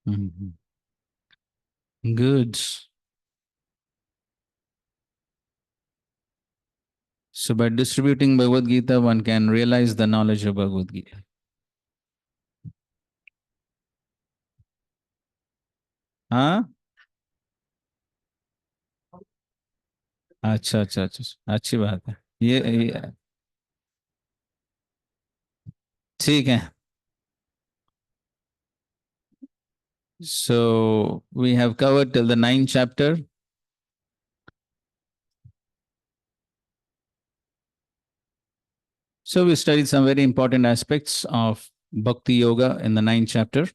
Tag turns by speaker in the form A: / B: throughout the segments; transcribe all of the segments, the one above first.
A: Mhm. Good. So by distributing Bhagavad Gita, one can realize the knowledge of Bhagavad Gita. हाँ. अच्छा अच्छा अच्छा, अच्छी बात है ये ठीक है. So we have covered till the ninth chapter. So we studied some very important aspects of Bhakti Yoga in the ninth chapter.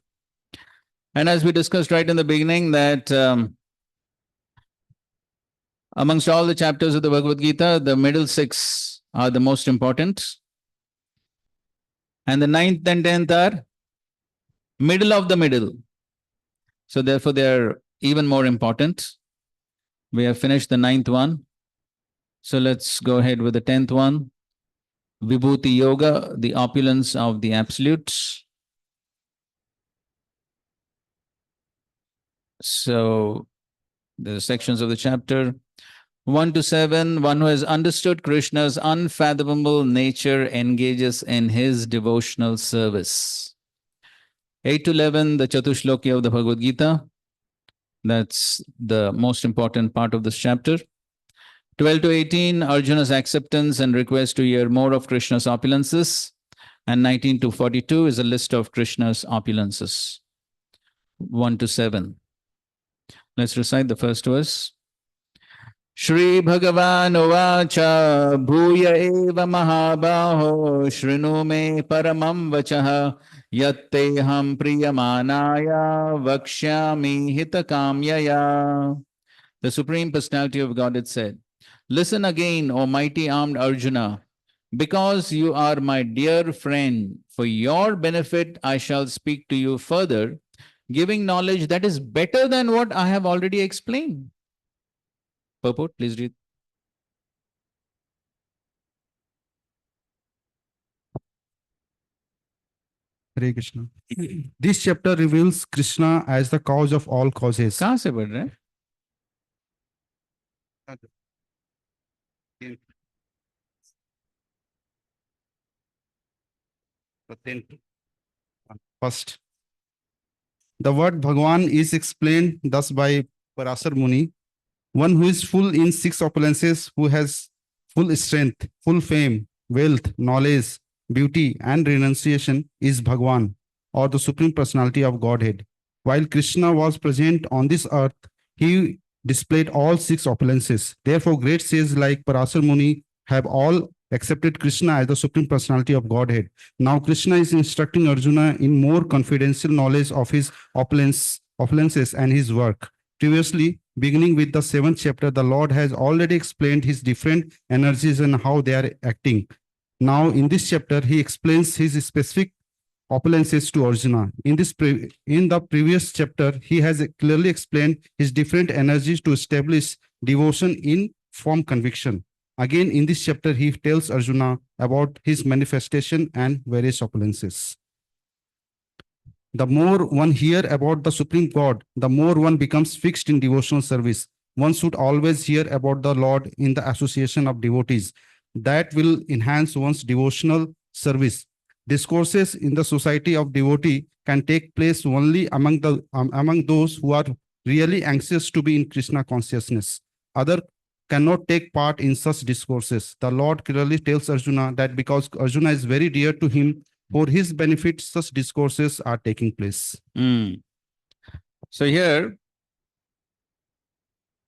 A: And as we discussed right in the beginning, that amongst all the chapters of the Bhagavad Gita, the middle six are the most important. And the ninth and tenth are middle of the middle. So therefore, they are even more important. We have finished the ninth one. So let's go ahead with the tenth one. Vibhuti Yoga, the opulence of the absolutes. So the sections of the chapter 1 to 7, one who has understood Krishna's unfathomable nature engages in his devotional service. 8 to 11, the Chatushloki of the Bhagavad Gita. That's the most important part of this chapter. 12 to 18, Arjuna's acceptance and request to hear more of Krishna's opulences. And 19 to 42 is a list of Krishna's opulences. 1 to 7. Let's recite the first verse. Shri Bhagavan Ovacha Bhuya Eva Mahabaho Shrinu Me Paramam Vachaha Yatte Ham Priyamanaya Vakshyami Hitakamyaya. The Supreme Personality of Godhead said, listen again, O mighty armed Arjuna, because you are my dear friend. For your benefit, I shall speak to you further, giving knowledge that is better than what I have already explained. Purport, please read.
B: Hare Krishna. This chapter reveals Krishna as the cause of all causes.
A: कहाँ से पढ़ रहे हैं?
B: First, the word Bhagwan is explained thus by Parasar Muni, one who is full in six opulences, who has full strength, full fame, wealth, knowledge, beauty, and renunciation is Bhagwan, or the Supreme Personality of Godhead. While Krishna was present on this earth, he displayed all six opulences. Therefore, great sages like Parasar Muni have all accepted Krishna as the Supreme Personality of Godhead. Now, Krishna is instructing Arjuna in more confidential knowledge of his opulences and his work. Previously, beginning with the 7th chapter, the Lord has already explained his different energies and how they are acting. Now, in this chapter, he explains his specific opulences to Arjuna. In the previous chapter, he has clearly explained his different energies to establish devotion in form conviction. Again, in this chapter, he tells Arjuna about his manifestation and various opulences. The more one hear about the Supreme God, the more one becomes fixed in devotional service. One should always hear about the Lord in the association of devotees. That will enhance one's devotional service. Discourses in the society of devotee can take place only among those who are really anxious to be in Krishna consciousness. Other cannot take part in such discourses. The Lord clearly tells Arjuna that because Arjuna is very dear to him, for his benefit, such discourses are taking place.
A: So here,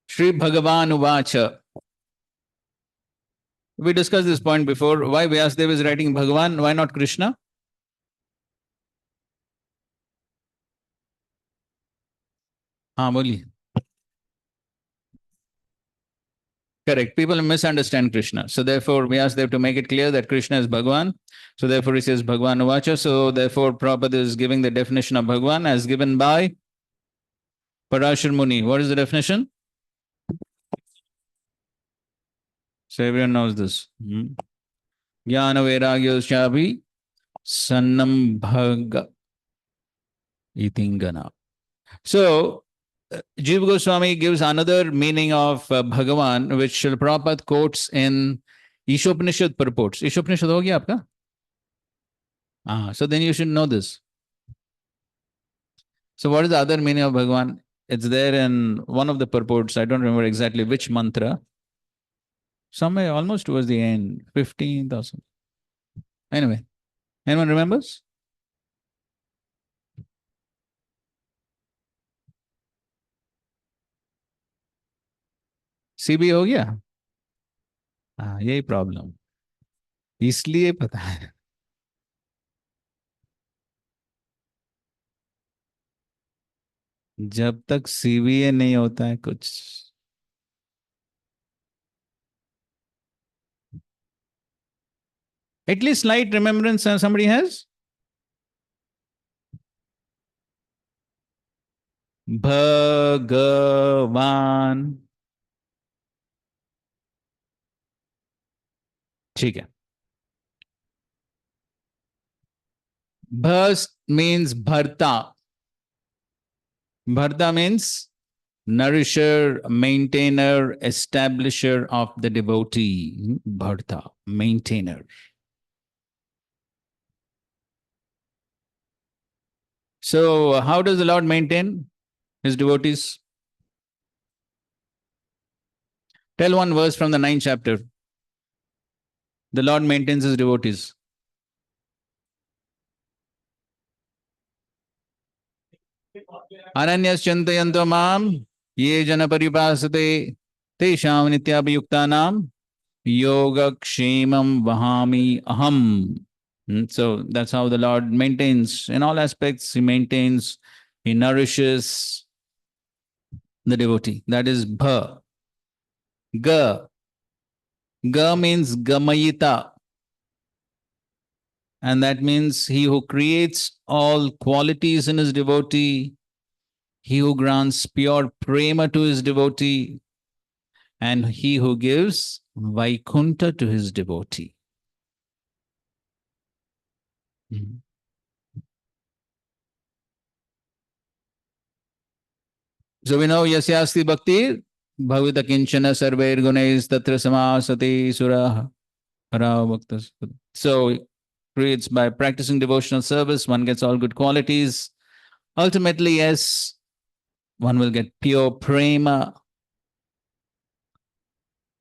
A: Sri Bhagavan Uvacha. We discussed this point before. Why Vyasadeva is writing Bhagavan? Why not Krishna? हाँ बोलिए. Correct. People misunderstand Krishna. So therefore, we ask them to make it clear that Krishna is Bhagwan. So therefore, he says Bhagwan Uvacha. So therefore, Prabhupada is giving the definition of Bhagwan as given by Parashar Muni. What is the definition? So everyone knows this. Jnana Vairagya Shabhi Sannam Bhaga Itingana. So, Jiva Goswami gives another meaning of Bhagavan, which Srila Prabhupada quotes in Ishopanishad purports. Ishopanishad ho gaya aapka? So then you should know this. So what is the other meaning of Bhagavan? It's there in one of the purports. I don't remember exactly which mantra. Somewhere almost towards the end, 15,000. Anyway, anyone remembers? CB हो गया? हाँ, यही problem, इसलिए पता है. जब तक CBA नहीं होता है कुछ. At least slight remembrance somebody has? भगवान. ठीक है. Bhas means bharta. Bharta means nourisher, maintainer, establisher of the devotee. Bharta, maintainer. So, how does the Lord maintain his devotees? Tell one verse from the 9th chapter. The Lord maintains his devotees. Ananyas mam ye jana paripasate tesham nityabhayuktanam yoga kshemam vahami aham. So that's how the Lord maintains in all aspects. He maintains, he nourishes the devotee. That is bha. Ga. Ga means gamayita. And that means he who creates all qualities in his devotee, he who grants pure prema to his devotee, and he who gives Vaikunta to his devotee. So we know yasyasti bhakti bhavita kinchana sarvair gunays tatra samasati surah hara bhaktas. So creates by practicing devotional service, one gets all good qualities. Ultimately, yes, one will get pure prema.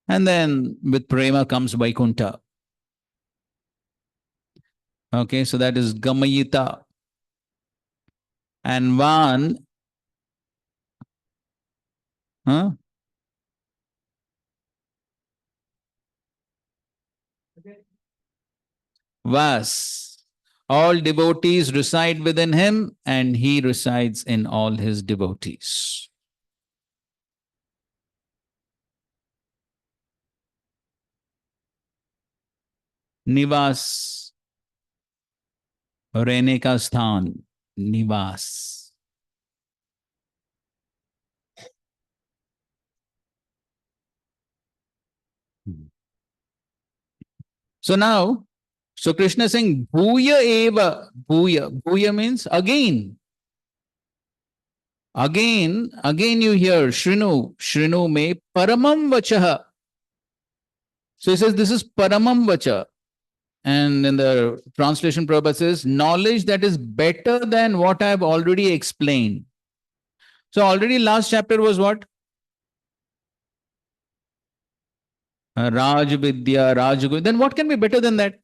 A: And then with prema comes Vaikunta. Okay, so that is Gamayita. And Van, huh? Vas. All devotees reside within him, and he resides in all his devotees. Nivas. रहने का स्थान, निवास. So now, so Krishna is saying, Bhuya eva, Bhuya. Bhuya means again. Again you hear, Shrinu me paramam vachaha. So he says, this is paramam vacha. And in the translation, Prabhupada says, knowledge that is better than what I have already explained. So already last chapter was what? Raj Vidya, Rajguru. Then what can be better than that?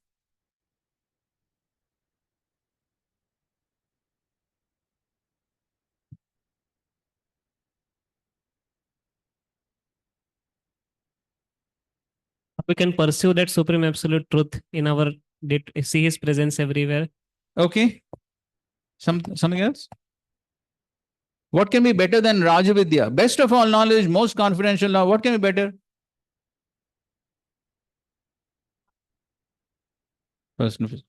C: We can pursue that supreme absolute truth in our, see his presence everywhere.
A: Okay. Something else? What can be better than Rajavidya? Best of all knowledge, most confidential law. What can be better? Personal.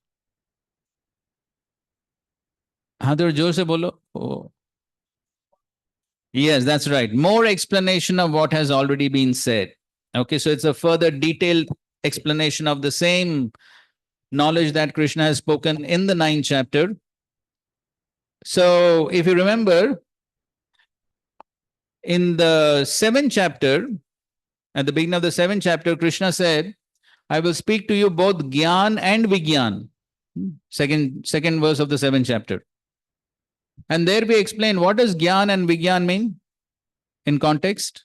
A: हाँ तो जोर से बोलो. Oh. Yes, that's right. More explanation of what has already been said. Okay, so it's a further detailed explanation of the same knowledge that Krishna has spoken in the 9th chapter. So if you remember, In the 7th chapter, at the beginning of the 7th chapter, Krishna said, I will speak to you both Gyan and Vigyan. Second verse of the 7th chapter. And there we explain what does Gyan and Vigyan mean in context.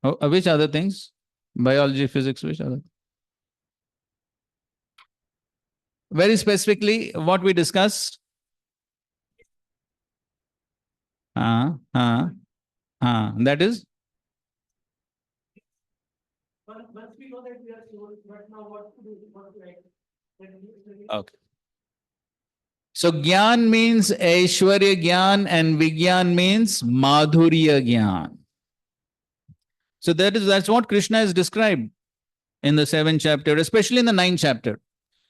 A: Which other things? Biology, physics, which other? Very specifically, what we discussed. That is. Okay. So Gyan means Aishwarya Gyan and Vigyan means Madhurya Gyan. So that's what Krishna has described in the 7th chapter, especially in the 9th chapter.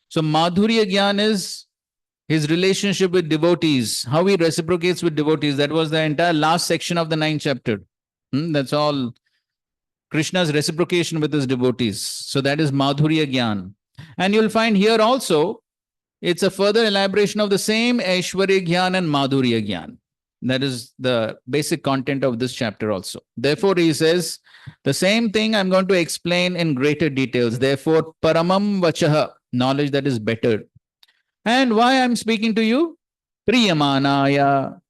A: So Madhurya Gyan is his relationship with devotees, how he reciprocates with devotees. That was the entire last section of the 9th chapter. That's all Krishna's reciprocation with his devotees. So that is Madhurya Gyan. And you'll find here also, it's a further elaboration of the same Aishwarya Gyan and Madhurya Gyan. That is the basic content of this chapter also. Therefore, he says, the same thing I'm going to explain in greater details. Therefore, Paramam Vachaha, knowledge that is better. And why I'm speaking to you? Priyamanaya,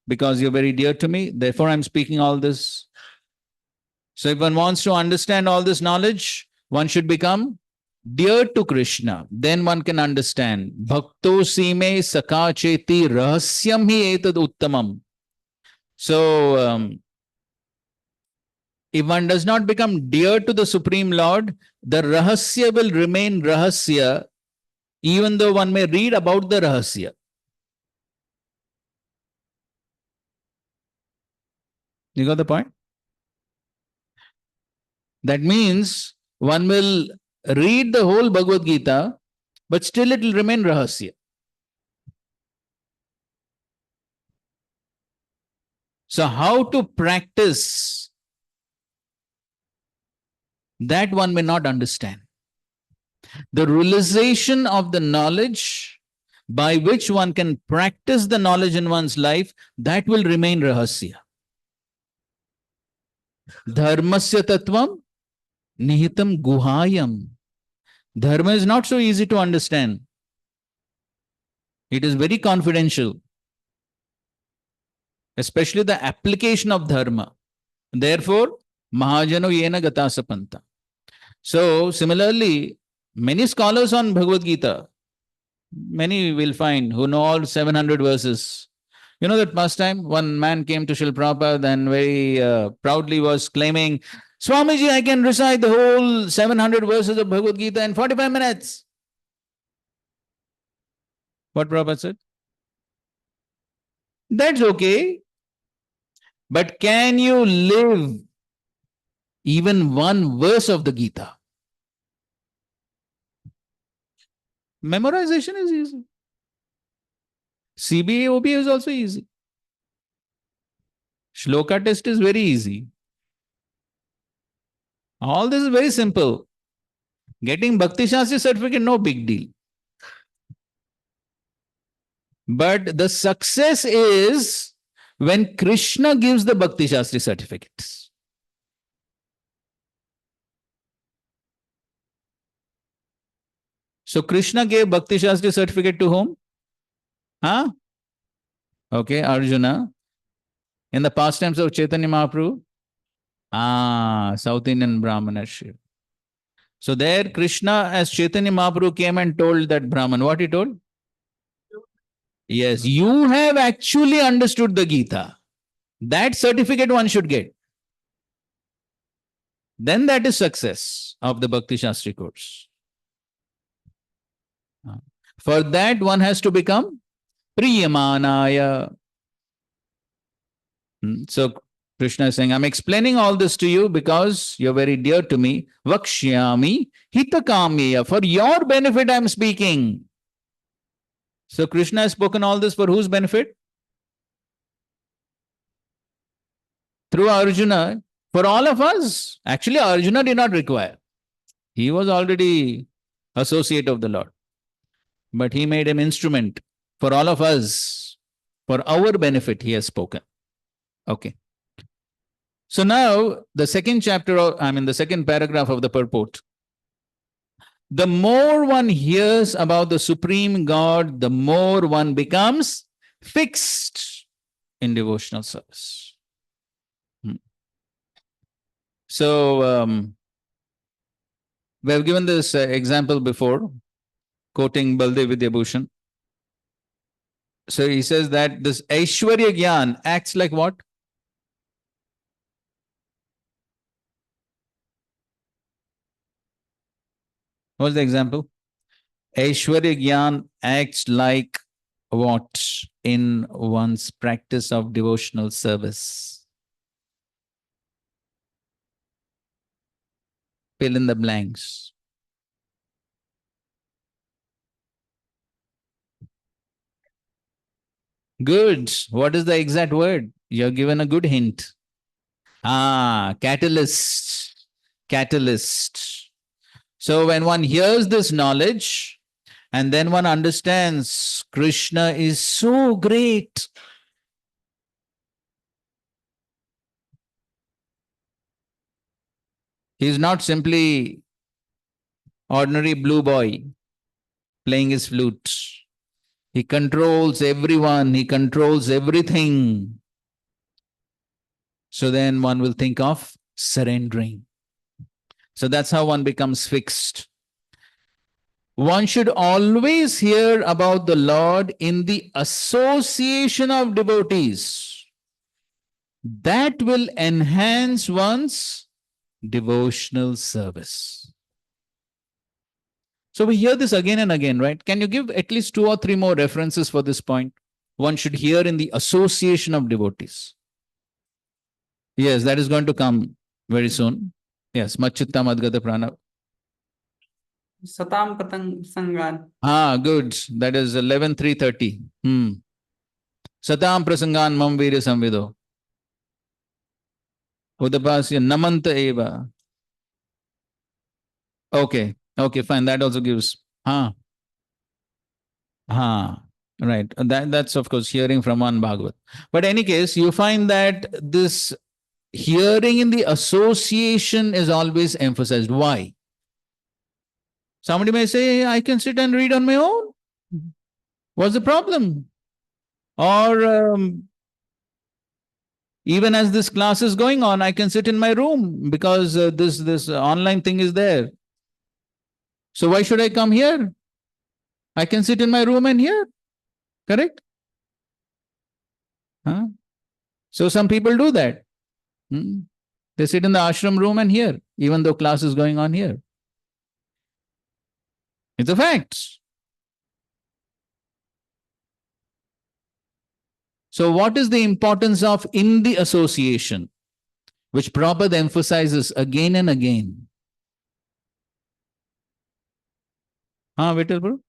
A: because you're very dear to me. Therefore, I'm speaking all this. So if one wants to understand all this knowledge, one should become dear to Krishna. Then one can understand. Bhakto sime sakacheti rahasyam hi etad uttamam. So, if one does not become dear to the Supreme Lord, the rahasya will remain rahasya, even though one may read about the rahasya. You got the point? That means one will read the whole Bhagavad Gita, but still it will remain rahasya. So how to practice, that one may not understand. The realization of the knowledge by which one can practice the knowledge in one's life, that will remain rahasya. Dharmasya tattvam nihitam guhayam. Dharma is not so easy to understand. It is very confidential, especially the application of dharma. Therefore, mahajano yena gatasapanta. So, similarly, many scholars on Bhagavad Gita, many will find who know all 700 verses. You know that past time, one man came to Srila Prabhupada and very proudly was claiming, Swamiji, I can recite the whole 700 verses of Bhagavad Gita in 45 minutes. What Prabhupada said? That's okay. But can you live even one verse of the Gita? Memorization is easy. CBA, OBA is also easy. Shloka test is very easy. All this is very simple. Getting Bhakti Shastri certificate, no big deal. But the success is when Krishna gives the Bhakti Shastri certificates. So Krishna gave Bhakti Shastri certificate to whom? Huh? Okay, Arjuna. In the pastimes of Chaitanya Mahaprabhu? South Indian Brahmana Shiv. So there Krishna as Chaitanya Mahaprabhu came and told that Brahman. What he told? Yes, you have actually understood the Gita. That certificate one should get. Then that is success of the Bhakti Shastri course. For that one has to become Priyamanaya. So Krishna is saying, I'm explaining all this to you because you're very dear to me. Vakshyami hitakamya. For your benefit I'm speaking. So Krishna has spoken all this for whose benefit? Through Arjuna, For all of us, actually, Arjuna did not require. He was already associate of the Lord. But he made him instrument for all of us. For our benefit, he has spoken. Okay. So now the second chapter, the second paragraph of the purport. The more one hears about the Supreme God, the more one becomes fixed in devotional service. So we have given this example before, quoting Baldev Vidyabhushan. So he says that this Aishwarya Gyan acts like what? What's the example? Aishwarya Gyan acts like what in one's practice of devotional service? Fill in the blanks. Good. What is the exact word? You're given a good hint. Catalyst. Catalyst. So when one hears this knowledge and then one understands Krishna is so great. He's not simply ordinary blue boy playing his flute. He controls everyone. He controls everything. So then one will think of surrendering. So that's how one becomes fixed. One should always hear about the Lord in the association of devotees. That will enhance one's devotional service. So we hear this again and again, right? Can you give at least 2 or 3 more references for this point? One should hear in the association of devotees. Yes, that is going to come very soon. Yes, Machitta Madgata Prana.
D: Satam Katang Sangan.
A: Good. That is 11:3:30. Satam Prasangan Mam Virya Samvido. Udapasya Namanta Eva. Okay, fine. That also gives. Right. That's of course hearing from one Bhagavat. But in any case, you find that this hearing in the association is always emphasized. Why? Somebody may say, I can sit and read on my own. What's the problem? Or even as this class is going on, I can sit in my room because this online thing is there. So why should I come here? I can sit in my room and hear. Correct? So some people do that. They sit in the ashram room and hear, even though class is going on here. It's a fact. So what is the importance of in the association, which Prabhupada emphasizes again and again? Vittal Prabhu?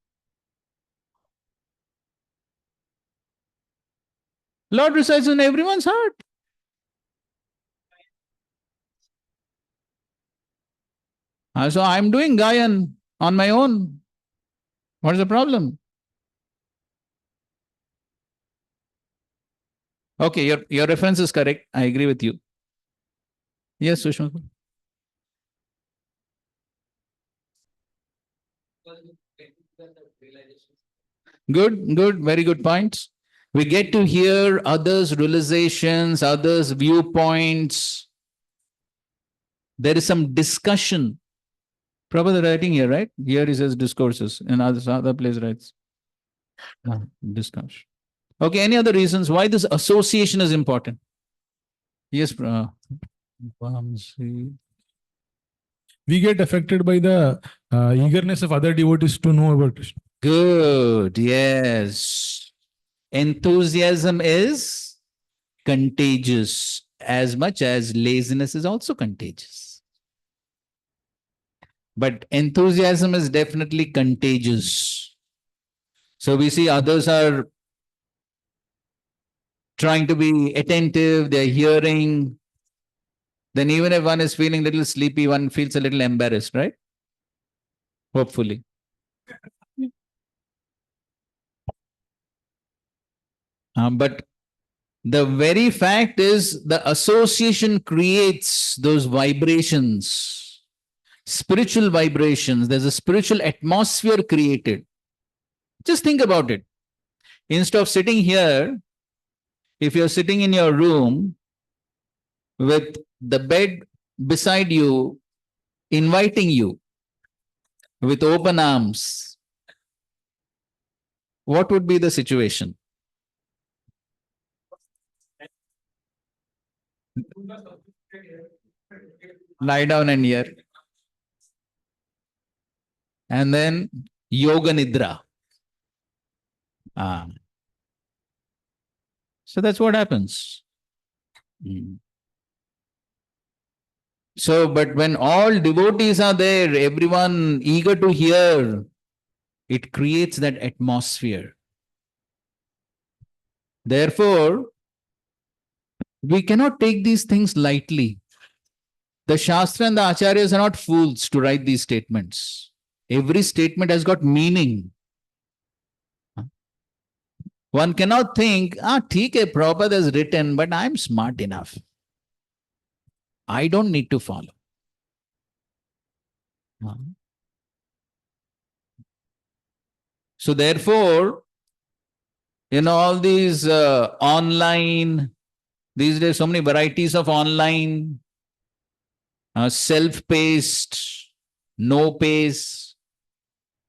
A: Lord resides in everyone's heart. So I'm doing Gayan on my own. What is the problem? Okay, your reference is correct. I agree with you. Yes, Sushma. Good, very good points. We get to hear others' realizations, others' viewpoints. There is some discussion. Prabhupada writing here, right? Here he says discourses, and other place writes discussion. Okay, any other reasons why this association is important? Yes,
E: we get affected by the eagerness of other devotees to know about Krishna.
A: Good, yes. Enthusiasm is contagious as much as laziness is also contagious. But enthusiasm is definitely contagious. So we see others are trying to be attentive, they're hearing. then even if one is feeling a little sleepy, one feels a little embarrassed, right? Hopefully. But the very fact is the association creates those vibrations, spiritual vibrations. There's a spiritual atmosphere created. Just think about it. Instead of sitting here, if you're sitting in your room with the bed beside you, inviting you with open arms, what would be the situation? Lie down and hear. And then yoga nidra. Ah. So that's what happens. So, but when all devotees are there, everyone eager to hear, it creates that atmosphere. Therefore, we cannot take these things lightly. The Shastra and the Acharyas are not fools to write these statements. Every statement has got meaning. One cannot think, theek hai, Prabhupada has written, but I'm smart enough. I don't need to follow. So therefore, all these online, these days so many varieties of online, self-paced, no pace,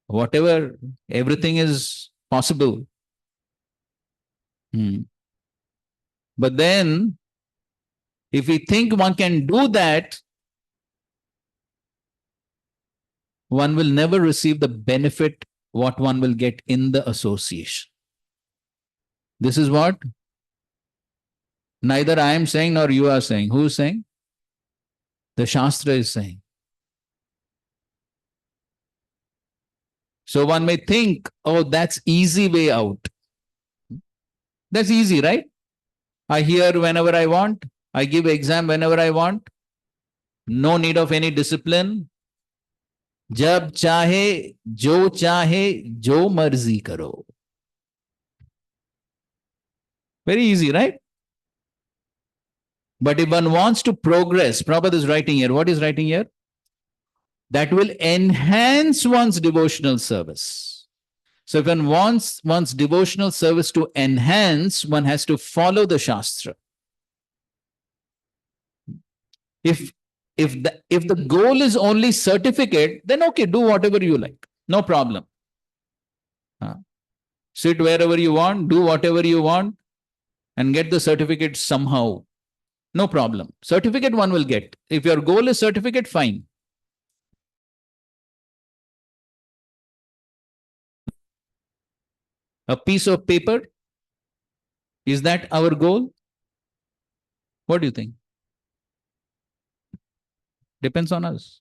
A: whatever, everything is possible. But then, if we think one can do that, one will never receive the benefit what one will get in the association. This is what neither I am saying nor you are saying. Who is saying? The Shastra is saying. So one may think, oh, that's easy way out. That's easy, right? I hear whenever I want. I give exam whenever I want. No need of any discipline. जब चाहे जो मर्जी करो. Very easy, right? But if one wants to progress, Prabhupada is writing here. What is writing here? That will enhance one's devotional service. So if one wants one's devotional service to enhance, one has to follow the Shastra. If the goal is only certificate, then okay, do whatever you like. No problem. Sit wherever you want, do whatever you want, and get the certificate somehow. No problem. Certificate one will get. If your goal is certificate, fine. A piece of paper, is that our goal? What do you think? Depends on us.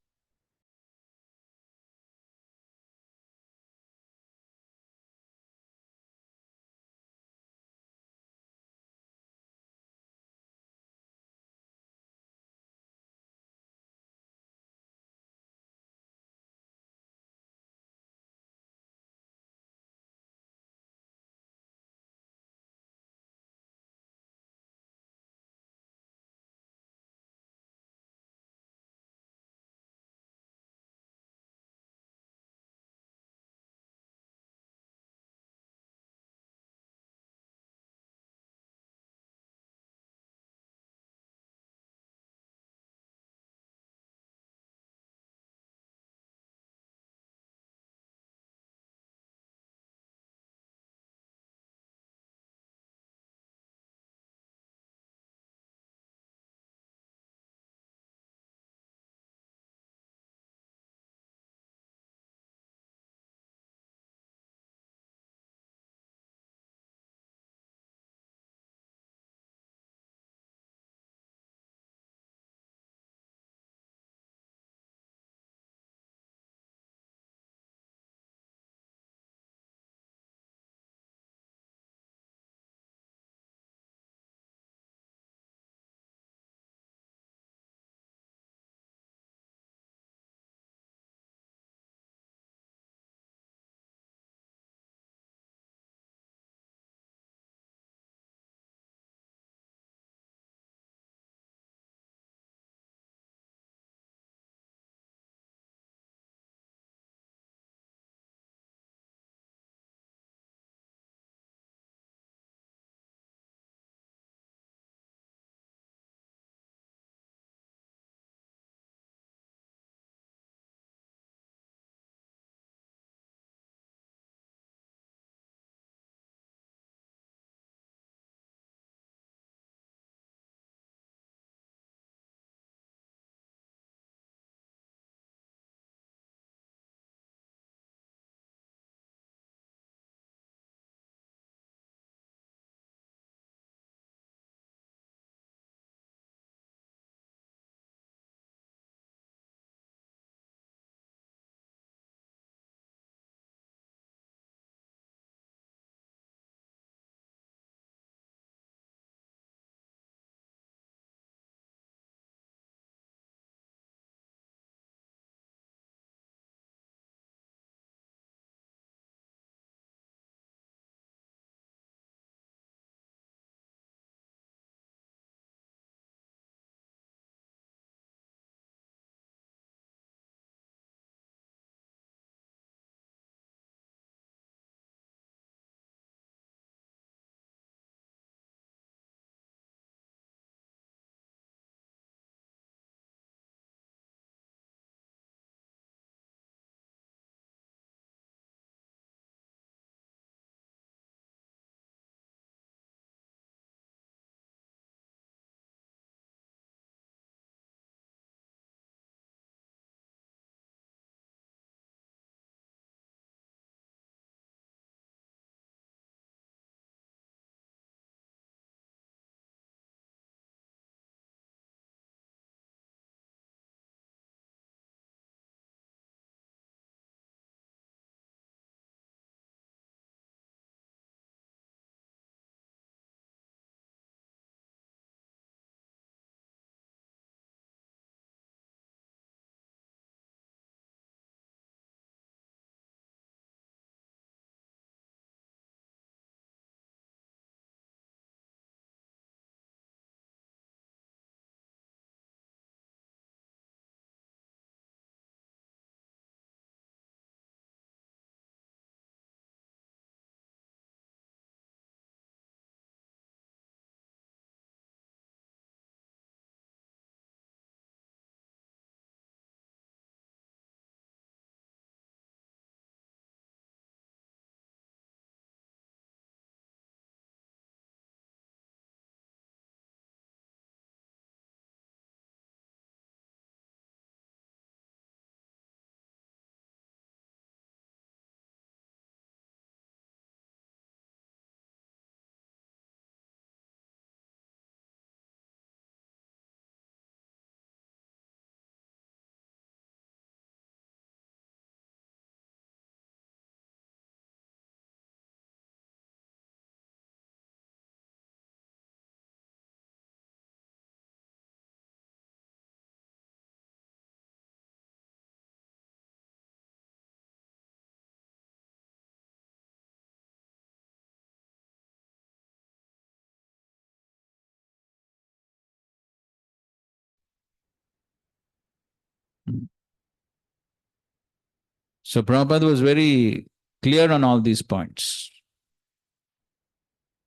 A: So Prabhupada was very clear on all these points.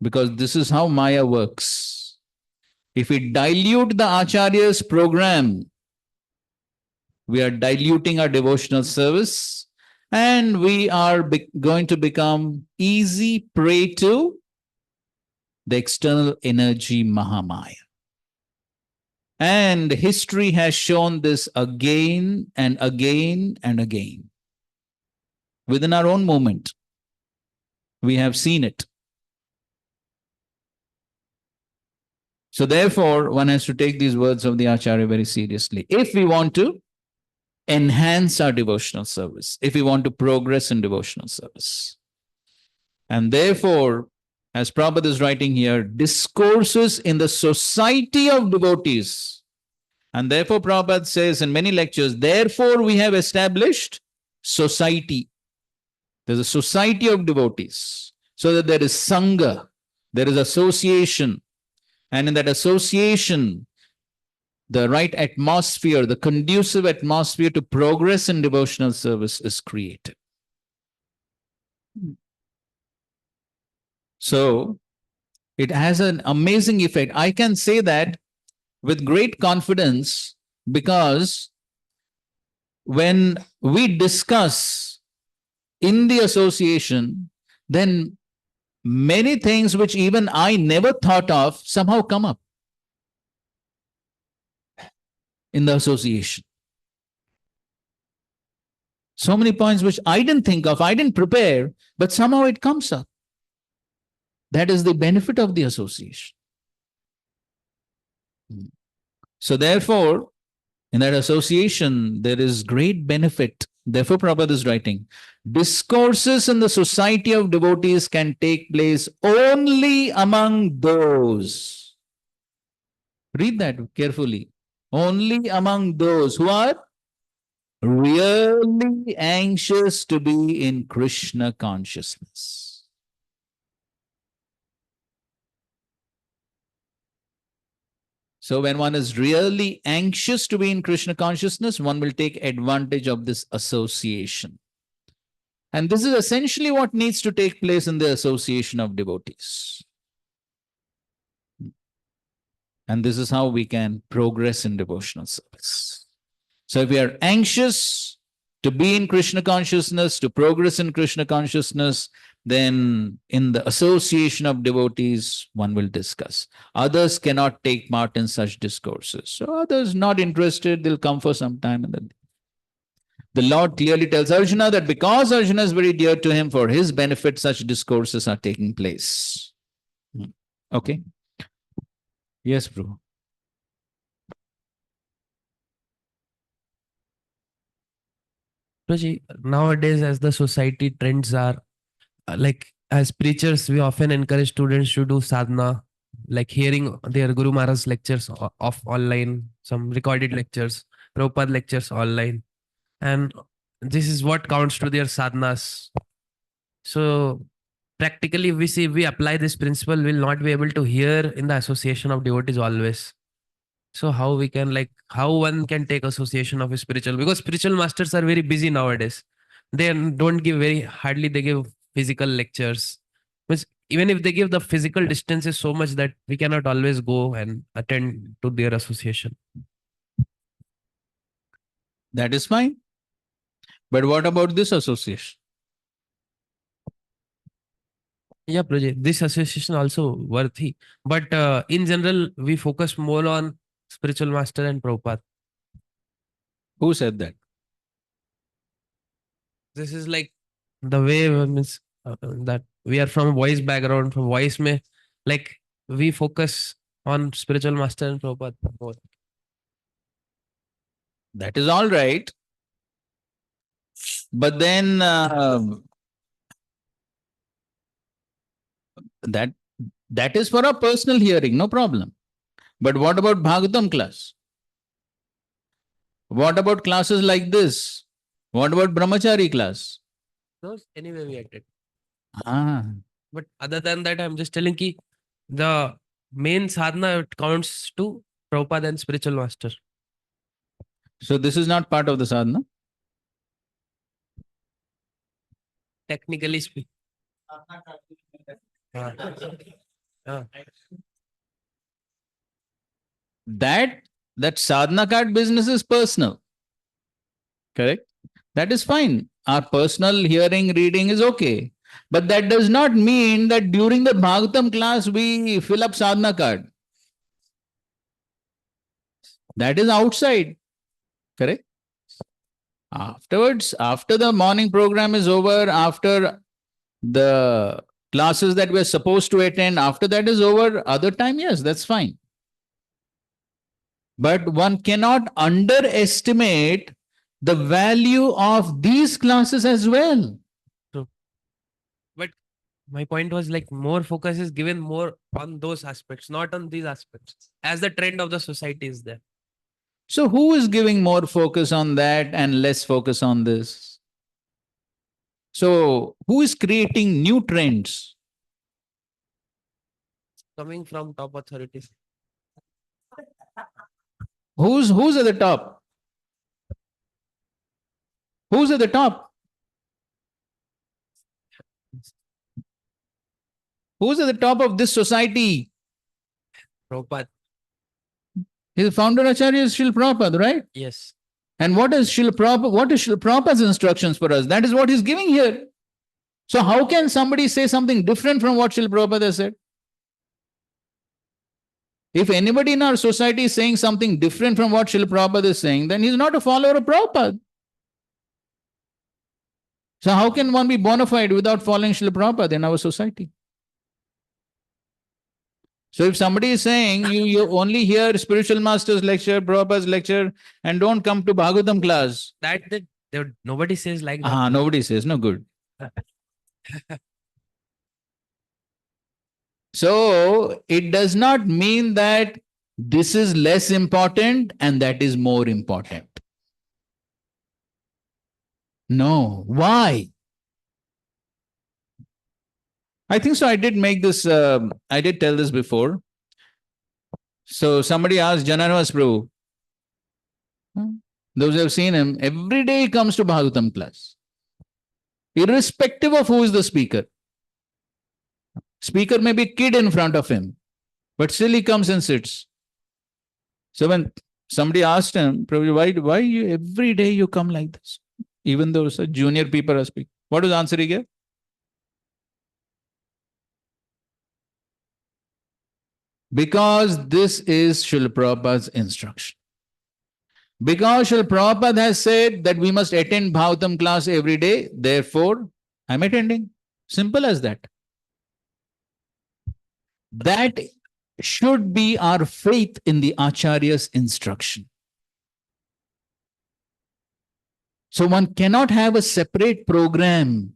A: Because this is how Maya works. If we dilute the Acharya's program, we are diluting our devotional service and we are going to become easy prey to the external energy Mahamaya. And history has shown this again and again and again. Within our own movement, we have seen it. So therefore, one has to take these words of the Acharya very seriously. If we want to enhance our devotional service, if we want to progress in devotional service. And therefore, as Prabhupada is writing here, discourses in the society of devotees. And therefore, Prabhupada says in many lectures, therefore we have established society. There's a society of devotees. So that there is Sangha, there is association. And in that association, the right atmosphere, the conducive atmosphere to progress in devotional service is created. So it has an amazing effect. I can say that with great confidence because when we discuss in the association, then many things which even I never thought of somehow come up in the association. So many points which I didn't think of, I didn't prepare, but somehow it comes up. That is the benefit of the association. So therefore, in that association, there is great benefit. Therefore, Prabhupada is writing, discourses in the society of devotees can take place only among those. Read that carefully. Only among those who are really anxious to be in Krishna consciousness. So when one is really anxious to be in Krishna consciousness, one will take advantage of this association. And this is essentially what needs to take place in the association of devotees. And this is how we can progress in devotional service. So if we are anxious to be in Krishna consciousness, to progress in Krishna consciousness, then in the association of devotees, one will discuss. Others cannot take part in such discourses. So others not interested, they'll come for some time. And then the Lord clearly tells Arjuna that because Arjuna is very dear to him, for his benefit, such discourses are taking place. Okay. Yes, bro.
D: Prabhuji, nowadays, as the society trends are, like as preachers, we often encourage students to do sadhana, like hearing their Guru Maharaj's lectures off online, some recorded lectures, Prabhupada lectures online. And this is what counts to their sadhanas. So practically, we see we apply this principle, we'll not be able to hear in the association of devotees always. So how we can how one can take association of a spiritual, because spiritual masters are very busy nowadays. They don't give hardly they give physical lectures. Which even if they give, the physical distance is so much that we cannot always go and attend to their association.
A: That is fine. But what about this association?
D: Yeah, Prajit, this association also worthy. But in general, we focus more on spiritual master and Prabhupada.
A: Who said that?
D: This is like the way means that we are from voice background, from voice mein, like we focus on spiritual master and Prabhupada more.
A: That is all right. But then that is for a personal hearing, no problem. But what about Bhagavatam class? What about classes like this? What about Brahmachari class?
D: Those anyway we attend.
A: Ah,
D: But other than that, I'm just telling ki the main sadhana it counts to Prabhupada and spiritual master.
A: so this is not part of the sadhana?
D: technically speaking.
A: That sadhana card business is personal. Correct? That is fine. Our personal hearing, reading is okay. But that does not mean that during the Bhagavatam class we fill up sadhana card. That is outside. Correct? Afterwards, after the morning program is over, after the classes that we're supposed to attend, after that is over, other time, yes, that's fine. But one cannot underestimate the value of these classes as well.
D: But my point was like more focus is given more on those aspects, not on these aspects, as the trend of the society is there.
A: So, who is giving more focus on that and less focus on this? So, who is creating new trends?
D: Coming from top authorities.
A: Who's at the top? Who's at the top? Who's at the top of this society?
D: Prabhupada.
A: His founder Acharya is Srila Prabhupada, right?
D: Yes.
A: And what is Srila Prabhupada's instructions for us? That is what he's giving here. So how can somebody say something different from what Srila Prabhupada said? If anybody in our society is saying something different from what Srila Prabhupada is saying, then he's not a follower of Prabhupada. So how can one be bona fide without following Srila Prabhupada in our society? So if somebody is saying you only hear spiritual master's lecture, Prabhupada's lecture, and don't come to Bhagavatam class.
D: Nobody says like that.
A: Nobody says, no good. So it does not mean that this is less important and that is more important. No. Why? I think so. I did make this, I did tell this before. So somebody asked Jananvas Prabhu. Those who have seen him, every day he comes to Bhagavatam class. Irrespective of who is the speaker. Speaker may be kid in front of him, but still he comes and sits. So when somebody asked him, Prabhu, why you, every day you come like this? Even though such junior people are speaking. What was the answer he gave? Because this is Srila Prabhupada's instruction. Because Srila Prabhupada has said that we must attend Bhagavatam class every day, therefore I'm attending. Simple as that. That should be our faith in the Acharya's instruction. So one cannot have a separate program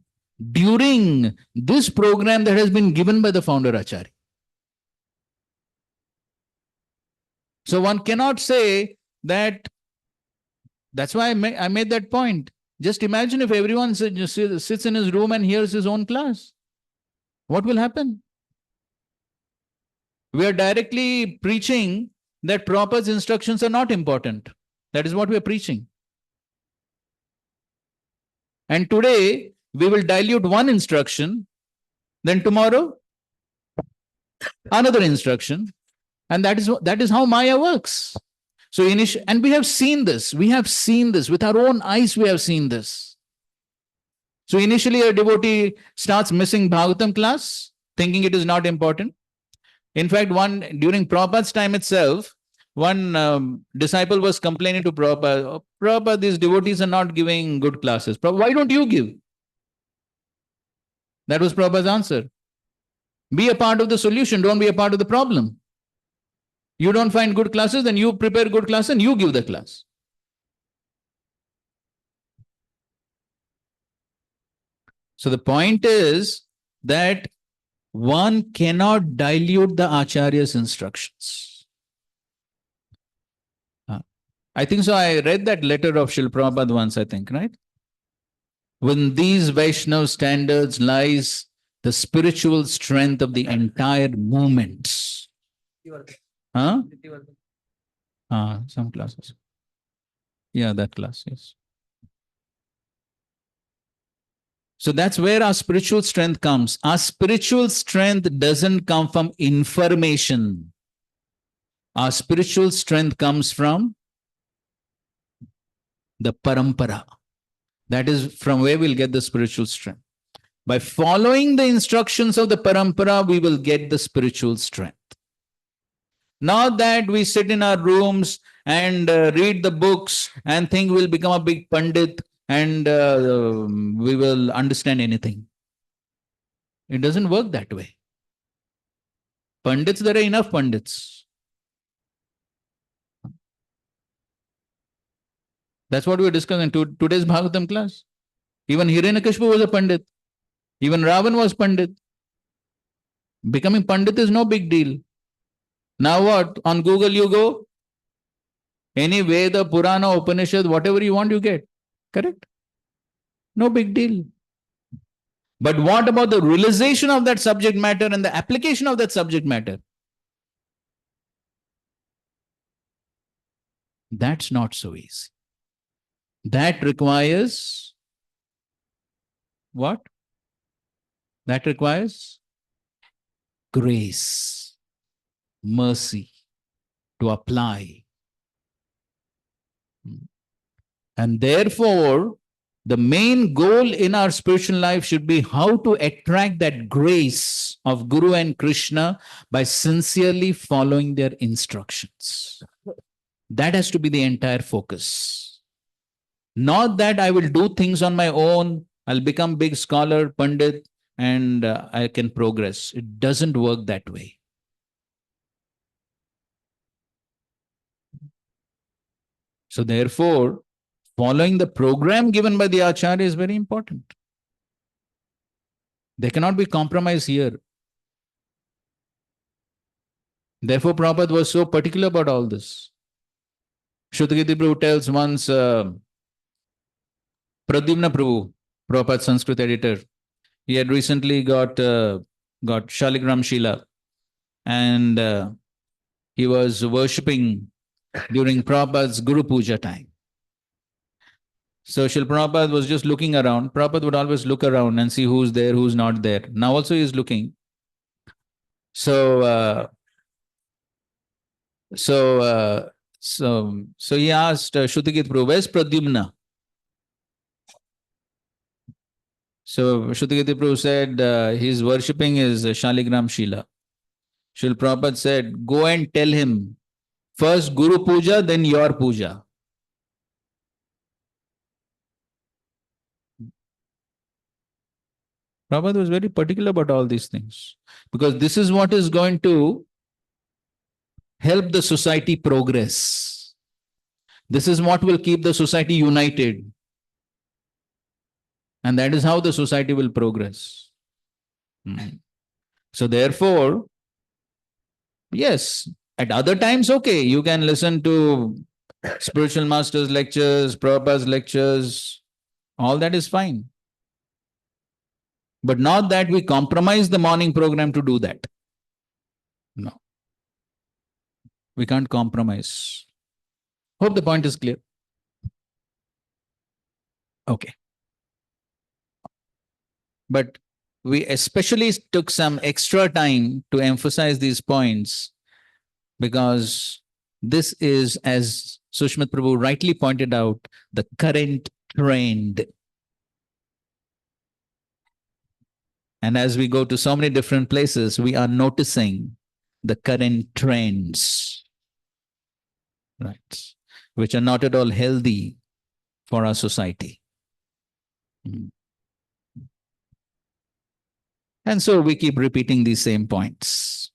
A: during this program that has been given by the founder Acharya. So one cannot say that, that's why I made that point. Just imagine if everyone sits in his room and hears his own class. What will happen? We are directly preaching that Prabhupada's instructions are not important. That is what we are preaching. And today, we will dilute one instruction, then tomorrow, another instruction. And that is how Maya works. So and we have seen this. We have seen this. With our own eyes, we have seen this. So initially, a devotee starts missing Bhagavatam class, thinking it is not important. In fact, during Prabhupada's time itself, one disciple was complaining to Prabhupada, oh, Prabhupada, these devotees are not giving good classes. Prabhupada, why don't you give? That was Prabhupada's answer. Be a part of the solution, don't be a part of the problem. You don't find good classes, then you prepare good class and you give the class. So the point is that one cannot dilute the Acharya's instructions. I think so. I read that letter of Srila Prabhupada once, I think, right? Within these Vaishnava standards lies the spiritual strength of the entire movement. Huh? Some classes. Yeah, that class, yes. So that's where our spiritual strength comes. Our spiritual strength doesn't come from information. Our spiritual strength comes from the parampara. That is from where we'll get the spiritual strength. By following the instructions of the parampara, we will get the spiritual strength. Not that we sit in our rooms and read the books and think we'll become a big pandit and we will understand anything. It doesn't work that way. Pandits, there are enough pandits. That's what we were discussing in today's Bhagavatam class. Even Hiranyakashipu was a pandit. Even Ravan was pandit. Becoming pandit is no big deal. Now what? On Google you go, any Veda, Purana, Upanishad, whatever you want, you get. Correct? No big deal. But what about the realization of that subject matter and the application of that subject matter? That's not so easy. That requires what? That requires grace, mercy to apply. And therefore, the main goal in our spiritual life should be how to attract that grace of Guru and Krishna by sincerely following their instructions. That has to be the entire focus. Not that I will do things on my own, I'll become big scholar, pandit, and I can progress. It doesn't work that way. So therefore, following the program given by the Acharya is very important. There cannot be compromise here. Therefore, Prabhupada was so particular about all this. Shrutakirti Prabhu tells once, Pradyumna Prabhu, Prabhupada's Sanskrit editor, he had recently got Shaligram Shila, and he was worshipping during Prabhupada's Guru Puja time. So Srila Prabhupada was just looking around. Prabhupada would always look around and see who's there, who's not there. Now also he is looking. So he asked Shrutakirti Prabhu, where's Pradyumna? So Shrutakirti Prabhu said he's worshipping his Shaligram Shila. Srila Prabhupada said, go and tell him, first Guru Puja, then your Puja. Prabhupada was very particular about all these things because this is what is going to help the society progress. This is what will keep the society united. And that is how the society will progress. So therefore, yes, at other times, okay, you can listen to spiritual masters' lectures, Prabhupada's lectures, all that is fine. But not that we compromise the morning program to do that. No. We can't compromise. Hope the point is clear. Okay. But we especially took some extra time to emphasize these points because this is, as Sushmat Prabhu rightly pointed out, the current trend. And as we go to so many different places, we are noticing the current trends, right, which are not at all healthy for our society. And so we keep repeating these same points.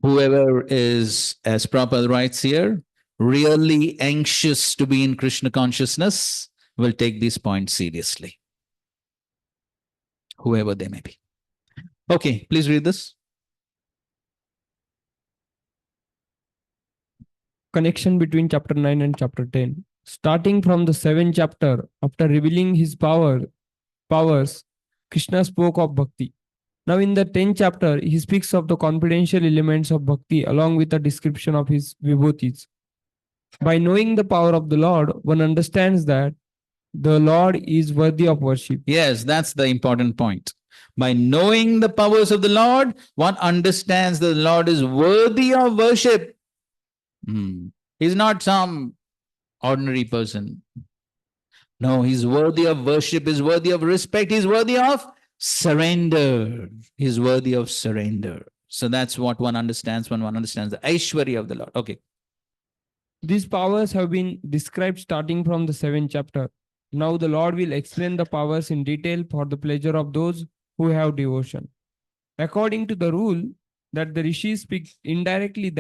A: Whoever is, as Prabhupada writes here, really anxious to be in Krishna consciousness will take these points seriously. Whoever they may be. Okay, please read this.
F: Connection between chapter 9 and chapter 10. Starting from the 7th chapter, after revealing his powers, Krishna spoke of bhakti. Now in the 10th chapter, he speaks of the confidential elements of bhakti along with a description of his vibhutis. By knowing the power of the Lord, one understands that the Lord is worthy of worship.
A: Yes, that's the important point. By knowing the powers of the Lord, one understands the Lord is worthy of worship. He's not some ordinary person. No, he's worthy of worship, he's worthy of respect, he's worthy of surrender. He's worthy of surrender. So that's what one understands when one understands the Aishwarya of the Lord. Okay.
F: These powers have been described starting from the 7th chapter. Now the Lord will explain the powers in detail for the pleasure of those who have devotion. According to the rule that the rishis speak indirectly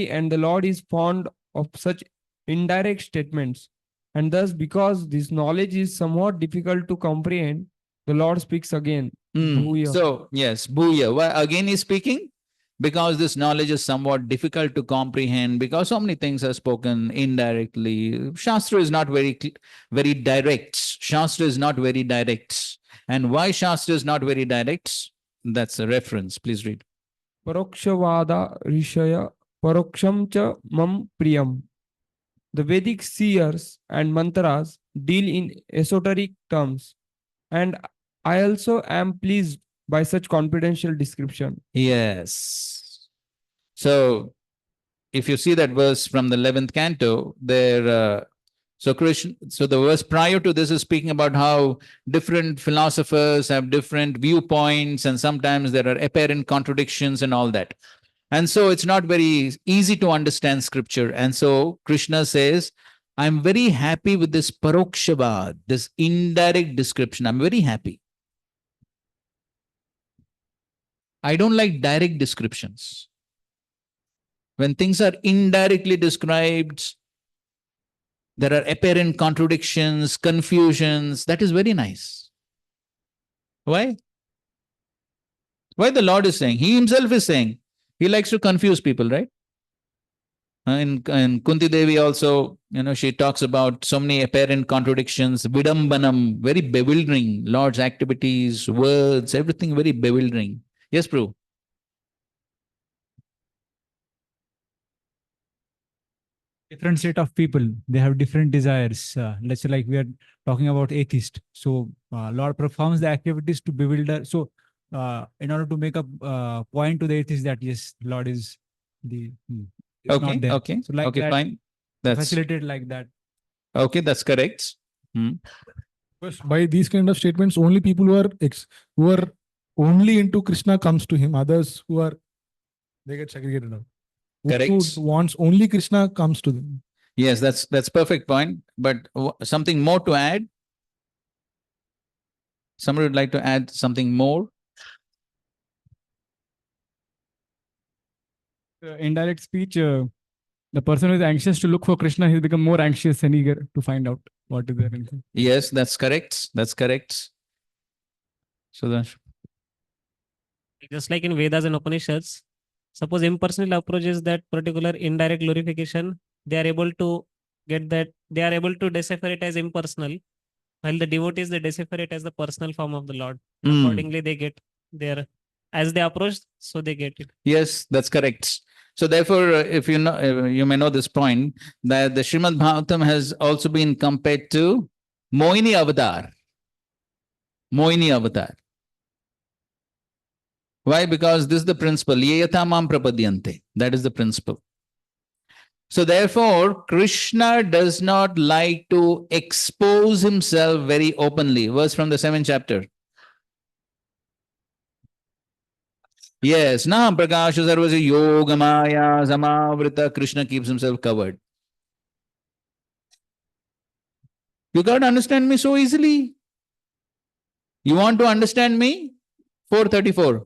F: and the Lord is fond of such indirect statements. And thus, because this knowledge is somewhat difficult to comprehend, the Lord speaks again. Bhuya.
A: So, yes, Bhuya. Why again he's speaking? Because this knowledge is somewhat difficult to comprehend, because so many things are spoken indirectly. Shastra is not very direct. Shastra is not very direct. And why Shastra is not very direct? That's a reference. Please read.
F: Parokshvada rishaya paroksham cha mam priyam. The Vedic seers and mantras deal in esoteric terms, and I also am pleased by such confidential description.
A: Yes. So, if you see that verse from the 11th canto, there, so the verse prior to this is speaking about how different philosophers have different viewpoints, and sometimes there are apparent contradictions and all that. And so it's not very easy to understand scripture. And so Krishna says, I'm very happy with this parokshavad, this indirect description. I'm very happy. I don't like direct descriptions. When things are indirectly described, there are apparent contradictions, confusions. That is very nice. Why? Why the Lord is saying? He himself is saying. He likes to confuse people, right? In Kunti Devi also, she talks about so many apparent contradictions, vidambanam, very bewildering. Lord's activities, words, everything very bewildering. Yes, Prabhu.
G: Different set of people, they have different desires. Let's say like we are talking about atheist. So Lord performs the activities to bewilder. So in order to make a point to the atheist that yes, Lord is is not there.
A: Okay,
G: So like
A: okay,
G: that,
A: fine. That's
G: facilitated like that.
A: okay. That's correct.
E: Because by these kind of statements, only people who are only into Krishna comes to him. Others they get segregated out.
A: Correct.
E: Who wants only Krishna comes to them.
A: Yes, that's perfect point. But something more to add? Somebody would like to add something more?
G: Indirect speech, the person who is anxious to look for Krishna, he's become more anxious and eager to find out what is there.
A: Yes, that's correct. That's correct. So that's
C: Just like in Vedas and Upanishads, suppose impersonal approaches that particular indirect glorification, they are able to get that, they are able to decipher it as impersonal, while the devotees, they decipher it as the personal form of the Lord. Accordingly, they get their, as they approach, so they get it.
A: Yes, that's correct. So therefore, if you know, you may know this point, that the Srimad Bhagavatam has also been compared to Moini Avatar. Moini Avatar. Why? Because this is the principle. Yeyata mam prapadyante. That is the principle. So therefore, Krishna does not like to expose himself very openly. Verse from the 7th chapter. Yes, na prakasha sarvasya yoga maya samavrita. Krishna keeps himself covered. You can't understand me so easily. You want to understand me? 434.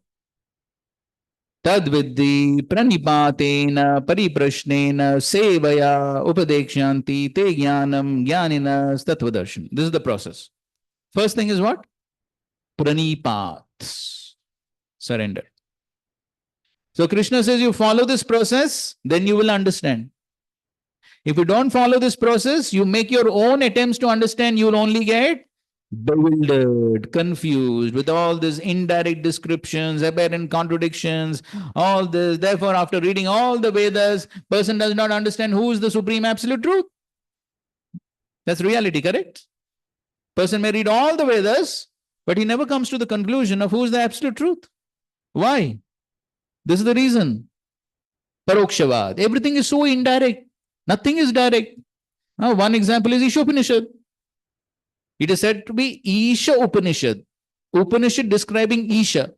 A: Tadvidhi pranipatena pariprashnena sevaya upadekshanti te jnanam jnaninas tattvadarshana. This is the process. First thing is what? Pranipat. Surrender. So Krishna says you follow this process, then you will understand. If you don't follow this process, you make your own attempts to understand, you will only get bewildered, confused with all these indirect descriptions, apparent contradictions, all this. Therefore, after reading all the Vedas, person does not understand who is the supreme absolute truth. That's reality, correct? Person may read all the Vedas, but he never comes to the conclusion of who is the absolute truth. Why? This is the reason. Parokshavad. Everything is so indirect. Nothing is direct. Now, one example is Ishopanishad. It is said to be Isha Upanishad. Upanishad describing Isha,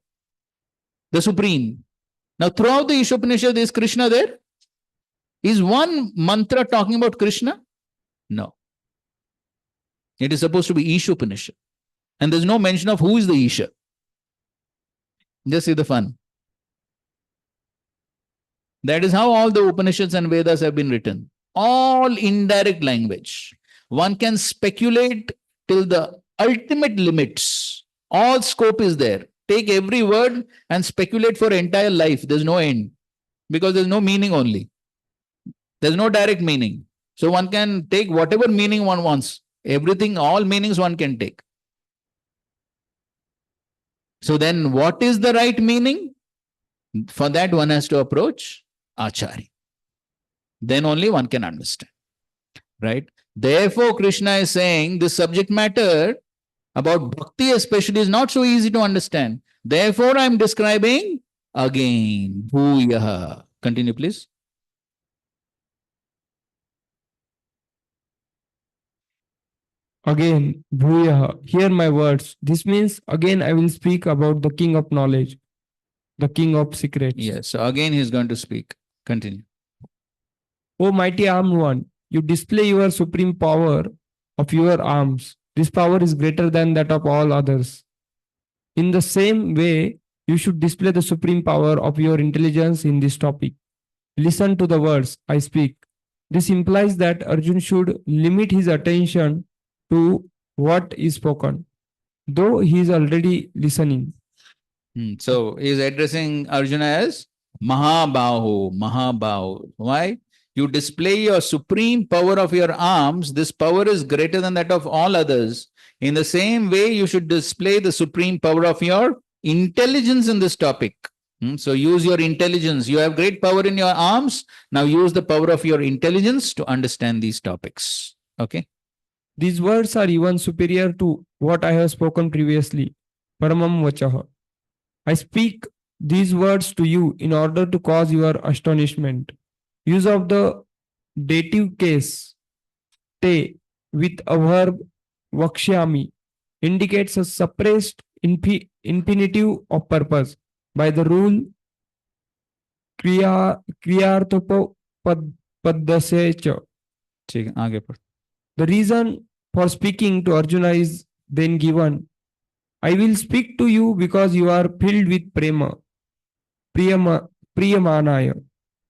A: the Supreme. Now, throughout the Isha Upanishad, is Krishna there? Is one mantra talking about Krishna? No. It is supposed to be Isha Upanishad. And there's no mention of who is the Isha. Just see the fun. That is how all the Upanishads and Vedas have been written. All indirect language. One can speculate till the ultimate limits. All scope is there. Take every word and speculate for entire life. There's no end. Because there's no meaning only. There's no direct meaning. So one can take whatever meaning one wants. Everything, all meanings one can take. So then what is the right meaning? For that one has to approach Acharya. Then only one can understand. Right? Therefore, Krishna is saying this subject matter about bhakti especially is not so easy to understand. Therefore, I am describing again. Bhuyaha. Continue, please.
F: Again, Bhuyaha, hear my words. This means again I will speak about the king of knowledge, the king of secrets.
A: Yes. So again, he is going to speak. Continue.
F: O mighty armed one, you display your supreme power of your arms. This power is greater than that of all others. In the same way, you should display the supreme power of your intelligence in this topic. Listen to the words I speak. This implies that Arjun should limit his attention to what is spoken, though he is already listening.
A: So he is addressing Arjuna as Mahabahu, Mahabahu. Why? You display your supreme power of your arms. This power is greater than that of all others. In the same way, you should display the supreme power of your intelligence in this topic. So use your intelligence. You have great power in your arms. Now use the power of your intelligence to understand these topics. Okay.
F: These words are even superior to what I have spoken previously. Paramam vachaha. I speak these words to you in order to cause your astonishment. Use of the dative case te with a verb vakshyami indicates a suppressed infinitive of purpose by the rule kriyarthopa paddasya cha. The reason for speaking to Arjuna is then given. I will speak to you because you are filled with prema. Priyamanaya.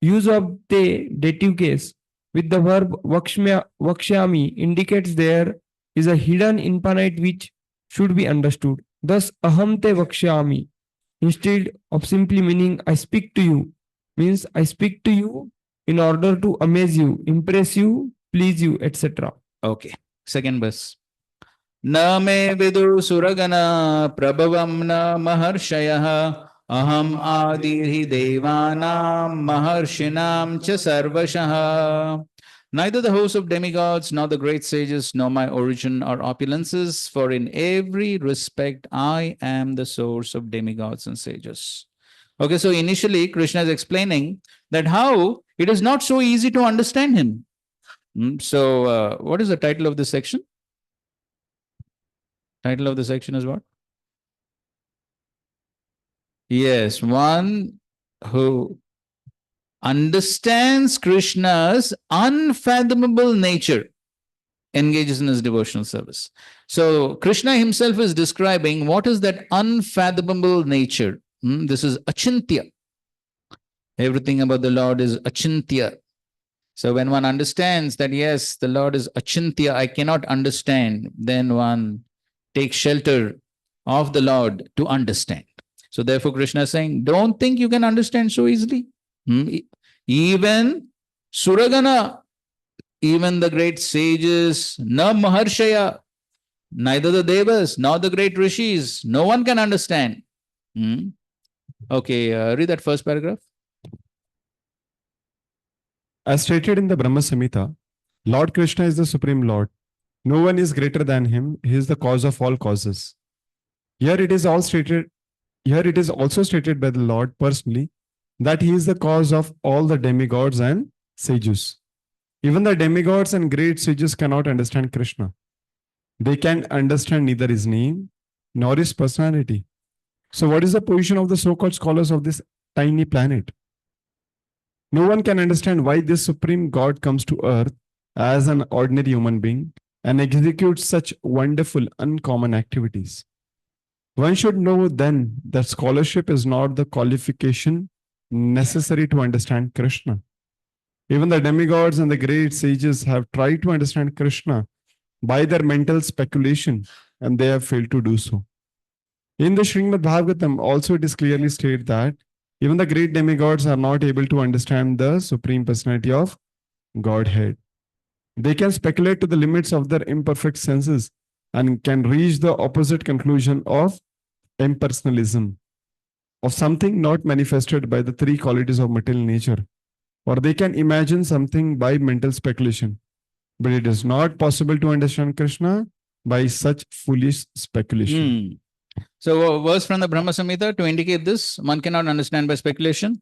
F: Use of the dative case with the verb vakshyami indicates there is a hidden infinite which should be understood. Thus, ahamte vakshyami, instead of simply meaning I speak to you, means I speak to you in order to amaze you, impress you, please you, etc.
A: Okay. Second verse. Na me vidu suragana prabhavam na maharshayah aham adirhi devanam maharshinam cha sarvashah. Neither the host of demigods nor the great sages know my origin or opulences, for in every respect I am the source of demigods and sages. Okay, so initially Krishna is explaining that how it is not so easy to understand him. So, what is the title of this section? Title of the section is what? Yes, one who understands Krishna's unfathomable nature engages in his devotional service. So, Krishna himself is describing what is that unfathomable nature. This is achintya. Everything about the Lord is achintya. So when one understands that, yes, the Lord is achintya, I cannot understand, then one takes shelter of the Lord to understand. So therefore Krishna is saying, don't think you can understand so easily. Even Suragana, even the great sages, na maharshaya, Neither the Devas nor the great rishis. No one can understand. Hmm? Okay, read that first paragraph.
H: As stated in the Brahma Samhita, Lord Krishna is the Supreme Lord. No one is greater than him. He is the cause of all causes. Here it is also stated by the Lord personally that he is the cause of all the demigods and sages. Even the demigods and great sages cannot understand Krishna. They can understand neither his name nor his personality. So, what is the position of the so called scholars of this tiny planet? No one can understand why this supreme God comes to earth as an ordinary human being and executes such wonderful, uncommon activities. One should know then that scholarship is not the qualification necessary to understand Krishna. Even the demigods and the great sages have tried to understand Krishna by their mental speculation, and they have failed to do so. In the Srimad Bhagavatam, also it is clearly stated that even the great demigods are not able to understand the Supreme Personality of Godhead. They can speculate to the limits of their imperfect senses and can reach the opposite conclusion of impersonalism, of something not manifested by the three qualities of material nature. Or they can imagine something by mental speculation. But it is not possible to understand Krishna by such foolish speculation.
A: So, a verse from the Brahma Samhita to indicate this, one cannot understand by speculation.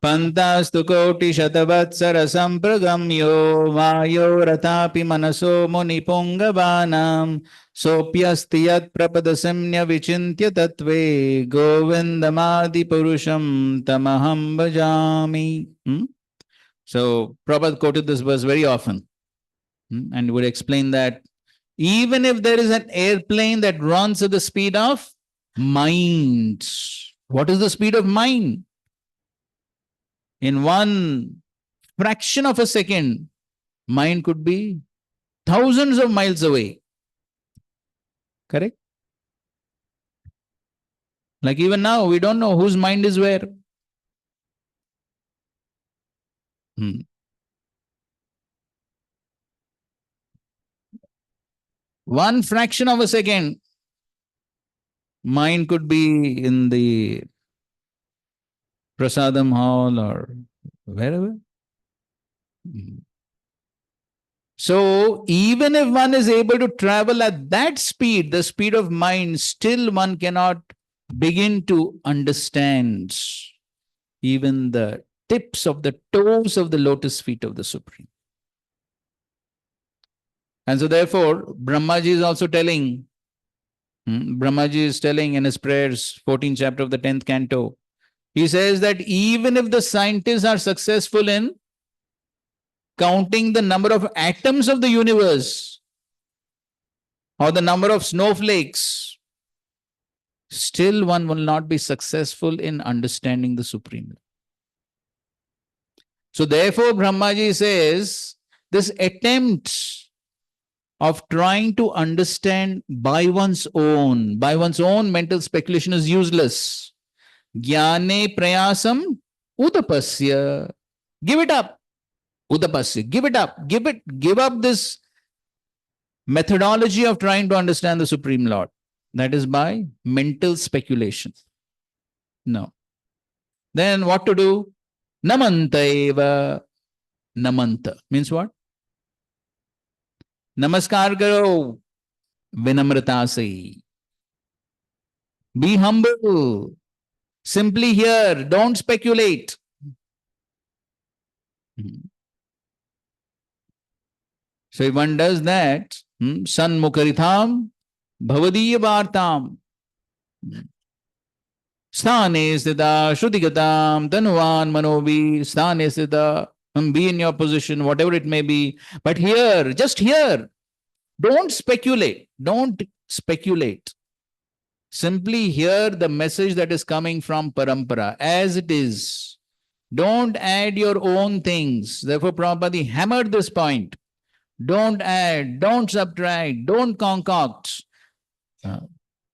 A: Pantastu koti shatavatsara sampragamyo vayo ratapi manaso muni pungavanam sopyastiyat prapadasamnya vichintya tatve govindamadi purusham tamaham bhajami. So, Prabhupada quoted this verse very often and would explain that even if there is an airplane that runs at the speed of mind, what is the speed of mind? In one fraction of a second, mind could be thousands of miles away. Correct? Like even now, we don't know whose mind is where. One fraction of a second, mind could be in the Prasadam hall or wherever. So, even if one is able to travel at that speed, the speed of mind, still one cannot begin to understand even the tips of the toes of the lotus feet of the Supreme. And so, therefore, Brahmaji is also telling, Brahmaji is telling in his prayers, 14th chapter of the 10th canto, he says that even if the scientists are successful in counting the number of atoms of the universe or the number of snowflakes, still one will not be successful in understanding the Supreme. So therefore, Brahmaji says this attempt of trying to understand by one's own mental speculation is useless. Jnane prayasam udapasya. Give it up. Udapasya. Give it up. Give up this methodology of trying to understand the Supreme Lord. That is by mental speculation. No. Then what to do? Namanta eva. Namanta means what? Namaskar karo. Vinamrata se. Be humble. Simply hear. Don't speculate. So if one does that, sanmukaritham bhavadiya vartam sthane sthita shrudigatam tanuvan manovi sthane sthita, be in your position, whatever it may be. But here, just here, don't speculate. Don't speculate. Simply hear the message that is coming from Parampara as it is. Don't add your own things. Therefore, Prabhupada hammered this point. Don't add, don't subtract, don't concoct.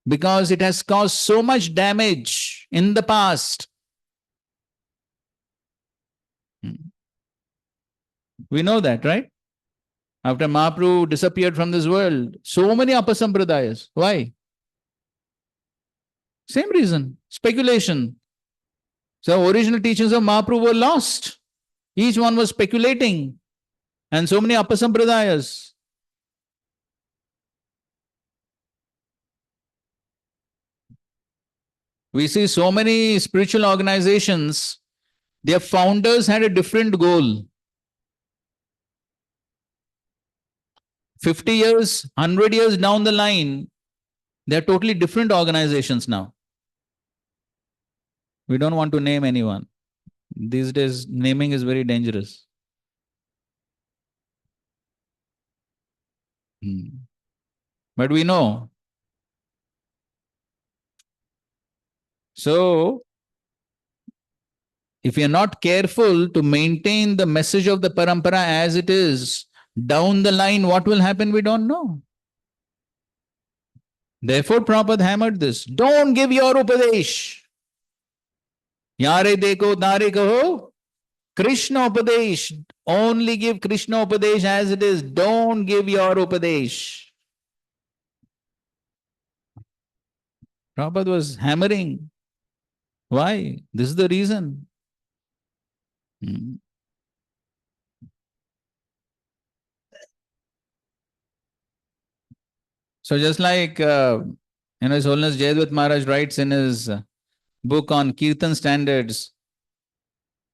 A: Because it has caused so much damage in the past. We know that, right? After Mahaprabhu disappeared from this world, so many apasampradayas. Why? Same reason, speculation. So original teachings of Mahaprabhu were lost. Each one was speculating. And so many apasampradayas. We see so many spiritual organizations, their founders had a different goal. 50 years, 100 years down the line, they're totally different organizations now. We don't want to name anyone. These days, naming is very dangerous. But we know. So, if we are not careful to maintain the message of the parampara as it is, down the line, what will happen, we don't know. Therefore, Prabhupada hammered this. Don't give your upadesh. Yare deko tare kaho. Krishna upadesh. Only give Krishna upadesh as it is. Don't give your upadesh. Prabhupada was hammering. Why? This is the reason. So just like, His Holiness Jayadvaita Maharaj writes in his book on Kirtan standards.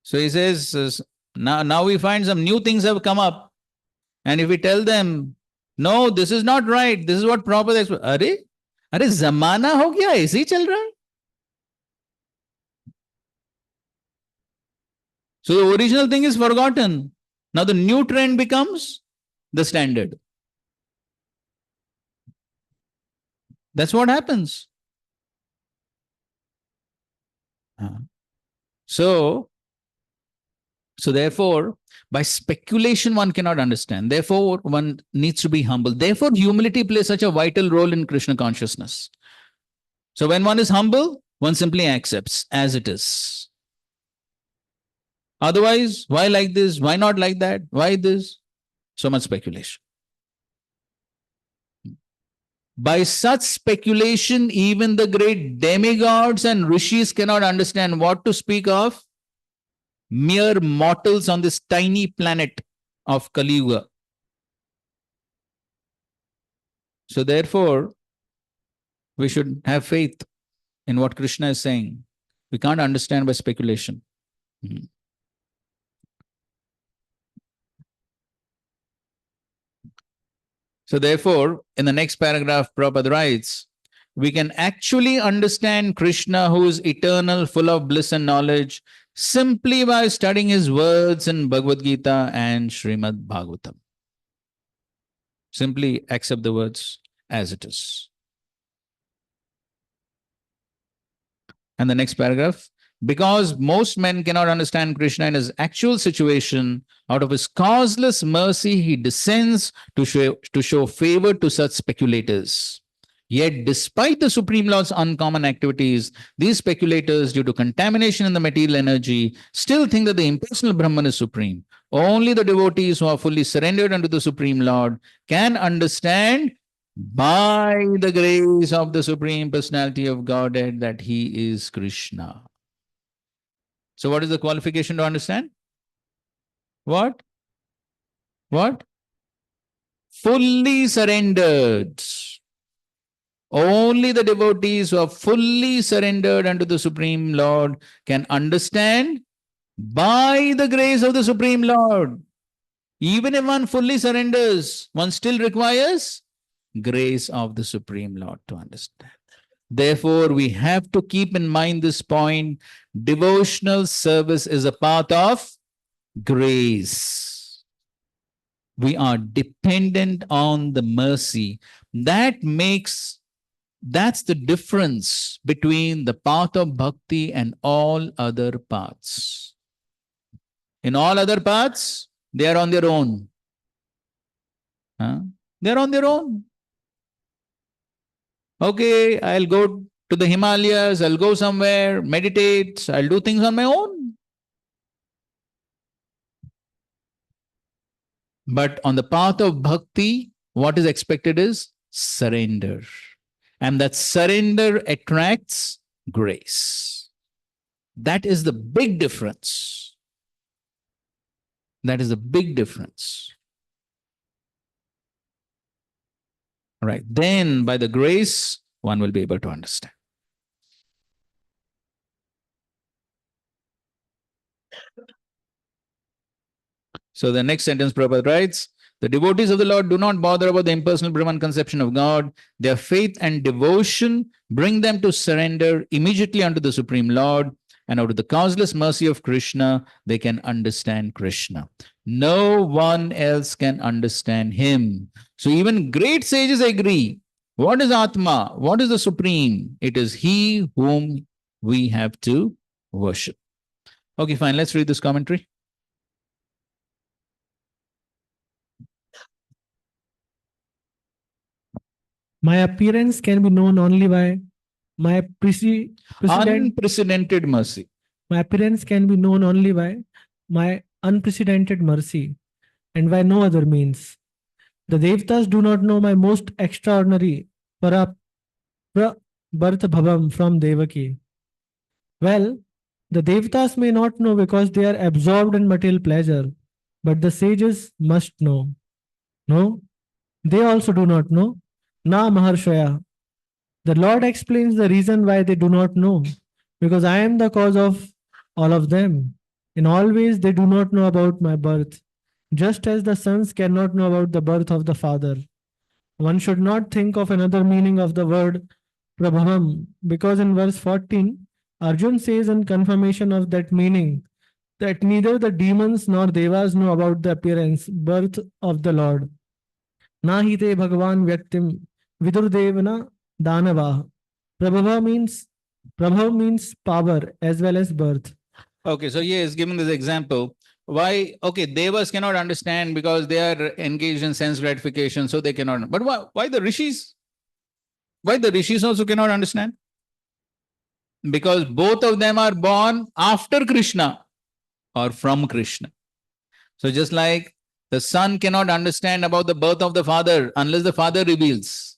A: So he says, now we find some new things have come up. And if we tell them, no, this is not right, this is what Prabhupada explains. Arey zamana ho gaya, aise hi chal raha hai. So the original thing is forgotten. Now the new trend becomes the standard. That's what happens. So therefore, by speculation, one cannot understand. Therefore, one needs to be humble. Therefore, humility plays such a vital role in Krishna consciousness. So when one is humble, one simply accepts as it is. Otherwise, why like this? Why not like that? Why this? So much speculation. By such speculation, even the great demigods and rishis cannot understand what to speak of mere mortals on this tiny planet of Kali Yuga. So therefore, we should have faith in what Krishna is saying. We can't understand by speculation. So therefore, in the next paragraph, Prabhupada writes, we can actually understand Krishna, who is eternal, full of bliss and knowledge, simply by studying his words in Bhagavad Gita and Srimad Bhagavatam. Simply accept the words as it is. And the next paragraph, because most men cannot understand Krishna in his actual situation, out of his causeless mercy, he descends to show favor to such speculators. Yet, despite the Supreme Lord's uncommon activities, these speculators, due to contamination in the material energy, still think that the impersonal Brahman is supreme. Only the devotees who are fully surrendered unto the Supreme Lord can understand by the grace of the Supreme Personality of Godhead that he is Krishna. So what is the qualification to understand? What? Fully surrendered. Only the devotees who are fully surrendered unto the Supreme Lord can understand by the grace of the Supreme Lord. Even if one fully surrenders, one still requires grace of the Supreme Lord to understand. Therefore, we have to keep in mind this point. Devotional service is a path of grace. We are dependent on the mercy. That's the difference between the path of bhakti and all other paths. In all other paths, they are on their own. They are on their own. Okay, I'll go to the Himalayas, I'll go somewhere, meditate, I'll do things on my own. But on the path of bhakti, what is expected is surrender. And that surrender attracts grace. That is the big difference. That is the big difference. All right. Then by the grace, one will be able to understand. So the next sentence Prabhupada writes, the devotees of the Lord do not bother about the impersonal Brahman conception of God. Their faith and devotion bring them to surrender immediately unto the Supreme Lord. And out of the causeless mercy of Krishna, they can understand Krishna. No one else can understand him. So even great sages agree. What is Atma? What is the Supreme? It is he whom we have to worship. Okay, fine. Let's read this commentary.
I: My appearance can be known only by my
A: Unprecedented mercy.
I: My appearance can be known only by my unprecedented mercy and by no other means. The Devtas do not know my most extraordinary birth bhavam from Devaki. Well, the Devtas may not know because they are absorbed in material pleasure, but the sages must know. No, they also do not know. Na Maharshaya. The Lord explains the reason why they do not know, because I am the cause of all of them. In all ways, they do not know about my birth, just as the sons cannot know about the birth of the father. One should not think of another meaning of the word Prabhavam, because in verse 14, Arjun says in confirmation of that meaning that neither the demons nor devas know about the appearance, birth of the Lord. Nahi te Bhagavan Vyaktim Vidurdevana Danava. Prabhava means power as well as birth.
A: Okay, so here is giving this example. Why? Okay, devas cannot understand because they are engaged in sense gratification, so they cannot. But why the rishis? Why the rishis also cannot understand? Because both of them are born after Krishna or from Krishna. So just like the son cannot understand about the birth of the father unless the father reveals.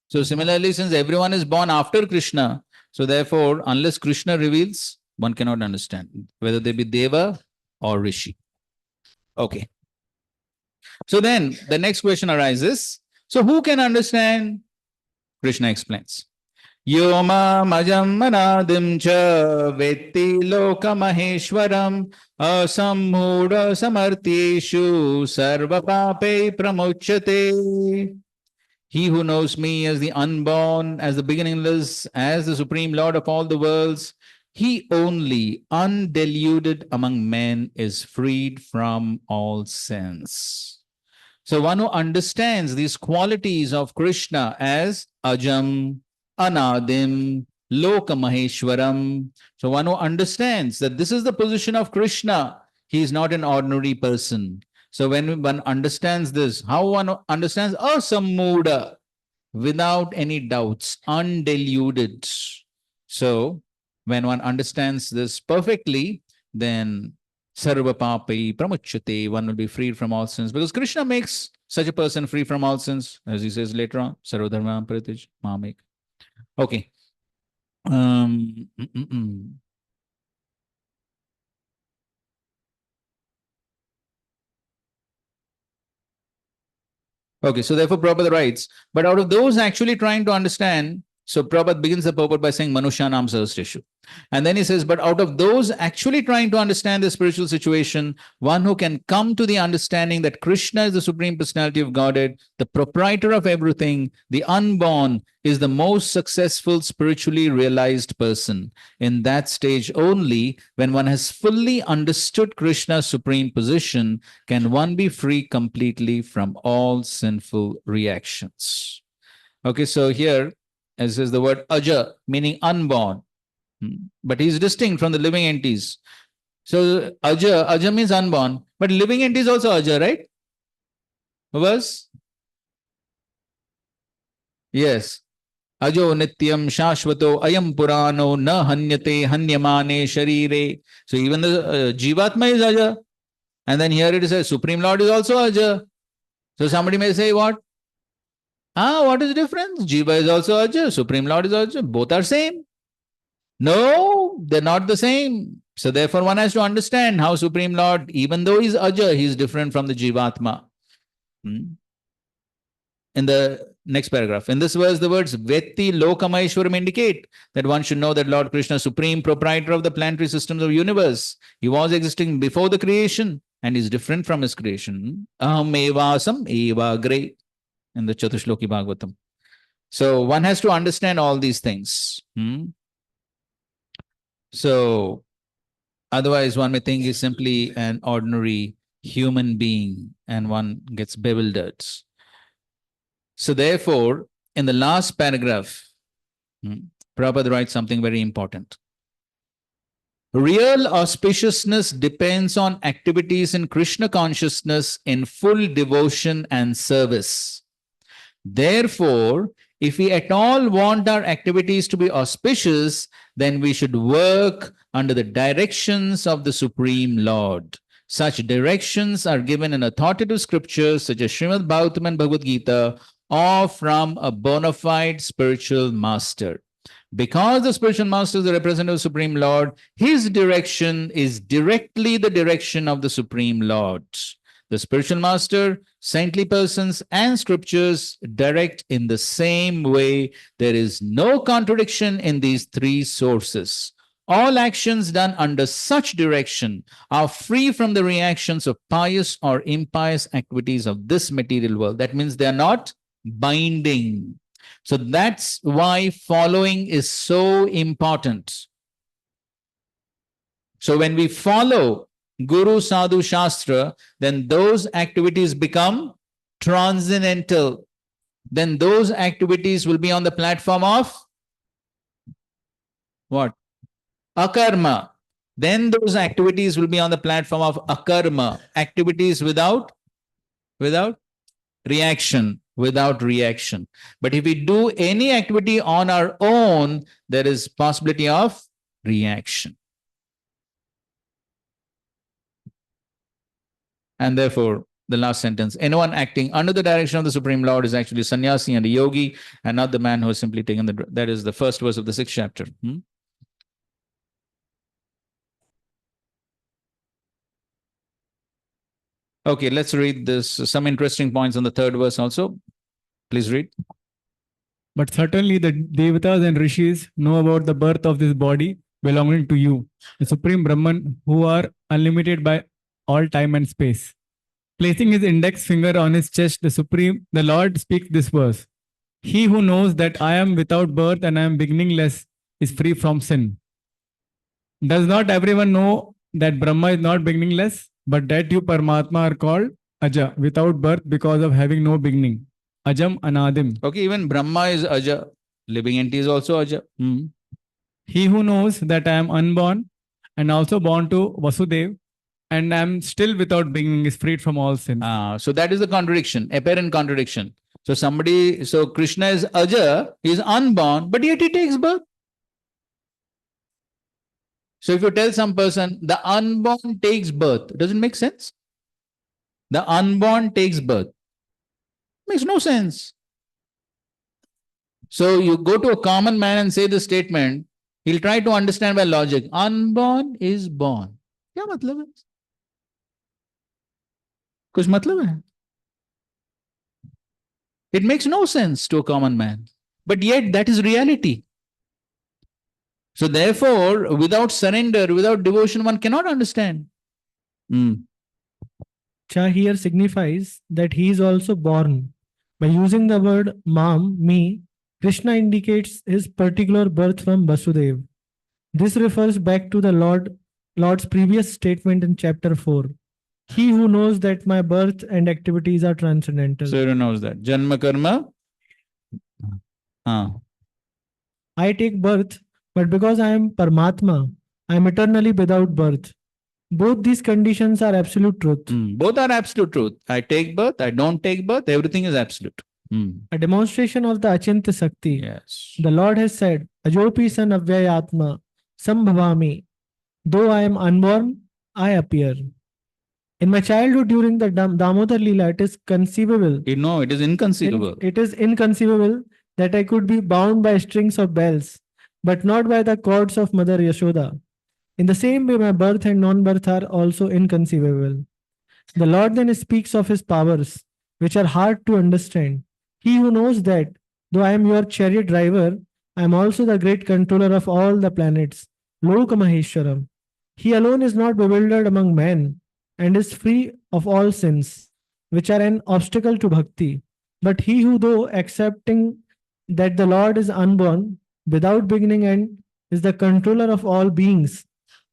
A: So similarly, since everyone is born after Krishna, so therefore, unless Krishna reveals, one cannot understand whether they be Deva or Rishi. Okay. So then the next question arises. So who can understand? Krishna explains. Yoma majam manadim cha vetti loka maheshwaram asammudha samartyeshu sarva pape pramuchyate. He who knows me as the unborn, as the beginningless, as the supreme Lord of all the worlds, he only, undeluded among men, is freed from all sins. So one who understands these qualities of Krishna as Ajam, Anadim, Loka Maheshwaram. So one who understands that this is the position of Krishna, he is not an ordinary person. So when one understands this, how one understands asammuda, without any doubts, undeluded. So when one understands this perfectly, then sarva papai pramuchyate, one will be freed from all sins, because Krishna makes such a person free from all sins, as he says later on, sarva dharma pratij mamek. Okay. Okay, so therefore Prabhupada writes, but out of those actually trying to understand, so Prabhupada begins the purport by saying Manushanam Sahasreshu. And then he says, but out of those actually trying to understand the spiritual situation, one who can come to the understanding that Krishna is the Supreme Personality of Godhead, the proprietor of everything, the unborn, is the most successful spiritually realized person. In that stage only, when one has fully understood Krishna's supreme position, can one be free completely from all sinful reactions. Okay, so here, as is the word aja, meaning unborn. But he's distinct from the living entities. So aja means unborn, but living entities also aja, right? Was? Yes. Ajo nityam shashvato ayam purano na hanyate hanyamane sharire. So even the jivatma is aja. And then here it says Supreme Lord is also Aja. So somebody may say what? What is the difference? Jiva is also Aja, Supreme Lord is Aja. Both are same. No, they're not the same. So therefore one has to understand how Supreme Lord, even though he's Aja, he's different from the Jivatma. In the next paragraph, in this verse, the words Vetti Lokamaishwaram indicate that one should know that Lord Krishna, supreme proprietor of the planetary systems of universe, he was existing before the creation and is different from his creation. Aham evasam evagre in the Chatushloki Bhagavatam. So one has to understand all these things. So otherwise one may think he's simply an ordinary human being and one gets bewildered. So therefore, in the last paragraph, Prabhupada writes something very important. Real auspiciousness depends on activities in Krishna consciousness in full devotion and service. Therefore, if we at all want our activities to be auspicious, then we should work under the directions of the Supreme Lord. Such directions are given in authoritative scriptures such as Srimad Bhagavatam and Bhagavad Gita, or from a bona fide spiritual master. Because the spiritual master is the representative of the Supreme Lord, his direction is directly the direction of the Supreme Lord. The spiritual master, saintly persons, and scriptures direct in the same way. There is no contradiction in these three sources. All actions done under such direction are free from the reactions of pious or impious activities of this material world. That means they are not binding. So that's why following is so important. So when we follow Guru, Sadhu, Shastra, then those activities become transcendental. Then those activities will be on the platform of what? Akarma. Then those activities will be on the platform of akarma. Activities without reaction. Without reaction. But if we do any activity on our own, there is possibility of reaction. And therefore, the last sentence, anyone acting under the direction of the Supreme Lord is actually sannyasi and a yogi, and not the man who has simply taken the... That is the first verse of the 6th chapter. Okay, let's read this. Some interesting points on the 3rd verse also. Please read.
G: But certainly the Devatas and Rishis know about the birth of this body belonging to you, the Supreme Brahman, who are unlimited by all time and space. Placing his index finger on his chest, the Lord speaks this verse. He who knows that I am without birth and I am beginningless is free from sin. Does not everyone know that Brahma is not beginningless, but that you Paramatma are called Aja, without birth because of having no beginning? Ajam Anadim.
A: Okay, even Brahma is Aja. Living entity is also Aja.
G: He who knows that I am unborn and also born to Vasudev and I am still without beginning is freed from all sin.
A: So that is the contradiction, apparent contradiction. So Krishna is Aja, he is unborn, but yet he takes birth. So if you tell some person the unborn takes birth, it doesn't make sense. The unborn takes birth. Makes no sense. So you go to a common man and say this statement, he'll try to understand by logic. Unborn is born. क्या मतलब है? कुछ मतलब है? It makes no sense to a common man. But yet that is reality. So therefore, without surrender, without devotion, one cannot understand.
I: Cha here signifies that he is also born. By using the word mam, me, Krishna indicates his particular birth from Vasudev. This refers back to the Lord's previous statement in chapter 4. He who knows that my birth and activities are transcendental.
A: So who knows that? Janma karma.
I: I take birth, but because I am Paramatma, I am eternally without birth. Both these conditions are absolute truth.
A: Both are absolute truth. I take birth, I don't take birth, everything is absolute.
I: A demonstration of the Achintya Sakti.
A: Yes.
I: The Lord has said, Ajopi san avyayatma sambhavami. Though I am unborn, I appear. In my childhood, during the Damodar Leela, it is conceivable.
A: You know, it is inconceivable.
I: It is inconceivable that I could be bound by strings of bells, but not by the cords of Mother Yashoda. In the same way, my birth and non-birth are also inconceivable. The Lord then speaks of his powers, which are hard to understand. He who knows that, though I am your chariot driver, I am also the great controller of all the planets, Loka Maheshwaram. He alone is not bewildered among men and is free of all sins, which are an obstacle to bhakti. But he who, though accepting that the Lord is unborn, without beginning and is the controller of all beings,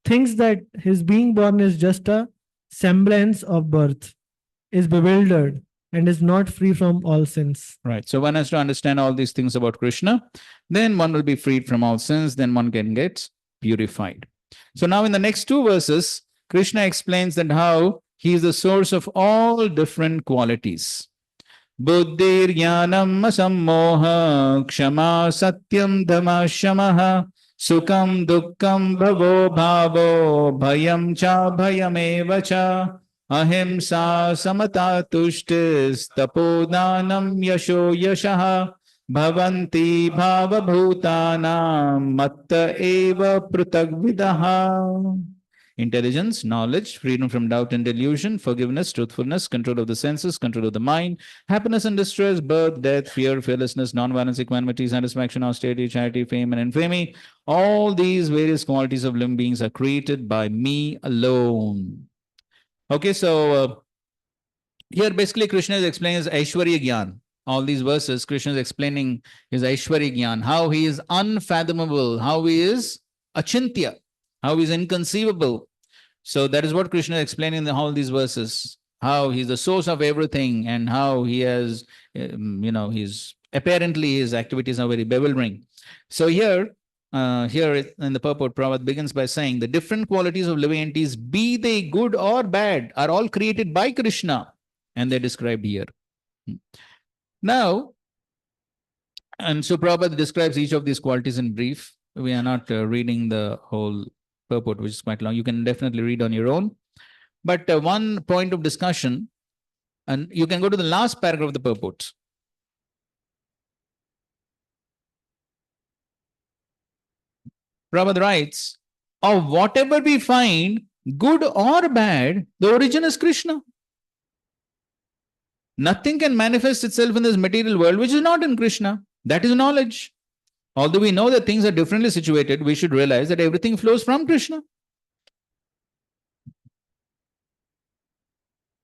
I: thinks that his being born is just a semblance of birth, is bewildered, and is not free from all sins.
A: Right. So one has to understand all these things about Krishna. Then one will be freed from all sins. Then one can get purified. So now in the next two verses, Krishna explains that how he is the source of all different qualities. Buddhir jnanam sammoha kshama satyam dhamma shamaha sukam dukkam bhavo bhavo bhayam cha bhayameva cha ahimsa samata tushtis tapodanam yasho yashaha bhavanti bhava bhutanam matta eva prutagvidaha. Intelligence, knowledge, freedom from doubt and delusion, forgiveness, truthfulness, control of the senses, control of the mind, happiness and distress, birth, death, fear, fearlessness, non-violence, equanimity, satisfaction, austerity, charity, fame, and infamy. All these various qualities of living beings are created by me alone. Okay, so here basically Krishna is explaining his Aishwarya Gyan. All these verses, Krishna is explaining his Aishwarya Gyan, how he is unfathomable, how he is achintya, how he is inconceivable. So that is what Krishna is explaining in all these verses, how he's the source of everything and how he has, he's apparently his activities are very bewildering. So here in the purport, Prabhupada begins by saying the different qualities of living entities, be they good or bad, are all created by Krishna, and they're described here. Now, and so Prabhupada describes each of these qualities in brief. We are not reading the whole purport, which is quite long. You can definitely read on your own. But one point of discussion, and you can go to the last paragraph of the purport. Prabhupada writes, of whatever we find, good or bad, the origin is Krishna. Nothing can manifest itself in this material world which is not in Krishna. That is knowledge. Although we know that things are differently situated, we should realize that everything flows from Krishna.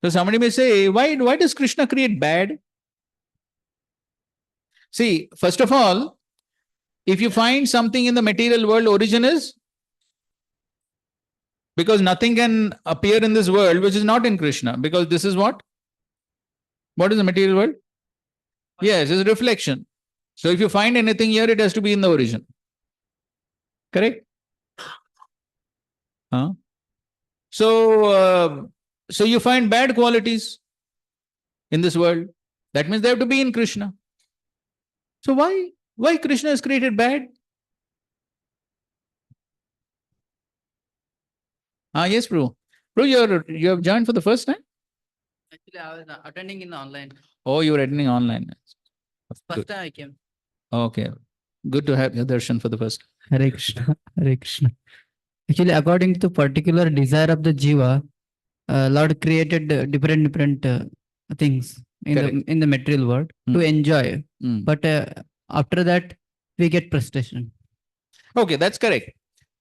A: So somebody may say, why does Krishna create bad? See, first of all, if you find something in the material world, origin is because nothing can appear in this world which is not in Krishna, because this is what? What is the material world? Yes, it's a reflection. So if you find anything here, it has to be in the origin. Correct? So you find bad qualities in this world. That means they have to be in Krishna. So why Krishna has created bad? Yes, bro. Bro, you have joined for the first time?
J: Actually, I was attending in online.
A: Oh, you were attending online.
J: First time I came.
A: Okay. Good to have your darshan for the first time.
J: Hare Krishna. Hare Krishna. Actually, according to particular desire of the jiva, Lord created different things in the material world to enjoy. But after that, we get frustration.
A: Okay, that's correct.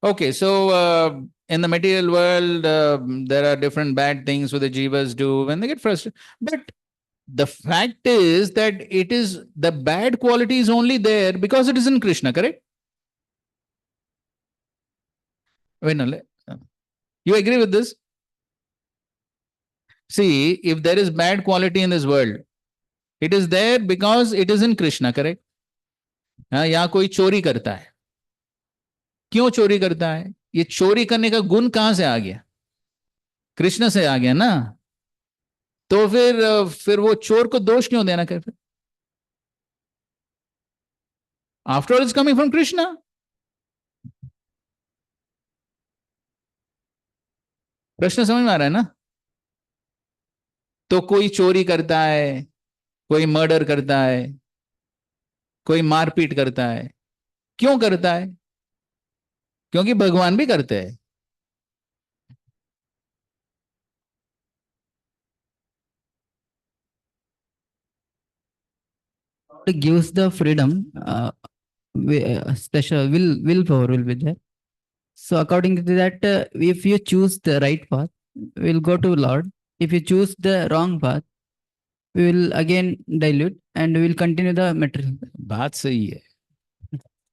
A: Okay, so in the material world, there are different bad things what the jivas do when they get frustrated. But the fact is that it is the bad quality is only there because it is in Krishna, correct? Wait, no, you agree with this? See, if there is bad quality in this world, it is there because it is in Krishna, correct? यहाँ कोई चोरी करता है, क्यों चोरी करता है? ये चोरी करने का गुण कहां से आ गया? कृष्ण से आ गया ना. तो फिर वो चोर को दोष क्यों देना? कर after all is coming from Krishna. प्रश्न समझ में आ रहा है ना? तो कोई चोरी करता है, कोई मर्डर करता है, कोई मारपीट करता है। क्यों करता है? क्योंकि भगवान भी करते हैं।
J: It gives the freedom, special willpower will be there. So according to that, if you choose the right path, we'll go to Lord. If you choose the wrong path, we will again dilute and we will continue the material.
A: बात सही है,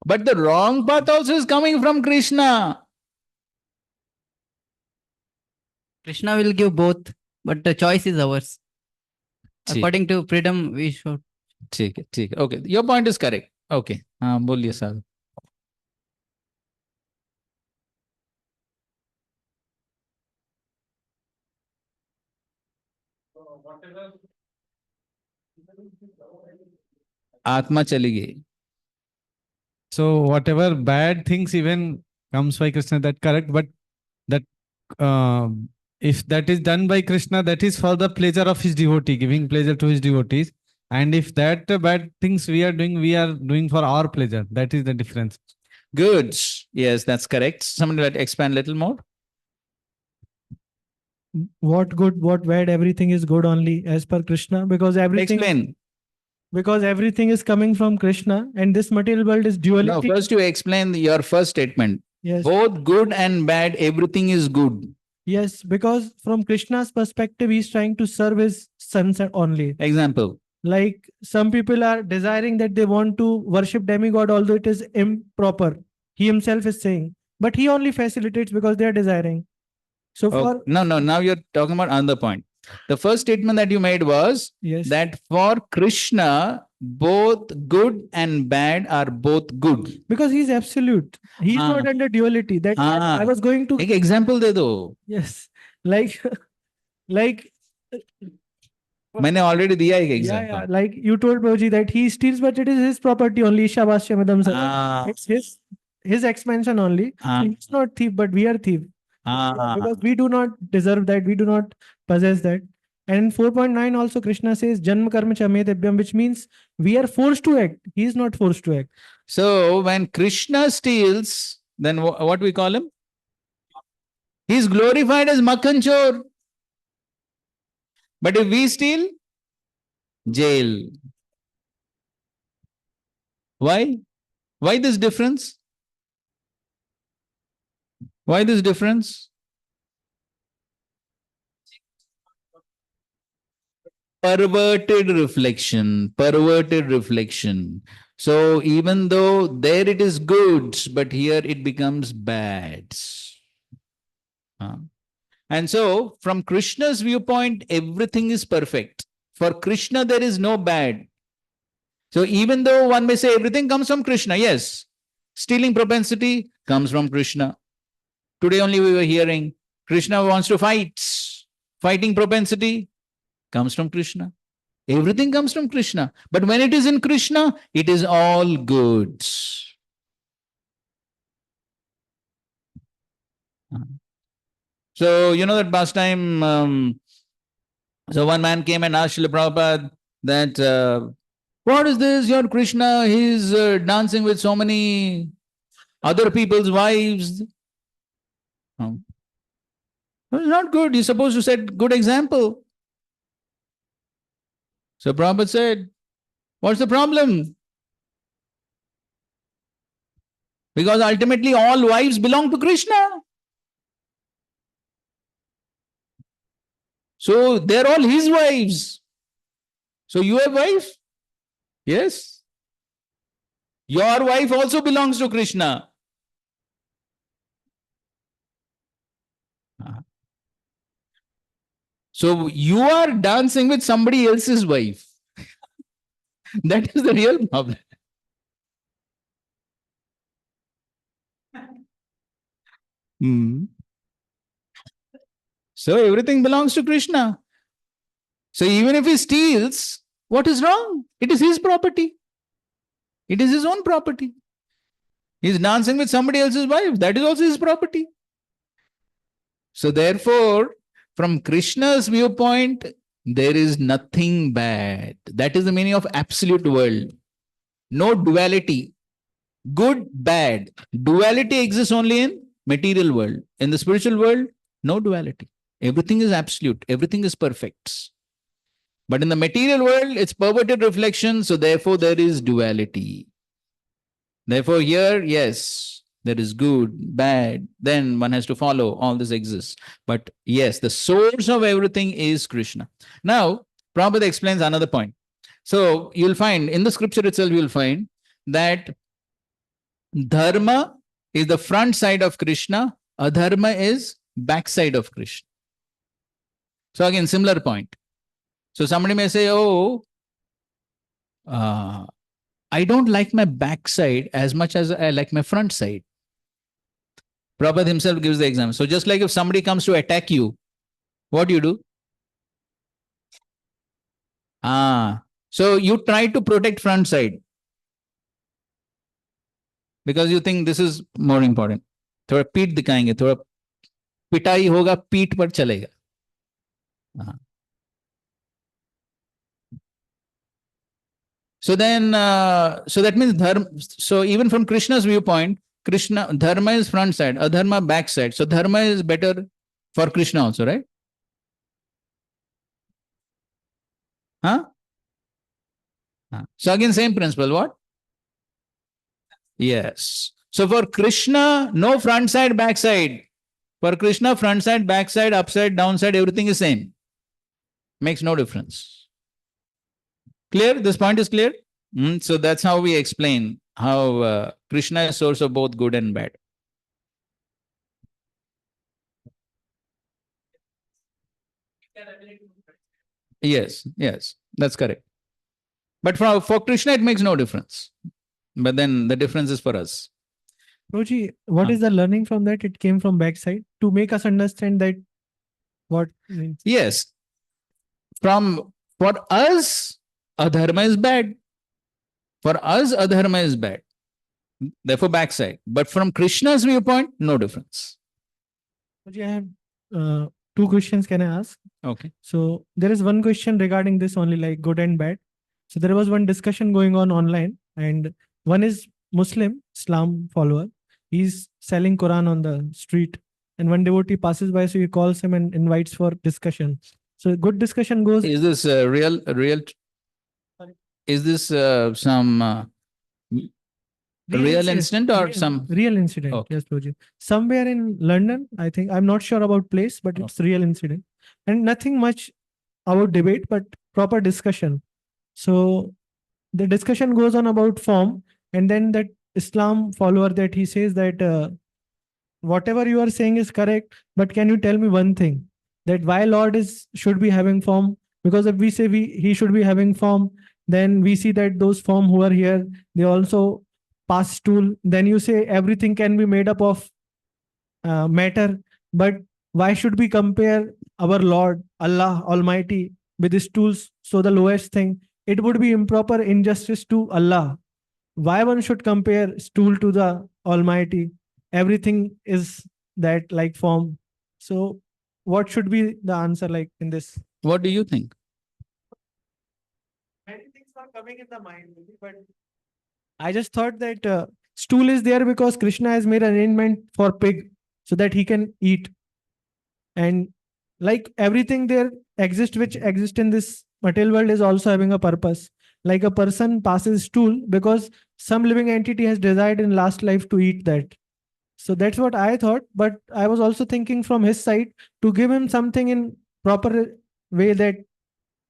A: but the wrong path also is coming from Krishna.
J: Krishna will give both, but the choice is ours.
A: ठीक
J: According to freedom, we should.
A: ठीक है, ठीक है, okay, your point is correct. Okay, हाँ बोलिए सर। आत्मा चली गई।
G: So whatever bad things even comes by Krishna, that correct, but that if that is done by Krishna, that is for the pleasure of his devotee, giving pleasure to his devotees. And if that bad things we are doing for our pleasure. That is the difference.
A: Good. Yes, that's correct. Somebody like expand a little more.
I: What good, what bad, everything is good only as per Krishna, because everything
A: Explain.
I: because everything is coming from Krishna, and this material world is
A: No,
I: duality.
A: first you explain your first statement.
I: Yes.
A: Both good and bad, everything is good.
I: Yes, because from Krishna's perspective, he's trying to serve his sons only.
A: Example.
I: Like some people are desiring that they want to worship demigod, although it is improper. He himself is saying, but he only facilitates because they are desiring. So for
A: No, now you're talking about another point. The first statement that you made was
I: yes,
A: that for Krishna, both good and bad are both good.
I: because he's absolute. He's
A: Ah.
I: not under duality. That
A: Ah.
I: I was going to
A: एक example दे दो।
I: yes, like like
A: मैंने already दिया एक
I: yeah,
A: example.
I: like you told Prabhuji that he steals, but it is his property only. Shabashya Madam Sir.
A: Ah.
I: It's his expansion only.
A: Ah.
I: So he's not thief, but we are thief.
A: Ah.
I: Because we do not deserve that, we do not possess that. And in 4.9 also Krishna says Janma Karma Chamedevyam, which means we are forced to act. He is not forced to act.
A: So when Krishna steals, then what we call him? He's glorified as Makhan Chor. But if we steal, jail. Why? Why this difference? Why this difference? Perverted reflection, perverted reflection. So even though there it is good, but here it becomes bad. And so from Krishna's viewpoint, everything is perfect. For Krishna, there is no bad. So even though one may say everything comes from Krishna, yes, stealing propensity comes from Krishna. Today only we were hearing Krishna wants to fight. Fighting propensity comes from Krishna. Everything comes from Krishna. But when it is in Krishna, it is all good. So, you know that pastime, so one man came and asked Srila Prabhupada that, what is this? Your Krishna, he's dancing with so many other people's wives. It's not good. You're supposed to set good example. So Prabhupada said, what's the problem? Because ultimately all wives belong to Krishna. So they're all his wives. So you have wife? Yes. Your wife also belongs to Krishna. So you are dancing with somebody else's wife. That is the real problem. So everything belongs to Krishna. So even if he steals, what is wrong? It is his property. It is his own property. He's dancing with somebody else's wife. That is also his property. So therefore, from Krishna's viewpoint, there is nothing bad. That is the meaning of absolute world. No duality. Good, bad. Duality exists only in material world. In the spiritual world, no duality. Everything is absolute. Everything is perfect. But in the material world, it's perverted reflection. So therefore, there is duality. Therefore, here, yes, there is good, bad. Then one has to follow. All this exists. But yes, the source of everything is Krishna. Now, Prabhupada explains another point. So you'll find in the scripture itself, you'll find that dharma is the front side of Krishna, adharma is backside of Krishna. So again, similar point. So somebody may say, oh, I don't like my backside as much as I like my front side. Prabhupada himself gives the example. So just like if somebody comes to attack you, what do you do? So you try to protect front side because you think this is more important. थोड़ा पीठ दिखाएंगे, थोड़ा पिटाई होगा, पीठ पर चलेगा. So then, so that means dharma. So even from Krishna's viewpoint, Krishna dharma is front side, adharma back side. So dharma is better for Krishna also, right? Huh? So again, same principle. What? Yes. So for Krishna, no front side, back side. For Krishna, front side, back side, upside, downside, everything is same. Makes no difference. Clear? This point is clear? So that's how we explain how Krishna is source of both good and bad. Yes, yes, that's correct. But for Krishna, it makes no difference. But then the difference is for us.
I: Roji, what is the learning from that? It came from backside to make us understand that what means.
A: Yes. For us, adharma is bad. For us, adharma is bad. Therefore, backside. But from Krishna's viewpoint, no difference.
I: Roji, I have two questions. Can I ask?
A: Okay.
I: So there is one question regarding this only, like good and bad. So there was one discussion going on online, and one is Muslim, Islam follower. He's selling Quran on the street, and one devotee passes by, so he calls him and invites for discussion. So good discussion goes.
A: Is this real?
I: Sorry.
A: Is this some real incident or some
I: real incident?
A: Okay.
I: Yes, Roji. Somewhere in London, I think. I'm not sure about place, but it's real incident, and nothing much about debate, but proper discussion. So the discussion goes on about form, and then that Islam follower, that he says that whatever you are saying is correct, but can you tell me one thing, that why Lord should be having form? Because if we say he should be having form, then we see that those form who are here, they also pass stool. Then you say everything can be made up of matter, but why should we compare our Lord Allah Almighty with his tools? So the lowest thing, it would be improper injustice to Allah. Why one should compare stool to the Almighty? Everything is that like form. So what should be the answer like in this?
A: What do you think?
I: Many things are coming in the mind, but I just thought that stool is there because Krishna has made arrangement for pig so that he can eat. And like everything there exists, which exists in this material world, is also having a purpose. Like a person passes stool because some living entity has desired in last life to eat that. So that's what I thought. But I was also thinking from his side to give him something in proper way, that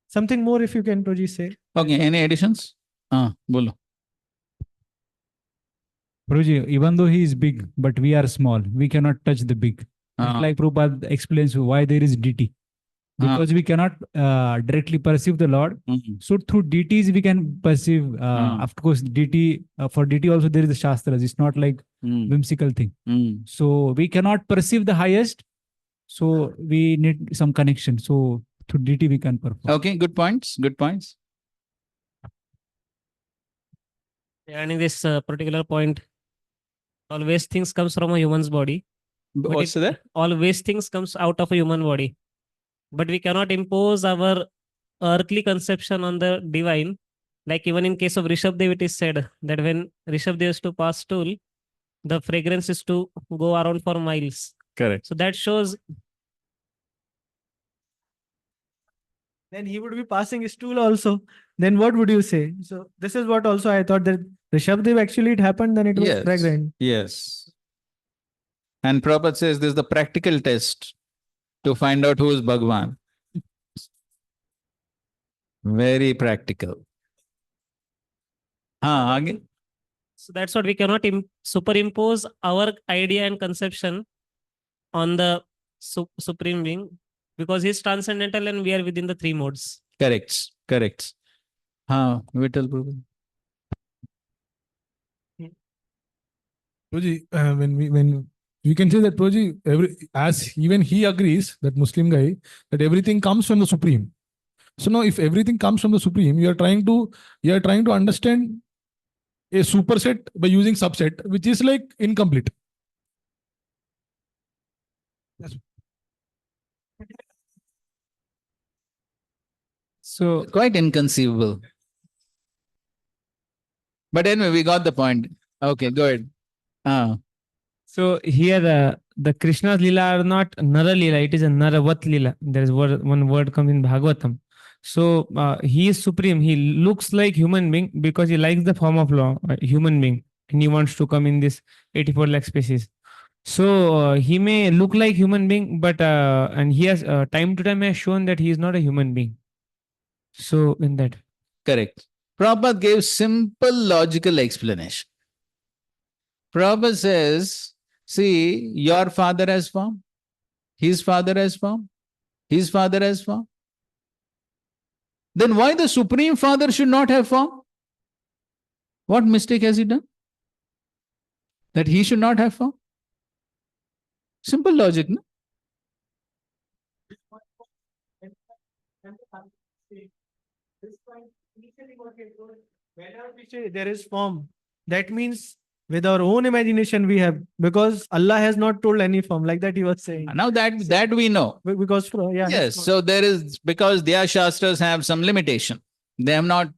I: something more, if you can, Roji, say.
A: Okay, any additions? Bolo.
G: Guruji, even though he is big, but we are small, we cannot touch the big. It's like Prabhupada explains why there is DT. Because we cannot directly perceive the Lord. So through DTs we can perceive. Of course, DT for DT also there is a Shastras. It's not like whimsical thing. So we cannot perceive the highest. So we need some connection. So through DT we can perform.
A: Okay, good points. Good points.
C: Regarding this particular point, always things comes from a human's body.
A: What's that?
C: Always things comes out of a human body. But we cannot impose our earthly conception on the divine. Like even in case of Rishabdev, it is said that when Rishabdev is to pass stool, the fragrance is to go around for miles.
A: Correct.
C: So that shows
I: Then he would be passing his stool also. Then what would you say? So this is what also I thought that Rishabdev actually it happened, then it was
A: Yes.
I: fragrant.
A: Yes. And Prabhupada says this is the practical test to find out who is Bhagwan. Very practical. Again.
C: so that's what we cannot superimpose our idea and conception on the supreme being, because he's transcendental and we are within the three modes.
A: Correct. Correct. Vital Prabhupada.
E: Prabhuji, when we can say that Prabhuji, as even he agrees, that Muslim guy, that everything comes from the Supreme. So now, if everything comes from the Supreme, you are trying to understand a superset by using subset, which is like incomplete. Yes.
F: So
A: Quite inconceivable. But anyway, we got the point. Okay, go ahead.
F: So here the Krishna's Leela are not Nara Leela, it is a Naravat Leela. There is one word comes in Bhagavatam. So he is supreme. He looks like human being because he likes the form of human being, and he wants to come in this 84 lakh species. So he may look like human being, but and he has time to time has shown that he is not a human being. So in that.
A: Correct. Prabhupada gave simple logical explanation. Prabhupada says, see, your father has form, his father has form, his father has form. Then why the Supreme Father should not have form? What mistake has he done? That he should not have form? Simple logic, no?
I: Whenever we say there is form, that means with our own imagination we have, because Allah has not told any form, like that he was saying.
A: Now that we know.
I: Because
A: Yes, so there is, because their Shastras have some limitation. They have not,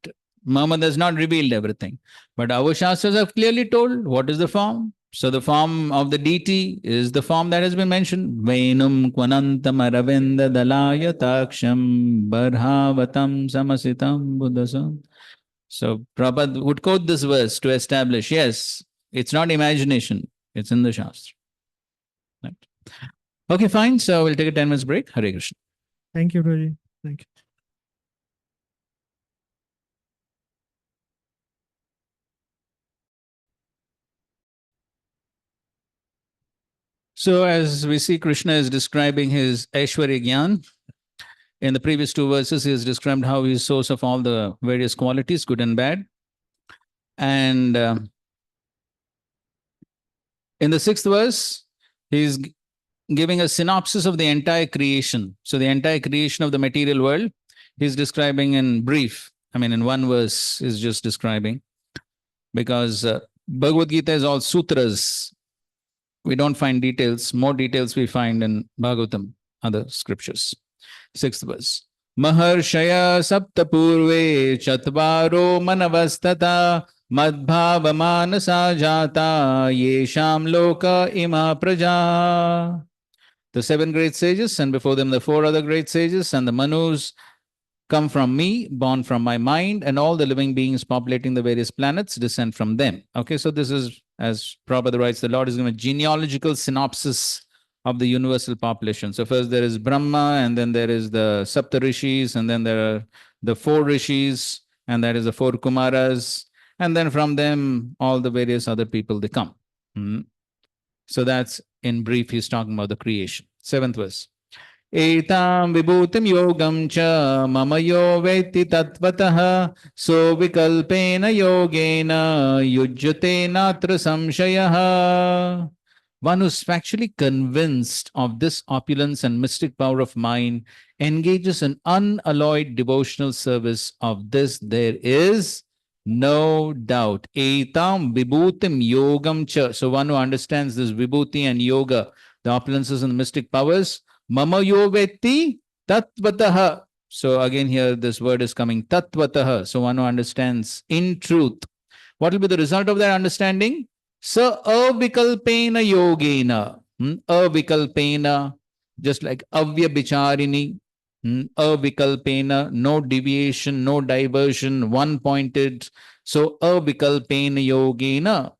A: Muhammad has not revealed everything. But our Shastras have clearly told what is the form. So the form of the deity is the form that has been mentioned. Venum kvanantam aravinda dalaya taksham barhavatam samasitam buddhasam. So Prabhupada would quote this verse to establish, yes, it's not imagination, it's in the Shastra. Right. Okay, fine. So we'll take a 10 minutes break. Hare Krishna.
I: Thank you, Prabhuji. Thank you.
A: So as we see, Krishna is describing his Aishwarya Gyan. In the previous two verses, he has described how he is source of all the various qualities, good and bad. And in the sixth verse, he is giving a synopsis of the entire creation. So the entire creation of the material world, he's describing in brief. I mean, in one verse, is just describing. Because Bhagavad Gita is all sutras. We don't find details. More details we find in Bhagavatam, other scriptures. Sixth verse. Maharshaya saptapurve chatvaro manavastata madbhavamanasa jata yesham loka ima praja. The seven great sages, and before them the four other great sages, and the Manus come from me, born from my mind, and all the living beings populating the various planets descend from them. Okay, so this is, as Prabhupada writes, the Lord is giving a genealogical synopsis of the universal population. So first there is Brahma, and then there is the Sapta Rishis, and then there are the four Rishis, and that is the four Kumaras, and then from them all the various other people they come. So that's, in brief, he's talking about the creation. Seventh verse. Etam vibhutim yogam cha mama yo veti tatvatah so vikalpena yogena yujyate natra samshayah. One who's factually convinced of this opulence and mystic power of mind engages in unalloyed devotional service. Of this there is no doubt. Etam vibhutim yogam cha. So one who understands this vibhuti and yoga, the opulences and the mystic powers, Mama yo veti tatvatah. So again here this word is coming tatvatah. So one who understands in truth. What will be the result of that understanding? Sa avikalpena yogena. Avikalpena, just like avyabhicharini. Avikalpena, no deviation, no diversion, one pointed. So avikalpena yogena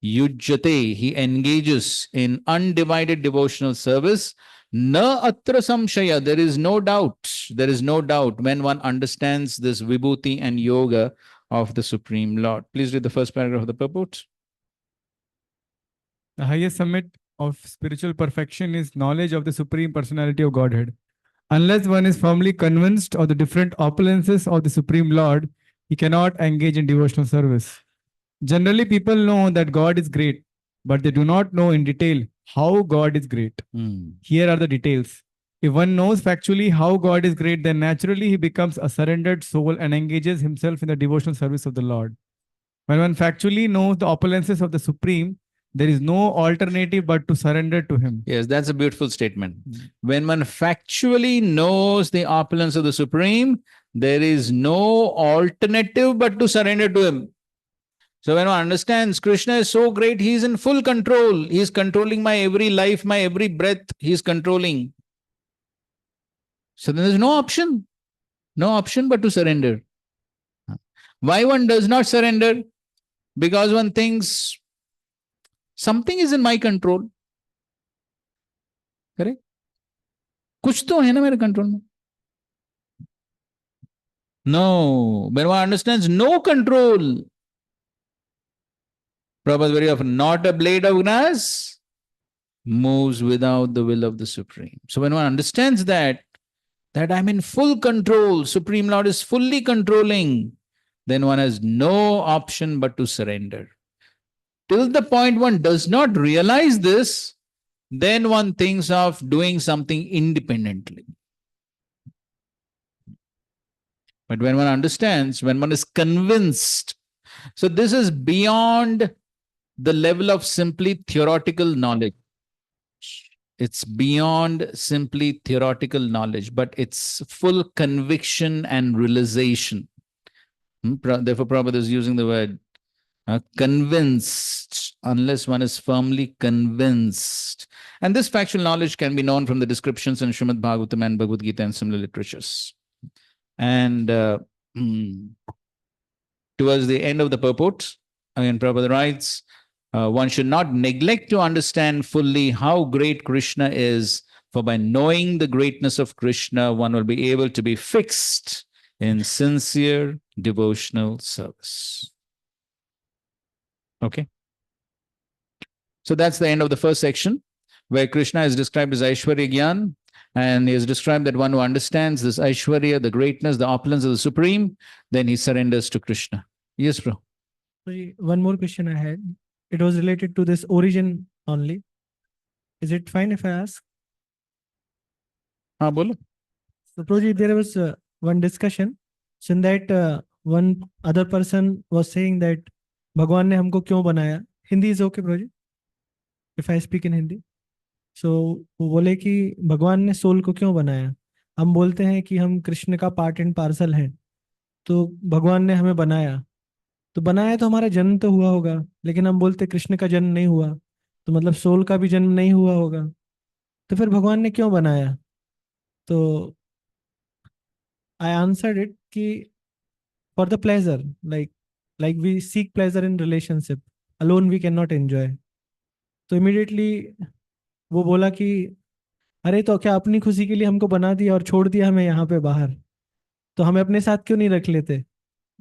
A: yujyate, he engages in undivided devotional service. Na atra samshaya, there is no doubt. There is no doubt when one understands this vibhuti and yoga of the Supreme Lord. Please read the first paragraph of the purport.
G: The highest summit of spiritual perfection is knowledge of the Supreme Personality of Godhead. Unless one is firmly convinced of the different opulences of the Supreme Lord, he cannot engage in devotional service. Generally, people know that God is great, but they do not know in detail how God is great. Here are the details. If one knows factually how God is great, then naturally he becomes a surrendered soul and engages himself in the devotional service of the Lord. When one factually knows the opulences of the Supreme, there is no alternative but to surrender to him.
A: Yes, that's a beautiful statement. When one factually knows the opulence of the Supreme, there is no alternative but to surrender to him. So when one understands Krishna is so great, he is in full control. He is controlling my every life, my every breath, he is controlling. So then there's no option but to surrender. Why one does not surrender? Because one thinks something is in my control. Correct? कुछ तो है ना मेरे control में. No, when one understands no control, Prabhupada very often, not a blade of grass moves without the will of the Supreme. So when one understands that I'm in full control, Supreme Lord is fully controlling, then one has no option but to surrender. Till the point one does not realize this, then one thinks of doing something independently. But when one understands, when one is convinced, so this is beyond the level of simply theoretical knowledge. It's beyond simply theoretical knowledge, but it's full conviction and realization. Therefore, Prabhupada is using the word convinced, unless one is firmly convinced. And this factual knowledge can be known from the descriptions in Srimad Bhagavatam and Bhagavad Gita and similar literatures. And towards the end of the purport, again, Prabhupada writes, one should not neglect to understand fully how great Krishna is, for by knowing the greatness of Krishna, one will be able to be fixed in sincere devotional service. Okay. So that's the end of the first section, where Krishna is described as Aishwarya Gyan, and he is described that one who understands this Aishwarya, the greatness, the opulence of the Supreme, then he surrenders to Krishna. Yes, bro.
I: One more question I had. It was related to this origin only. Is it fine if I ask?
A: Bolo.
I: So, Proji, there was one discussion. So in that one other person was saying that भगवान ने हमको क्यों बनाया. Hindi is okay, Proji? If I speak in Hindi. So वो बोले कि भगवान ने सोल को क्यों बनाया. हम बोलते हैं कि हम कृष्ण का पार्ट एंड पार्सल हैं. तो भगवान ने हमें बनाया. तो बनाया तो हमारा जन्म तो हुआ होगा, लेकिन हम बोलते कृष्ण का जन्म नहीं हुआ, तो मतलब सोल का भी जन्म नहीं हुआ होगा. तो फिर भगवान ने क्यों बनाया. तो आई आंसर्ड इट कि for the pleasure, like we seek pleasure in relationship, alone we cannot enjoy. तो immediately वो बोला कि अरे तो क्या अपनी खुशी के लिए हमको बना दिया और छोड़ दिया हमें यहाँ पे बाहर, तो हमें अपने साथ क्यों नहीं रख लेते.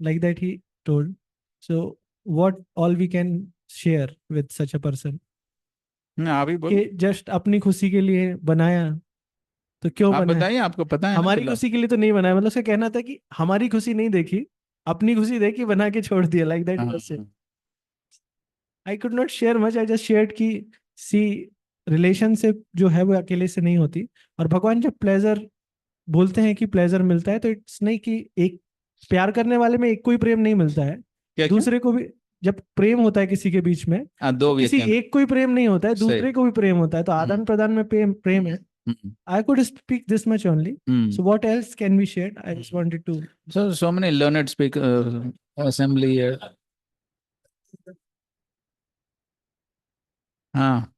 I: Like that he told. So what all we can share with such a person. कि जस्ट अपनी खुशी के लिए बनाया, तो क्यों
A: आप
I: बनाया.
A: बताइए, आपको पता है.
I: हमारी खुशी के लिए तो नहीं बनाया. मतलब उसका कहना था कि हमारी खुशी नहीं देखी, अपनी खुशी देखी, बना के छोड़ दिया. Like that. I could not share much. I just shared कि see relationship जो है वो अकेले से नहीं होती, और भगवान जब प्लेजर बोलते हैं कि प्लेजर मिलता है, तो इट्स नहीं कि एक प्यार करने वाले में एक कोई प्रेम नहीं मिलता है. दूसरे को भी जब प्रेम होता है किसी के बीच में, किसी एक कोई प्रेम नहीं होता है, दूसरे को भी प्रेम होता है. तो आदान प्रदान में प्रेम है.
A: Mm,
I: I could speak this much only.
A: mm.
I: So what else can we share? I just wanted to.
A: So many learned speaker assembly here. हाँ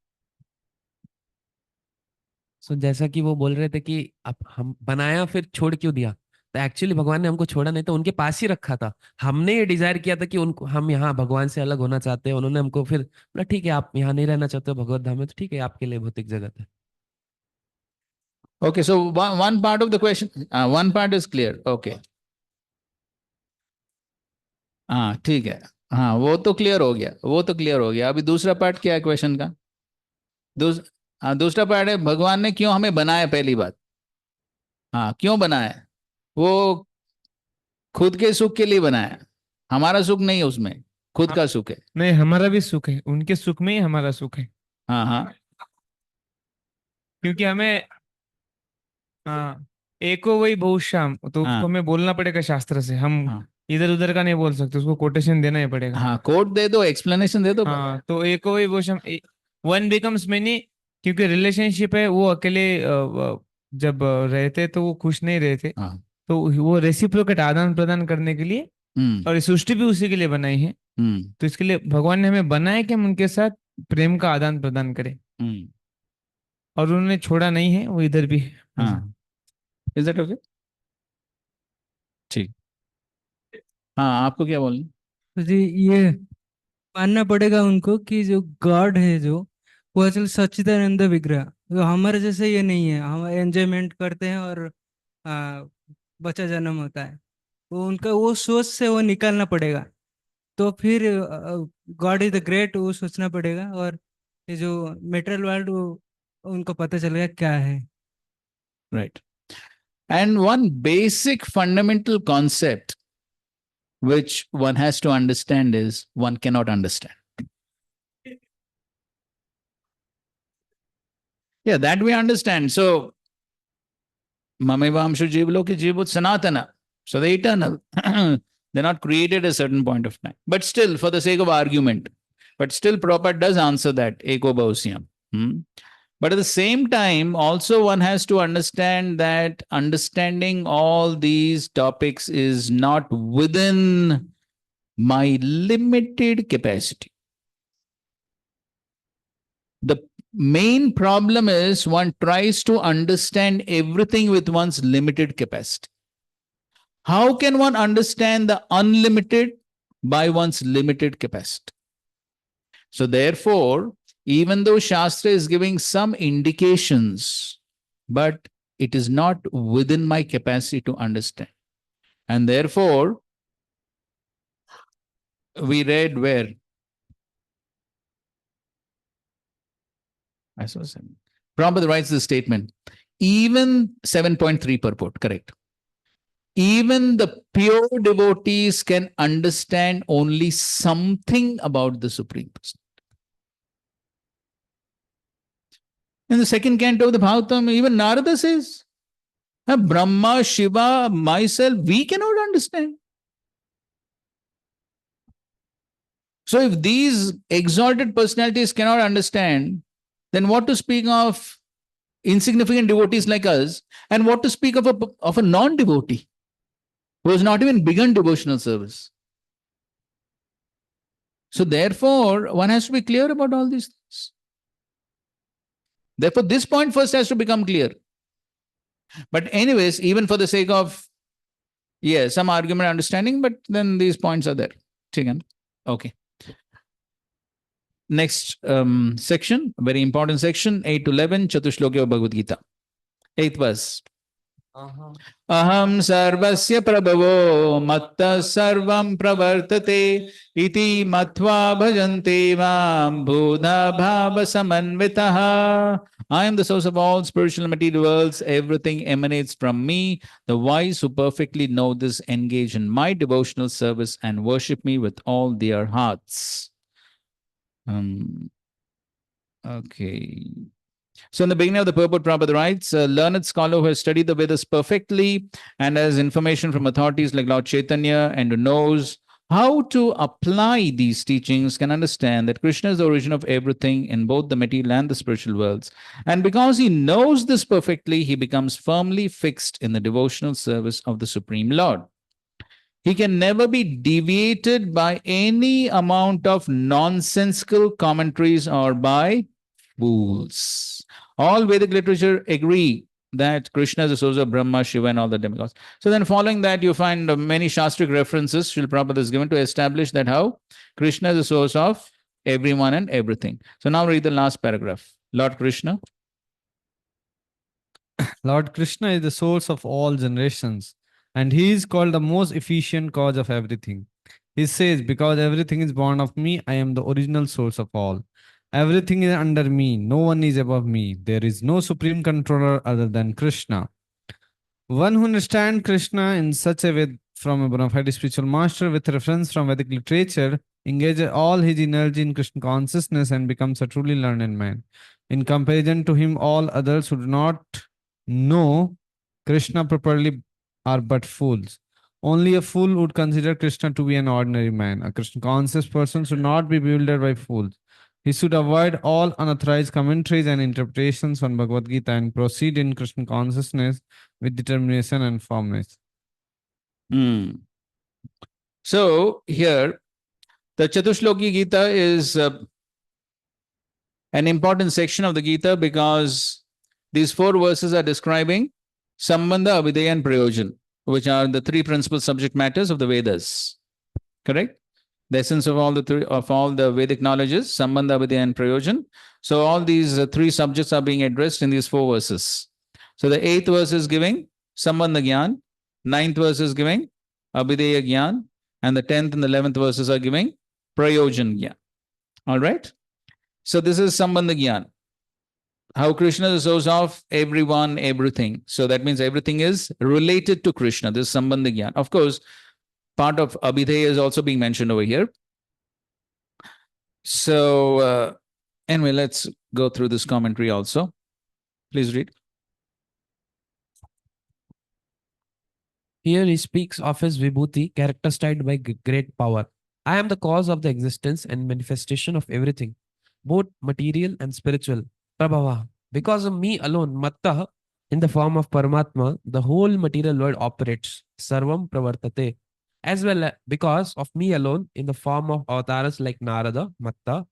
D: सो जैसा कि वो बोल रहे थे कि अब हम बनाया फिर छोड़ क्यों दिया, तो एक्चुअली भगवान ने हमको छोड़ा नहीं, तो उनके पास ही रखा था। हमने ये डिजायर किया था कि उनको हम यहाँ भगवान से अलग होना चाहते हैं, उन्होंने हमको फिर बोला ठीक है आप यहाँ नहीं रहना चाहते हो भगवत धाम में, तो ठीक है आपके लिए भौतिक जगत है।
A: Okay, so one part of the question, one part is clear. Okay. हाँ ठीक है, हाँ वो तो क्लियर हो गया, वो तो क्लियर हो गया। अभी दूसरा पार्ट क्या है क्वेश्चन का? दूसरा पार्ट है भगवान ने क्यों हमें बनाया, पहली बात। हाँ क्यों बनाया? वो खुद के सुख के लिए बनाया, हमारा सुख नहीं है उसमें, खुद का सुख है।
F: नहीं, हमारा भी सुख है, उनके सुख में ही हमारा सुख है।
A: हाँ हाँ
F: क्योंकि हमें हाँ एको वही बहुत शाम, तो उसको
A: हाँ
F: हमें बोलना पड़ेगा शास्त्र से, हम
A: हाँ
F: इधर उधर का नहीं बोल सकते, उसको कोटेशन देना ही पड़ेगा।
A: हाँ, कोड दे दो, एक्सप्लेनेशन दे दो।
F: हाँ तो एको वही बहुत शाम, वन बिकम्स मेनी, क्योंकि रिलेशनशिप है वो अकेले जब रहते तो वो खुश नहीं रहते,
A: हाँ
F: तो वो रेसिप्रोकेट आदान प्रदान करने के लिए,
A: हम्म
F: और ये सृष्टि भी उसी के लिए बनाई है।
A: हम्म
F: तो इसके लिए भगवान ने हमें बनाया कि हम उनके साथ प्रेम का आदान प्रदान करें,
A: हम्म
F: और उन्होंने छोड़ा नहीं है, वो इधर भी है।
A: हाँ, इज दैट ओके? ठीक। हाँ आपको क्या बोलना?
K: तो जी ये मानना पड़ेगा उनको कि जो गॉड है जो, वो असल सच्चिदानंद विग्रह, जो हमारे जैसे ये नहीं है, हम एंजॉयमेंट करते हैं और आ, बच्चा जन्म होता है, वो उनका वो सोच से वो निकालना पड़ेगा। तो फिर गॉड इज द ग्रेट वो सोचना पड़ेगा, और ये जो मेटेरियल वर्ल्ड वो उनको पता चलेगा क्या है।
A: Right. And one basic fundamental concept which one has to understand is one cannot understand. Yeah, that we understand. So, Mamevamshu Jivloki Jivut Sanatana. So they're eternal. They're not created at a certain point of time. But still, for the sake of argument, but still Prabhupada does answer that, Eko Bhausyam. But at the same time, also one has to understand that understanding all these topics is not within my limited capacity. The main problem is one tries to understand everything with one's limited capacity. How can one understand the unlimited? By one's limited capacity. So therefore, even though Shastra is giving some indications, but it is not within my capacity to understand. And therefore, we read where? I saw some. Prabhupada writes this statement. Even 7.3 purport, correct. Even the pure devotees can understand only something about the Supreme Person. In the second canto of the Bhagavatam, even Narada says, Brahma, Shiva, myself, we cannot understand. So if these exalted personalities cannot understand, then what to speak of insignificant devotees like us, and what to speak of a non-devotee who has not even begun devotional service. So therefore, one has to be clear about all these things. Therefore, this point first has to become clear. But anyways, even for the sake of, some argument understanding, but then these points are there. Okay. Next section, very important section, 8 to 11, Chatushloki of Bhagavad Gita. 8th verse. Aham sarvasya prabhavo matta sarvam pravartate iti matva bhajante mam bhuda bhava samanvitaha. I am the source of all spiritual and material worlds. Everything emanates from me. The wise who perfectly know this engage in my devotional service and worship me with all their hearts. Okay. So in the beginning of the purport, Prabhupada writes, a learned scholar who has studied the Vedas perfectly and has information from authorities like Lord Chaitanya and who knows how to apply these teachings can understand that Krishna is the origin of everything in both the material and the spiritual worlds. And because he knows this perfectly, he becomes firmly fixed in the devotional service of the Supreme Lord. He can never be deviated by any amount of nonsensical commentaries or by fools. All Vedic literature agree that Krishna is the source of Brahma, Shiva, and all the demigods. So then following that, you find many Shastric references Srila Prabhupada is given to establish that how Krishna is the source of everyone and everything. So now read the last paragraph. Lord Krishna.
L: Lord Krishna is the source of all generations, and he is called the most efficient cause of everything. He says, because everything is born of me, I am the original source of all. Everything is under me, no one is above me. There is no supreme controller other than Krishna. One who understands Krishna in such a way from a bona fide spiritual master with reference from Vedic literature engages all his energy in Krishna consciousness and becomes a truly learned man. In comparison to him, all others who do not know Krishna properly are but fools. Only a fool would consider Krishna to be an ordinary man. A Krishna conscious person should not be bewildered by fools. He should avoid all unauthorized commentaries and interpretations on Bhagavad Gita and proceed in Krishna consciousness with determination and firmness.
A: So here, the Chatushloki Gita is an important section of the Gita because these 4 verses are describing Sambandha, Abhidheya, and Prayojan, which are the 3 principal subject matters of the Vedas. Correct? The essence of all the Vedic knowledges, Sambandha, Abhidheya, and Prayojan. So all these 3 subjects are being addressed in these 4 verses. So the 8th verse is giving Sambandha Gyan, 9th verse is giving Abhidheya Gyan, and the 10th and the 11th verses are giving Prayojan Gyan. All right? So this is Sambandha Gyan. How Krishna is the source of everyone, everything. So that means everything is related to Krishna. This is Sambandha Gyan. Of course, part of Abhidheya is also being mentioned over here. So anyway, let's go through this commentary also. Please read.
D: Here he speaks of his vibhuti characterized by great power. I am the cause of the existence and manifestation of everything, both material and spiritual. Prabhava. Because of me alone, Matta, in the form of Paramatma, the whole material world operates. Sarvam pravartate. As well because of me alone, in the form of avatars like Narada, Matta,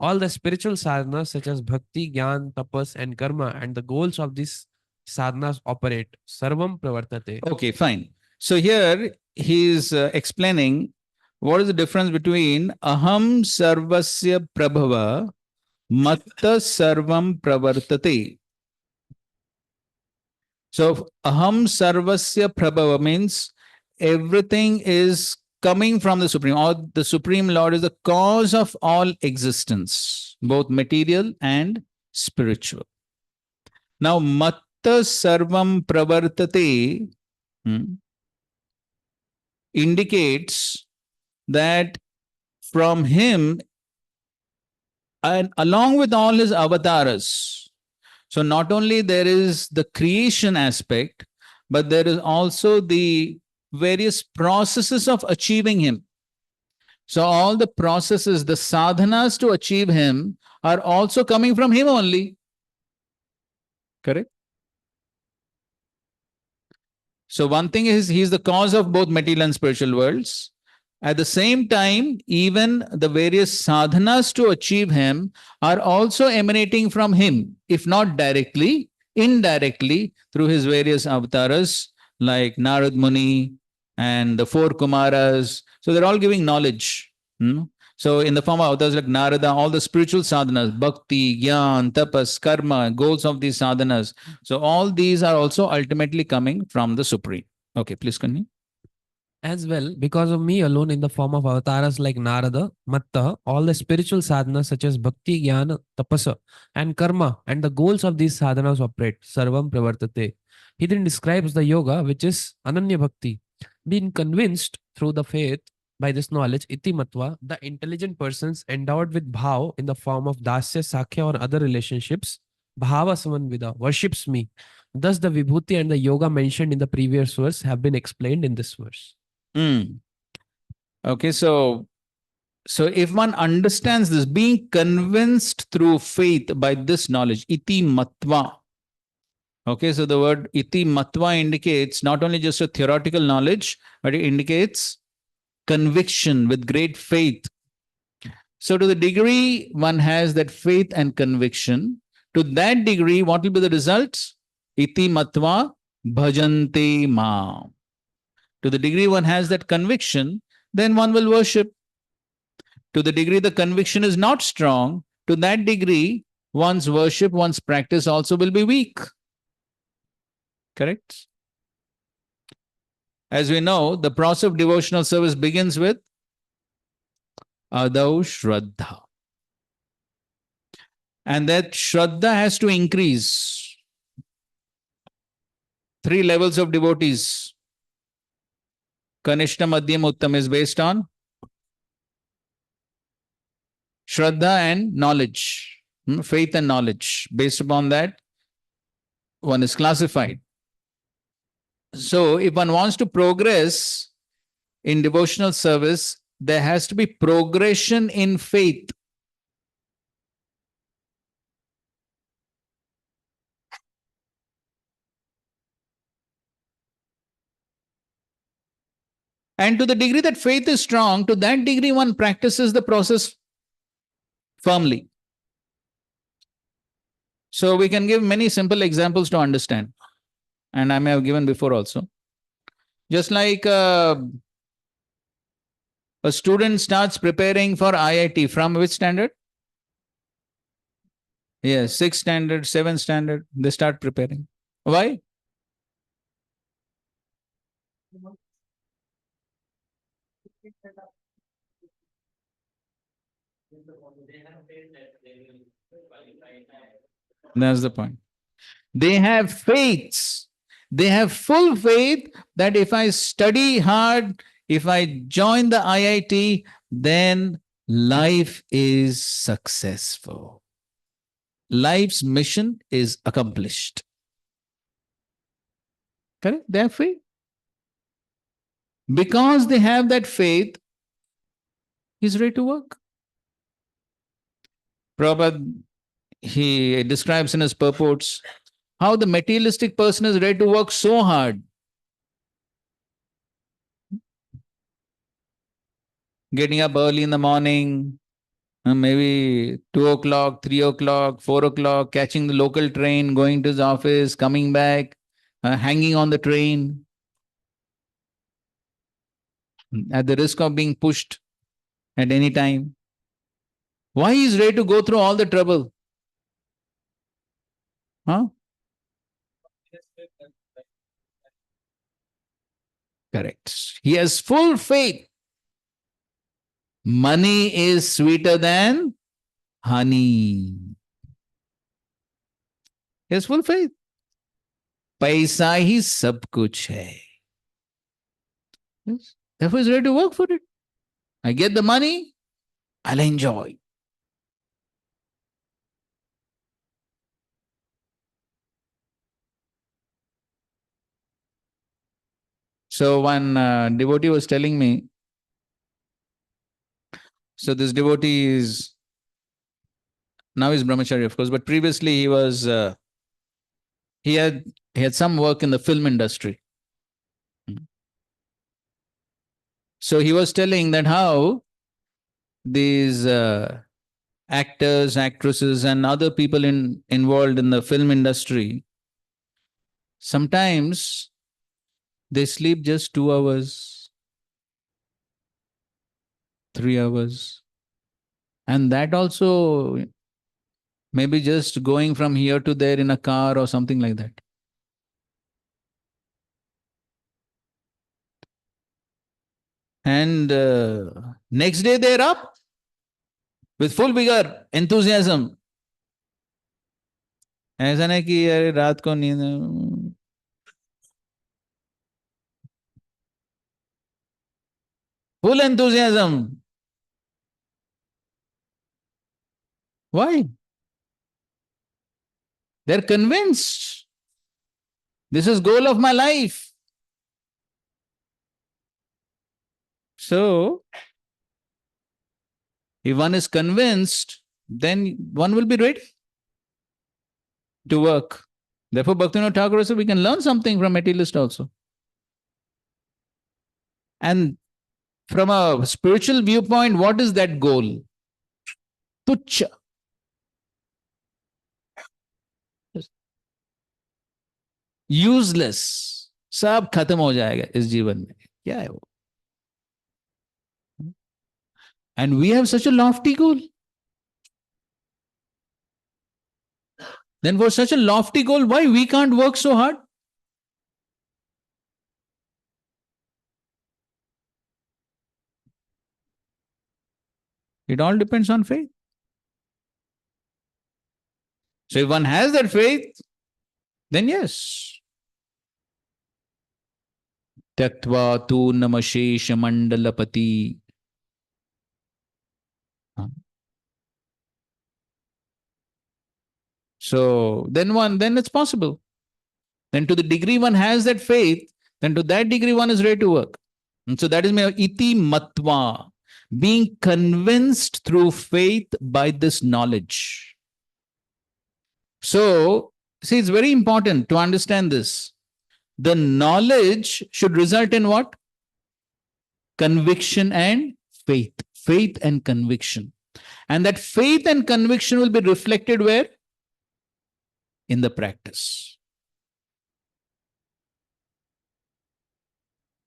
D: all the spiritual sadhanas such as bhakti, jnana, tapas, and karma, and the goals of these sadhanas operate. Sarvam pravartate.
A: Okay, fine. So here he is explaining what is the difference between aham sarvasya prabhava matta sarvam pravartate. So aham sarvasya prabhava means everything is coming from the Supreme, or the Supreme Lord is the cause of all existence, both material and spiritual. Now, matta sarvam pravartate indicates that from him and along with all his avatars, so not only there is the creation aspect, but there is also the various processes of achieving him. So all the processes, the sadhanas to achieve him are also coming from him only. Correct? So one thing is he is the cause of both material and spiritual worlds. At the same time, even the various sadhanas to achieve him are also emanating from him, if not directly, indirectly through his various avatars like Narad Muni and the 4 Kumaras. So they're all giving knowledge. So in the form of avatars like Narada, all the spiritual sadhanas, bhakti, jnana, tapas, karma, goals of these sadhanas. So all these are also ultimately coming from the Supreme. Okay, please continue.
D: As well, because of me alone in the form of avatars like Narada, Matta, all the spiritual sadhanas such as bhakti, jnana, tapasa, and karma, and the goals of these sadhanas operate. Sarvam pravartate. He then describes the yoga, which is Ananya Bhakti. Being convinced through the faith by this knowledge, iti matva, the intelligent persons endowed with bhav in the form of dasya, sakhya, or other relationships, bhava samanvida, worships me. Thus, the vibhuti and the yoga mentioned in the previous verse have been explained in this verse.
A: Okay, so if one understands this, being convinced through faith by this knowledge, iti matva. Okay, so the word iti matva indicates not only just a theoretical knowledge, but it indicates conviction with great faith. So to the degree one has that faith and conviction, to that degree, what will be the results? Iti matva bhajante ma. To the degree one has that conviction, then one will worship. To the degree the conviction is not strong, to that degree, one's worship, one's practice also will be weak. Correct? As we know, the process of devotional service begins with Adau Shraddha. And that Shraddha has to increase. 3 levels of devotees. Kanishta, Madhyam, Uttam is based on Shraddha and knowledge, faith and knowledge. Based upon that, one is classified. So, if one wants to progress in devotional service, there has to be progression in faith. And to the degree that faith is strong, to that degree one practices the process firmly. So we can give many simple examples to understand. And I may have given before also. Just like a student starts preparing for IIT from which standard? Yes, 6th standard, 7th standard, they start preparing. Why? That's the point. They have faiths. They have full faith that if I study hard, if I join the IIT, then life is successful. Life's mission is accomplished. Correct? They have faith. Because they have that faith, he's ready to work. Prabhupada, he describes in his purports how the materialistic person is ready to work so hard. Getting up early in the morning, maybe 2 o'clock, 3 o'clock, 4 o'clock, catching the local train, going to his office, coming back, hanging on the train, at the risk of being pushed at any time. Why he is ready to go through all the trouble? Huh? Correct. He has full faith. Money is sweeter than honey. He has full faith. Paisa hi sab kuch hai. Yes. Therefore, he's ready to work for it. I get the money, I'll enjoy. So one devotee was telling me, so this devotee is, now he's brahmachari of course, but previously he was, he had some work in the film industry. So he was telling that how these actors, actresses and other people involved in the film industry, sometimes they sleep just 2 hours, 3 hours. And that also maybe just going from here to there in a car or something like that. And next day they're up with full vigor, enthusiasm. ऐसा नहीं कि अरे रात को नींद, full enthusiasm. Why? They're convinced. This is goal of my life. So, If one is convinced, then one will be ready to work. Therefore, Bhaktivinoda Thakur said we can learn something from materialist also. And from a spiritual viewpoint, what is that goal? Tuchya. Useless, सब खत्म हो जाएगा इस जीवन में, क्या है वो? And we have such a lofty goal. Then for such a lofty goal, why we can't work so hard? It all depends on faith. So if one has that faith, then yes. Taktva tu namashesha mandalapati. So then it's possible. Then to the degree one has that faith, then to that degree one is ready to work. And so that is my iti matva, being convinced through faith by this knowledge. So, see, it's very important to understand this. The knowledge should result in what? Conviction and faith. Faith and conviction. And that faith and conviction will be reflected where? In the practice.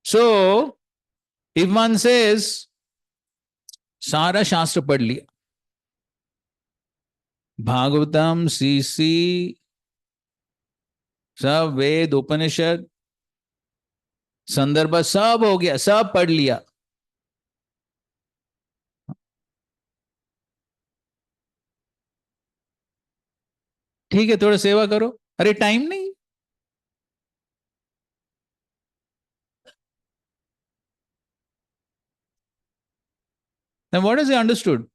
A: So, if one says, सारा शास्त्र पढ़ लिया, Bhagavatam, CC, सब वेद, उपनिषद, संदर्भ सब हो गया, सब पढ़ लिया, ठीक है, थोड़ा सेवा करो, अरे टाइम नहीं. Then what has he understood?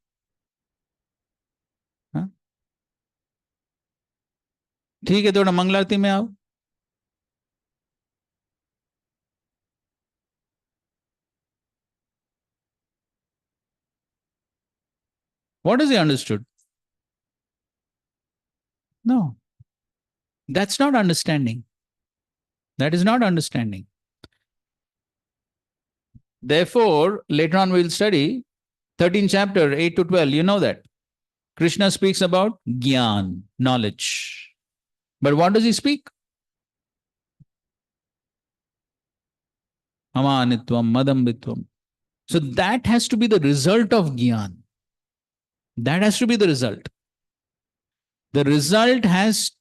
A: ठीक है, थोड़ा मंगलारती में आओ. What has he understood? No. That's not understanding. That is not understanding. Therefore, later on we'll study 13th chapter, 8 to 12. You know that. Krishna speaks about Gyan, knowledge. But what does he speak? Amanitvam, madambitvam. So that has to be the result of Gyan. That has to be the result. The result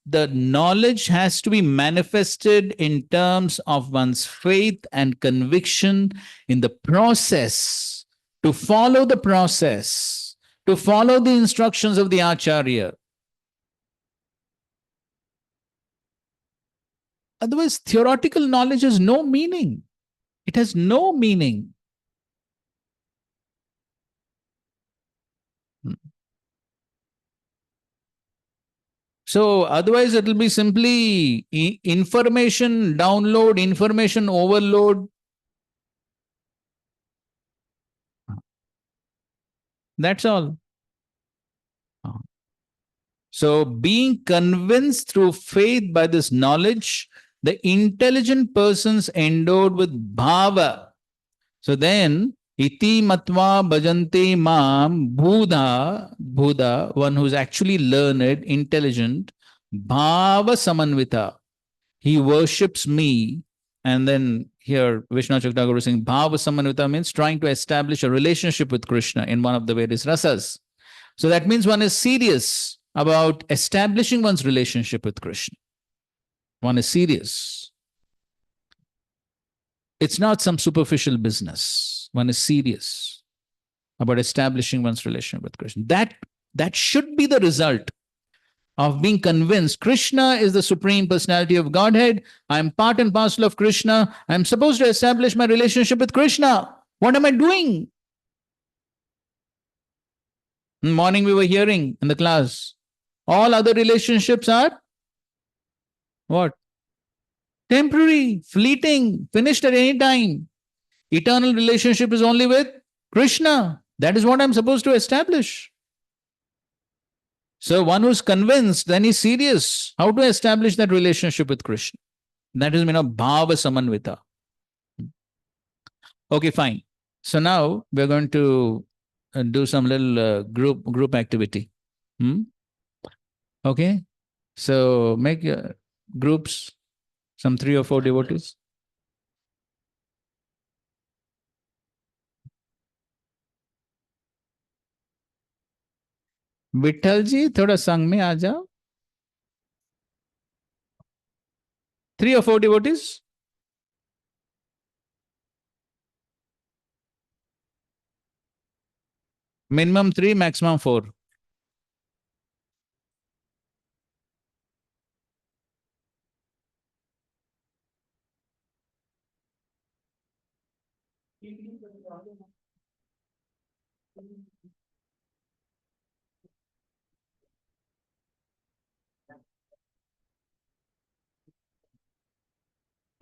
A: the knowledge has to be manifested in terms of one's faith and conviction in the process, to follow the process, to follow the instructions of the Acharya. Otherwise, theoretical knowledge has no meaning. It has no meaning. So otherwise it will be simply information download, information overload. That's all. So being convinced through faith by this knowledge, the intelligent persons endowed with bhava. So then, iti matva bhajante mam bhuda, one who's actually learned, intelligent, bhava samanvita. He worships me. And then here, Vishnu Chakravarti is saying, bhava samanvita means trying to establish a relationship with Krishna in one of the various rasas. So that means one is serious about establishing one's relationship with Krishna. One is serious. It's not some superficial business. One is serious about establishing one's relationship with Krishna. That should be the result of being convinced Krishna is the Supreme Personality of Godhead. I'm part and parcel of Krishna. I'm supposed to establish my relationship with Krishna. What am I doing? In the morning we were hearing in the class, all other relationships are what? Temporary, fleeting, finished at any time. Eternal relationship is only with Krishna. That is what I'm supposed to establish. So one who's convinced, then he's serious. How to establish that relationship with Krishna? That is, bhava samanvita. Okay, fine. So now we're going to do some little group activity. Okay. So make groups, some 3 or 4 devotees. Vitthal जी थोड़ा संग में आ जाओ. 3 or 4 devotees. Minimum 3, maximum 4.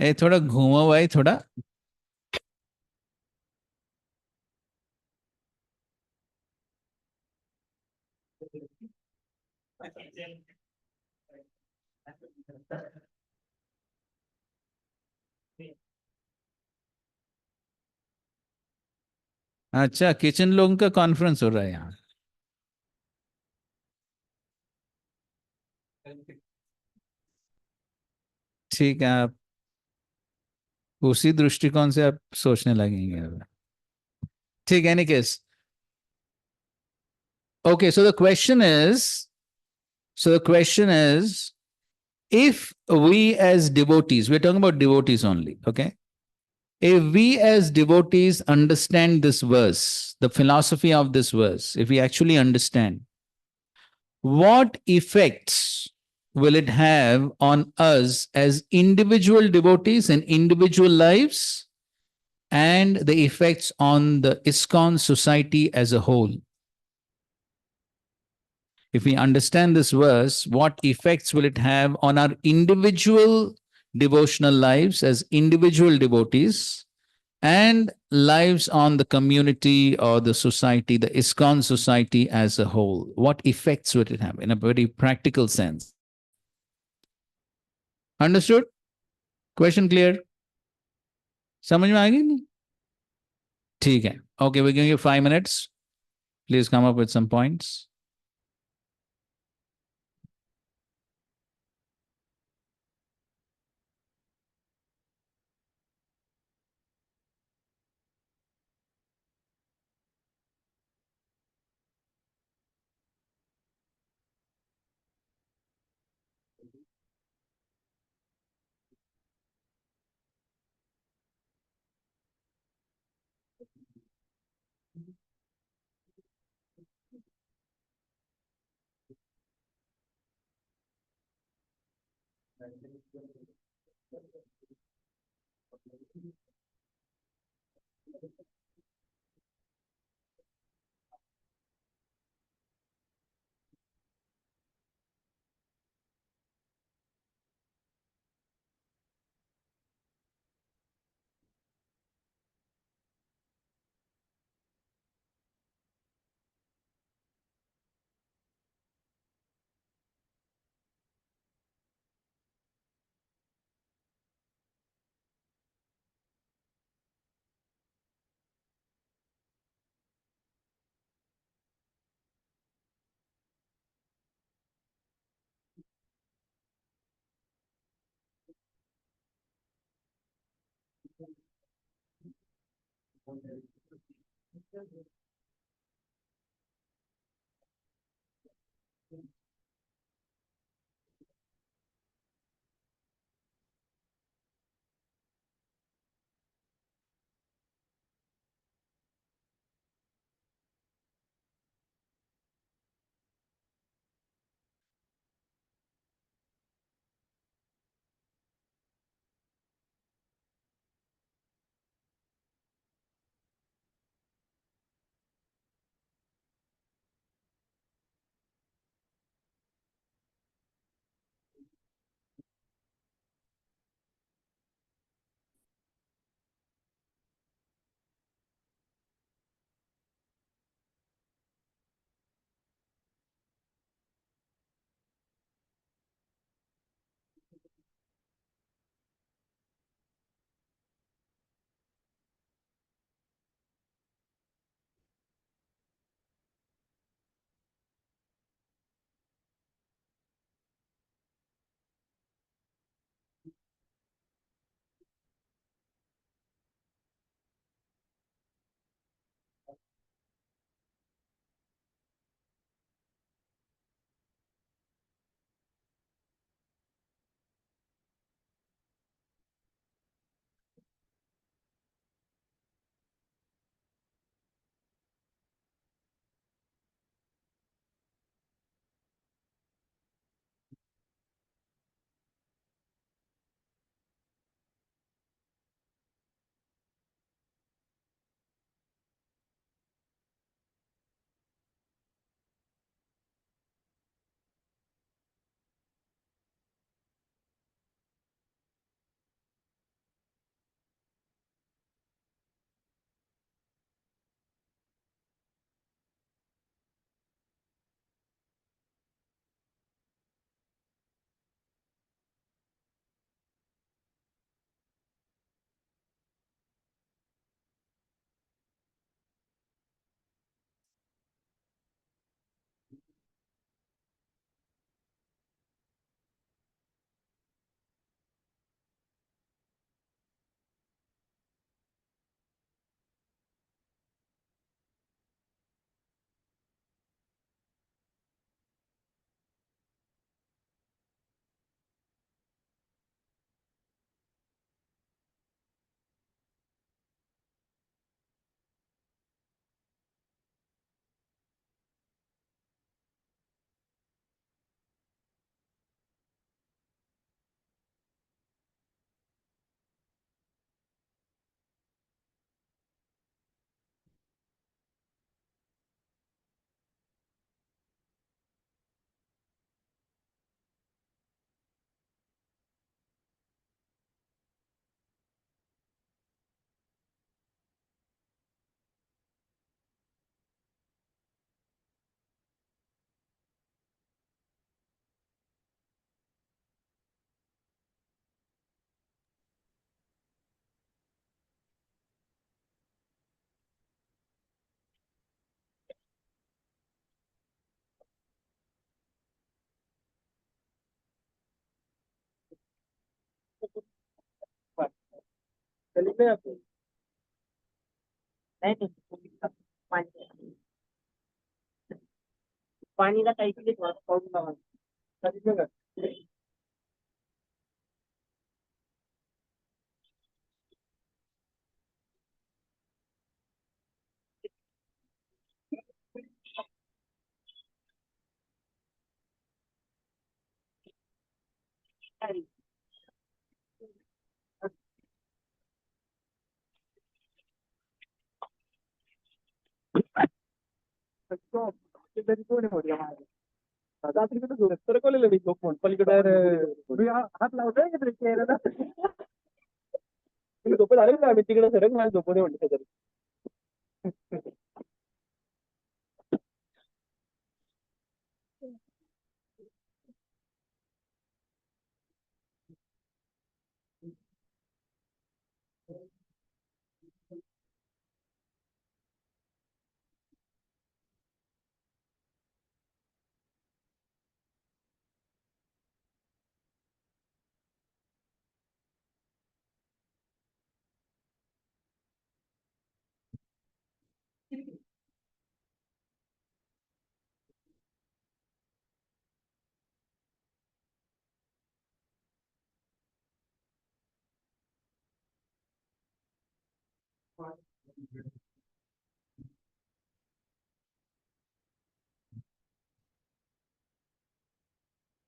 A: ए थोड़ा घूमो भाई थोड़ा. अच्छा, kitchen लोगों का कॉन्फ्रेंस हो रहा है यहाँ. ठीक है, आप उसी दृष्टिकोण से आप सोचने लगेंगे. ठीक है, any case. Okay, so the question is, if we as devotees, we're talking about devotees only, okay? If we as devotees understand this verse, the philosophy of this verse, if we actually understand, what effects will it have on us as individual devotees in individual lives and the effects on the ISKCON society as a whole? If we understand this verse, what effects will it have on our individual devotional lives as individual devotees and lives on the community or the society, the ISKCON society as a whole? What effects would it have in a very practical sense? Understood? Question clear? समझ में आ गई नहीं? ठीक है. Okay, we're giving you 5 minutes. Please come up with some points.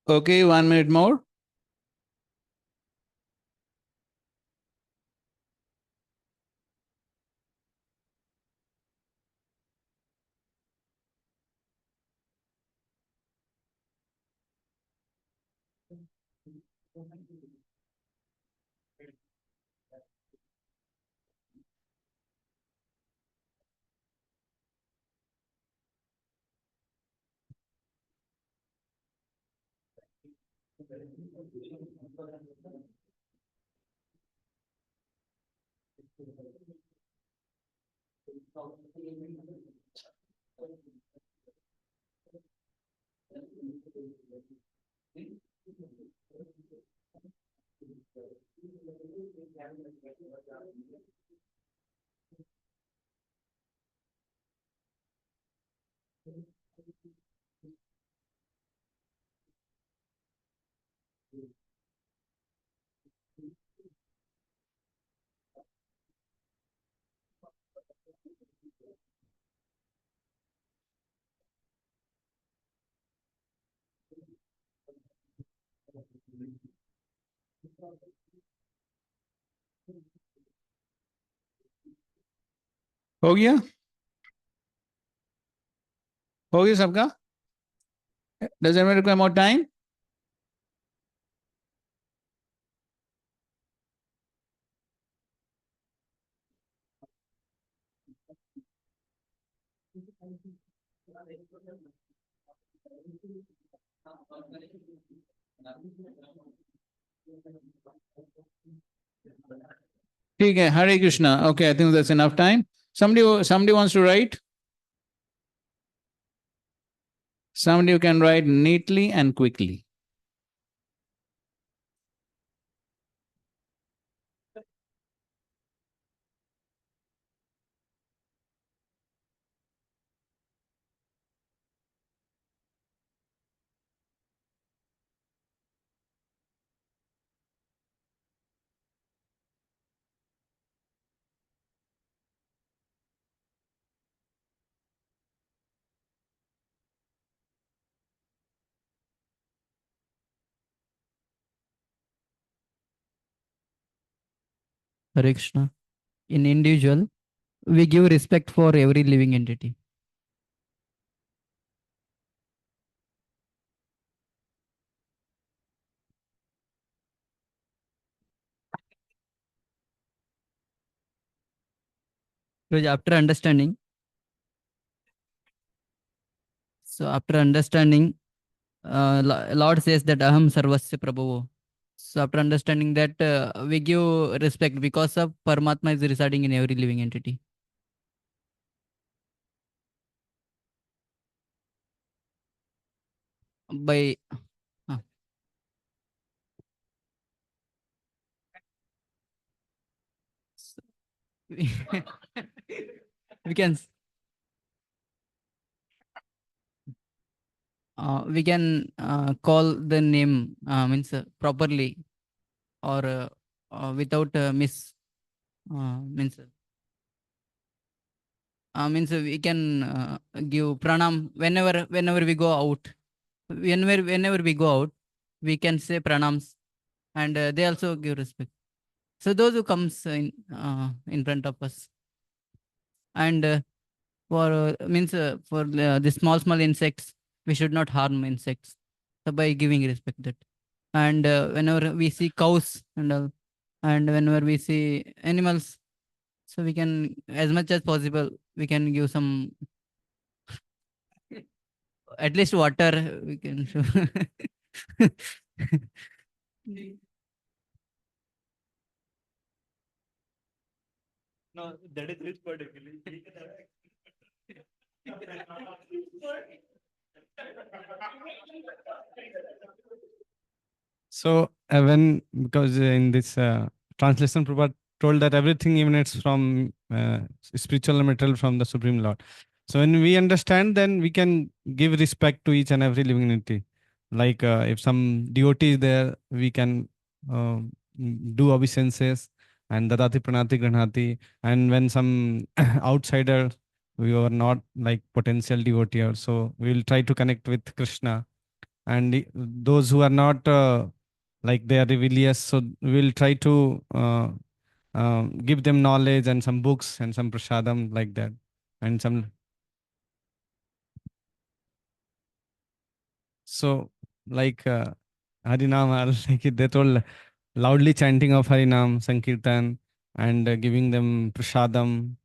A: Okay, 1 minute more. हो गया? हो गया सबका? Does anyone require more time? ठीक है, Hare Krishna. Okay, I think that's enough time. Somebody wants to write? Somebody who can write neatly and quickly.
J: Hare Krishna. In individual, we give respect for every living entity. Because after understanding, Lord says that Aham Sarvasya Prabhu. So after understanding that, we give respect because of Paramatma is residing in every living entity. By we can call the name means properly or without miss means means we can give pranam whenever we go out. Whenever we go out, we can say pranams, and they also give respect. So those who comes in front of us, and for means for the small insects, we should not harm insects, so by giving respect that. And whenever we see cows and all, and whenever we see animals, so we can, as much as possible, we can give some, at least water we can show.
G: No, that is his particularly.
L: So when because in this translation, Prabhupada told that everything emanates from spiritual material from the Supreme Lord. So when we understand, then we can give respect to each and every living entity. Like if some devotee is there, we can do obeisances and dadati pranati granati. And when some outsider, we are not like potential devotee, or so we will try to connect with Krishna. And those who are not like they are rebellious, so we'll try to give them knowledge and some books and some prasadam like that, and some. So like Harinam, like they told, loudly chanting of Harinam, Sankirtan, and giving them prasadam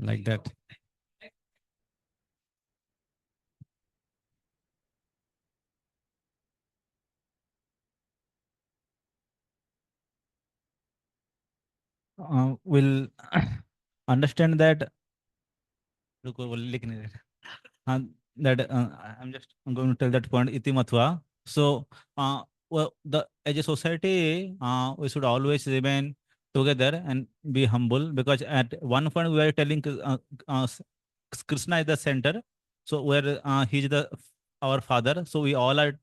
L: like that.
G: Will understand that. रुको, वो लिख नहीं रहे. That I'm just going to tell that point iti matwa. So well, the as a society we should always remain together and be humble, because at one point we are telling uh, Krishna is the center, so where he is the our father, so we all are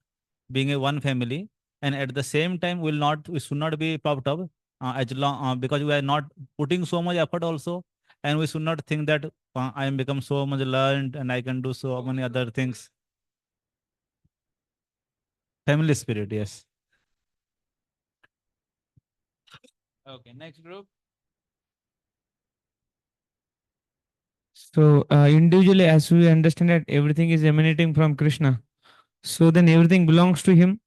G: being a one family, and at the same time we should not be puffed up as long because we are not putting so much effort also, and we should not think that I am become so much learned and I can do so many other things. Family spirit, yes.
A: Okay, next group.
F: So individually, as we understand that everything is emanating from Krishna, so then everything belongs to him.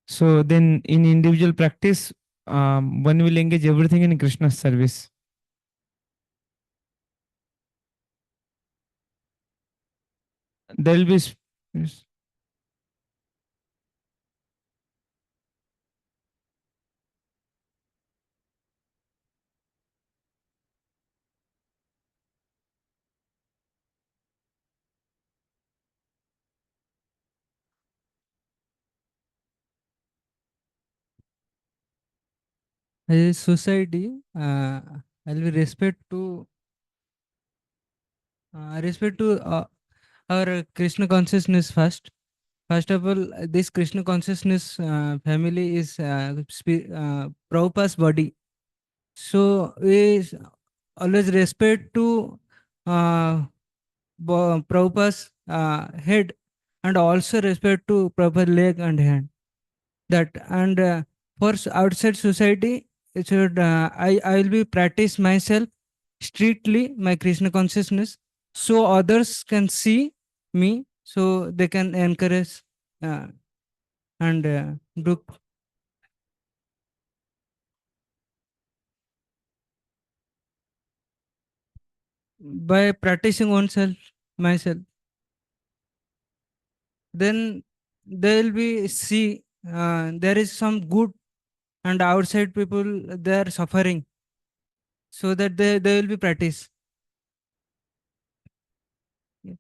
F: So then in individual practice, one will engage everything in Krishna's service. There will be yes.
K: As a society, I'll be respect to our Krishna consciousness first. First of all, this Krishna consciousness family is Prabhupada's body. So we always respect to uh, Prabhupada's head, and also respect to Prabhupada's leg and hand. That, and for outside society, it should I will be practice myself strictly my Krishna consciousness, so others can see me, so they can encourage uh, and do by practicing oneself myself. Then they will be see there is some good, and outside people they are suffering, so that they will be practice. Yeah.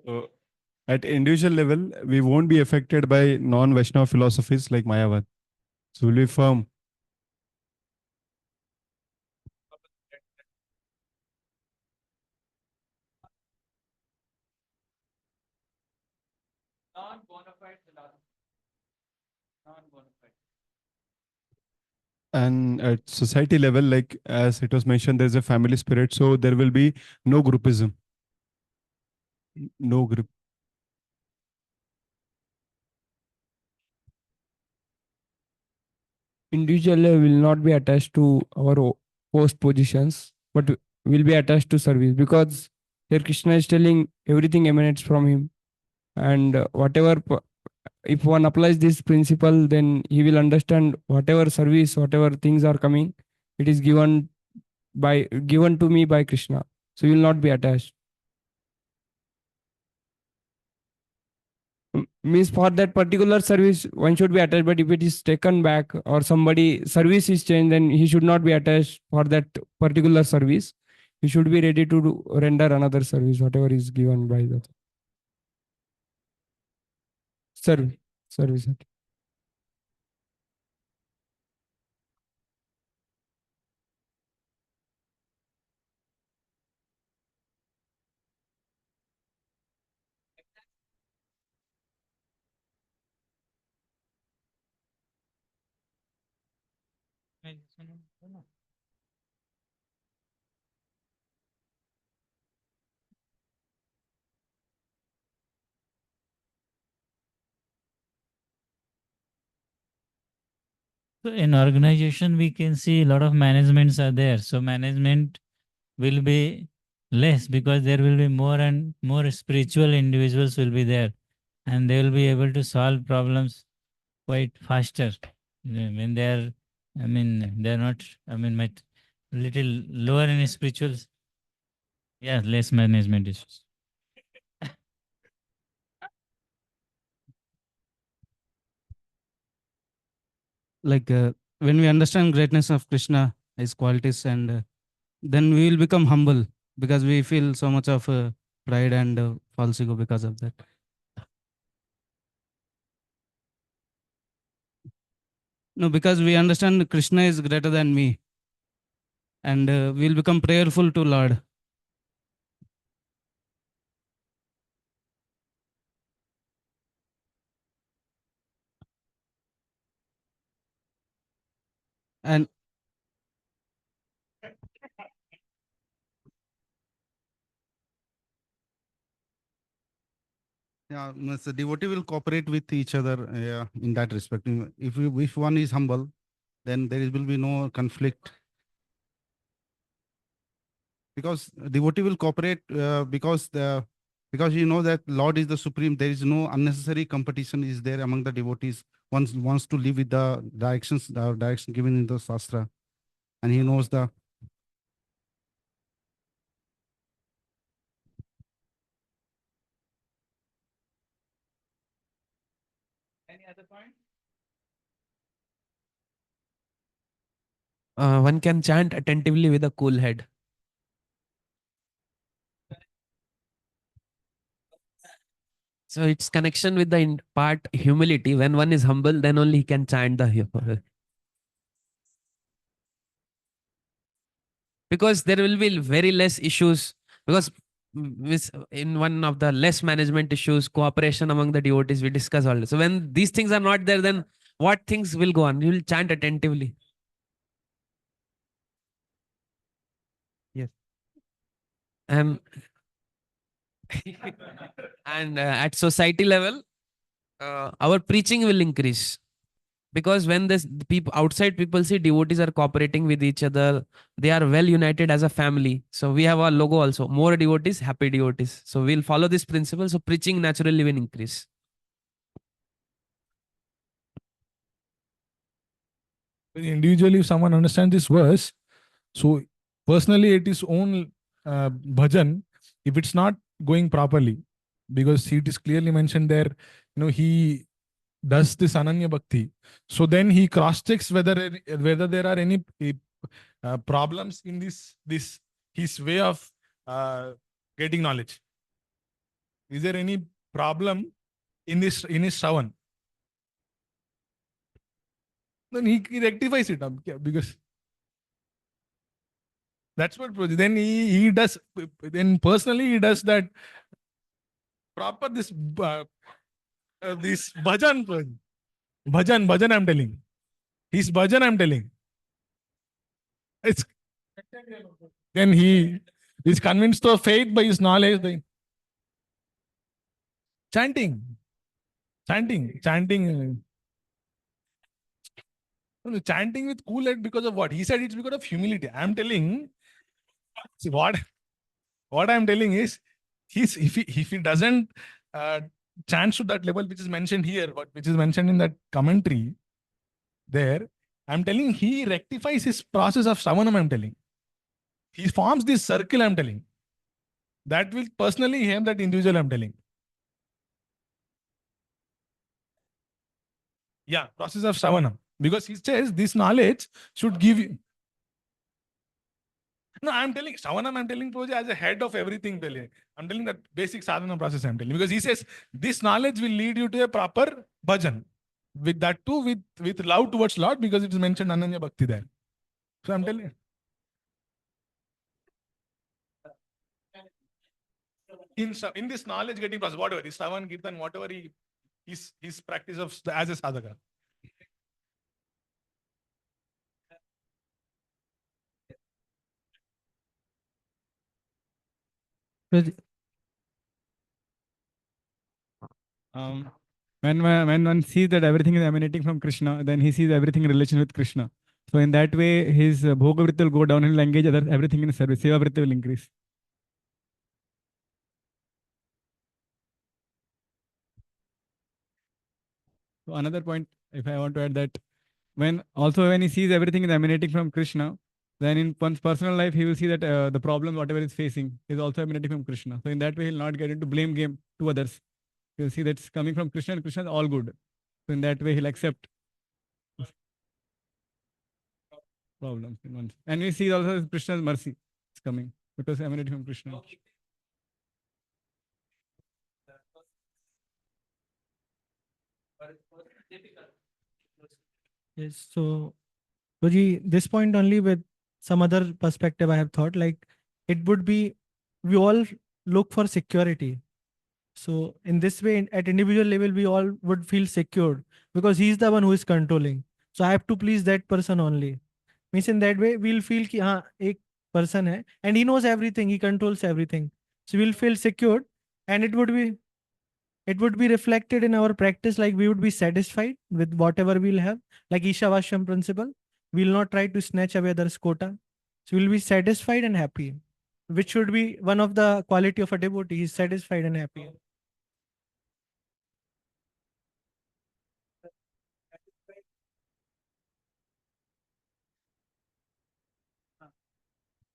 H: So at individual level, we won't be affected by non-Vaishnava philosophies like Mayavad. So we'll be firm. And at society level, like as it was mentioned, there's a family spirit. So there will be no groupism. No group.
F: Individual will not be attached to our post positions, but will be attached to service, because here Krishna is telling everything emanates from him, and if one applies this principle, then he will understand whatever service, whatever things are coming, it is given to me by Krishna, so he will not be attached. Means for that particular service one should be attached, but if it is taken back or somebody service is changed, then he should not be attached for that particular service. He should be ready to render another service, whatever is given by the service.
M: So in organization, we can see a lot of managements are there. So management will be less because there will be more and more spiritual individuals will be there, and they will be able to solve problems quite faster. When they are, they're not, much little lower in spirituals. Yeah, less management issues.
B: Like when we understand greatness of Krishna, his qualities, and then we will become humble because we feel so much of pride and false ego because of that. No, because we understand Krishna is greater than me, and we'll become prayerful to Lord. And yeah, means the devotee will cooperate with each other in that respect. If one is humble, then there will be no conflict. Because devotee will cooperate because you know that Lord is the supreme. There is no unnecessary competition is there among the devotees. One wants to live with the direction given in the Shastra, and he knows the.
M: Any other point?
D: One can chant attentively with a cool head. So it's connection with the part humility. When one is humble, then only he can chant the because there will be very less issues, because in one of the less management issues, cooperation among the devotees, we discuss all this. So when these things are not there, then what things will go on? You will chant attentively. Yes. And and at society level, our preaching will increase, because when this people outside people see devotees are cooperating with each other, they are well united as a family. So we have our logo also: more devotees, happy devotees. So we'll follow this principle. So preaching naturally will increase.
E: Individually, if someone understands this verse, so personally it is own bhajan if it's not going properly, because it is clearly mentioned there, he does this ananya bhakti. So then he cross checks whether there are any problems in this his way of getting knowledge? Is there any problem in his Shravan? Then he rectifies it because that's what then he does. Then personally he does that proper this bhajan. Bhajan I'm telling. His bhajan I'm telling. It's then he is convinced of faith by his knowledge. Chanting. No, chanting with cool head because of what? He said it's because of humility. I'm telling, see, what I'm telling is, if he doesn't chant to that level which is mentioned here, which is mentioned in that commentary there, I'm telling he rectifies his process of Shravanam, I'm telling. He forms this circle, I'm telling. That will personally help that individual, I'm telling. Yeah, process of Shravanam. Because he says this knowledge should give you. No, I'm telling Shravanam, I'm telling Prabhuji as a head of everything. I'm telling that basic sadhana process, I'm telling. Because he says this knowledge will lead you to a proper bhajan. With that too, with love towards Lord, because it is mentioned Ananya Bhakti there. So I'm telling. In this knowledge getting process, whatever, is Shravan, Kirtan, whatever his practice of as a sadhaka.
G: When one sees that everything is emanating from Krishna, then he sees everything in relation with Krishna. So in that way, his bhoga vritti will go down and he'll engage everything in service. Seva vritti will increase. So another point, if I want to add that, when he sees everything is emanating from Krishna, then in one's personal life, he will see that the problem, whatever is facing, is also emanating from Krishna. So in that way, he'll not get into blame game to others. He'll see that's coming from Krishna, and Krishna is all good. So in that way, he'll accept problems in one. And we see also Krishna's mercy is coming because emanating from Krishna.
I: Yes. So, Roji, this point only with some other perspective I have thought, like it would be, we all look for security. So in this way, at individual level, we all would feel secured because he's the one who is controlling. So I have to please that person only. Means in that way, we'll feel ki हाँ एक person hai and he knows everything, he controls everything. So we'll feel secured, and it would be reflected in our practice, like we would be satisfied with whatever we'll have, like Ishavashyam principle. We'll not try to snatch away others' quota. So we'll be satisfied and happy, which should be one of the quality of a devotee. He's satisfied and happy.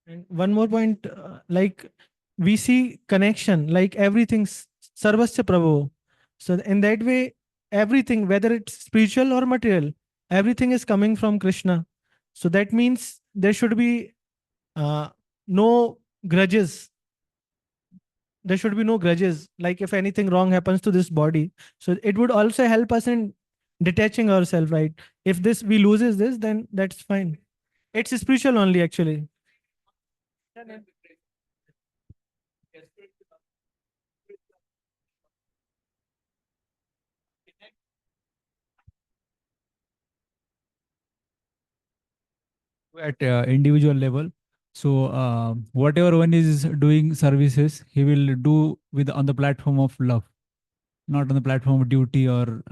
I: And one more point, like we see connection, like everything's Sarvasya Prabhu. So in that way, everything, whether it's spiritual or material, everything is coming from Krishna. So that means there should be no grudges. There should be no grudges. Like if anything wrong happens to this body, so it would also help us in detaching ourselves, right? If this we loses this, then that's fine. It's spiritual only, actually.
G: At individual level. So whatever one is doing services, he will do with on the platform of love, not on the platform of duty or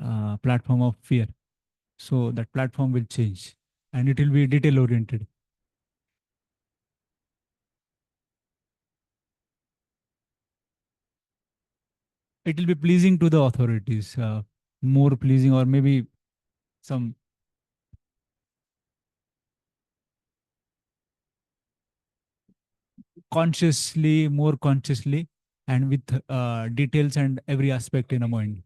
G: platform of fear. So that platform will change and it will be detail oriented. It will be pleasing to the authorities, more pleasing, or maybe some consciously, more consciously, and with details and every aspect in a mind.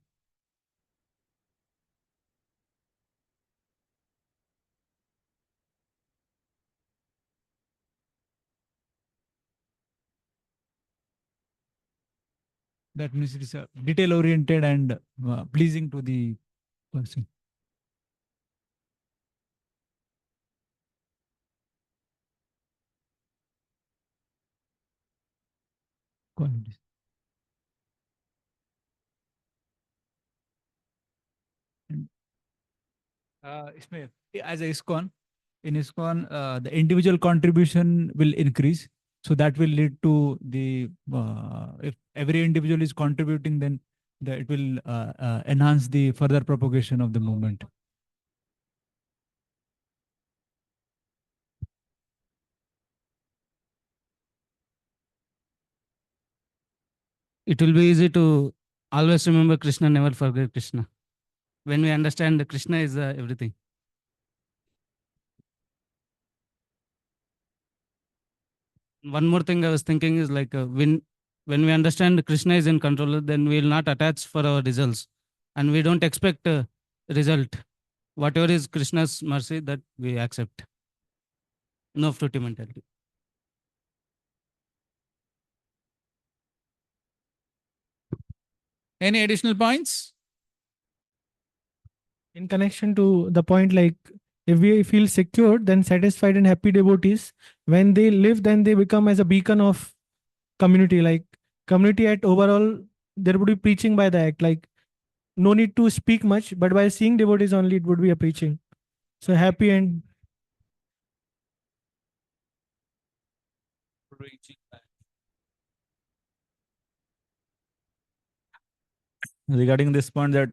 G: That means it is detail oriented and pleasing to the person. Qualities. इसमें as a ISKCON, in ISKCON, the individual contribution will increase. So that will lead to the, if every individual is contributing, then it will enhance the further propagation of the movement.
N: It will be easy to always remember Krishna, never forget Krishna. When we understand that Krishna is everything. One more thing I was thinking is like when we understand Krishna is in control, then we will not attach for our results, and we don't expect a result. Whatever is Krishna's mercy, that we accept. No fruity mentality.
A: Any additional points?
I: In connection to the point, like if we feel secure, then satisfied and happy devotees, when they live, then they become as a beacon of community. Like community at overall, there would be preaching by the act. Like no need to speak much, but by seeing devotees only, it would be a preaching. So happy and
O: regarding this point that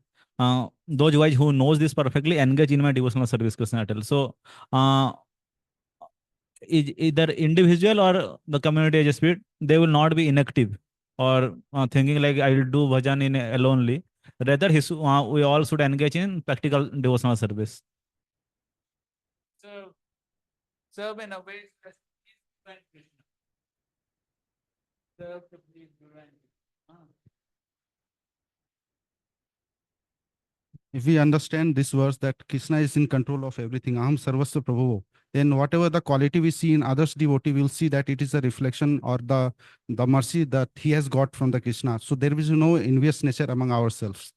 O: those guys who knows this perfectly engage in my devotional service, Krishna tell. So either individual or the community as a spirit, they will not be inactive or thinking like I will do bhajan in alonely. Rather, we all should engage in practical devotional service.
A: So, serve in a way that is divine Krishna. Serve to please divine Krishna.
B: If we understand this verse that Krishna is in control of everything, Aham Sarvasva Prabhu, then whatever the quality we see in others devotee, we'll see that it is a reflection or the mercy that he has got from the Krishna. So there is no envious nature among ourselves.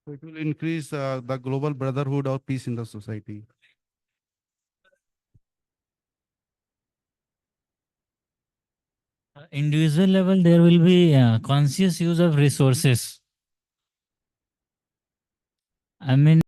B: So it will increase the global brotherhood or peace in the society.
M: Individual level, there will be conscious use of resources. I mean,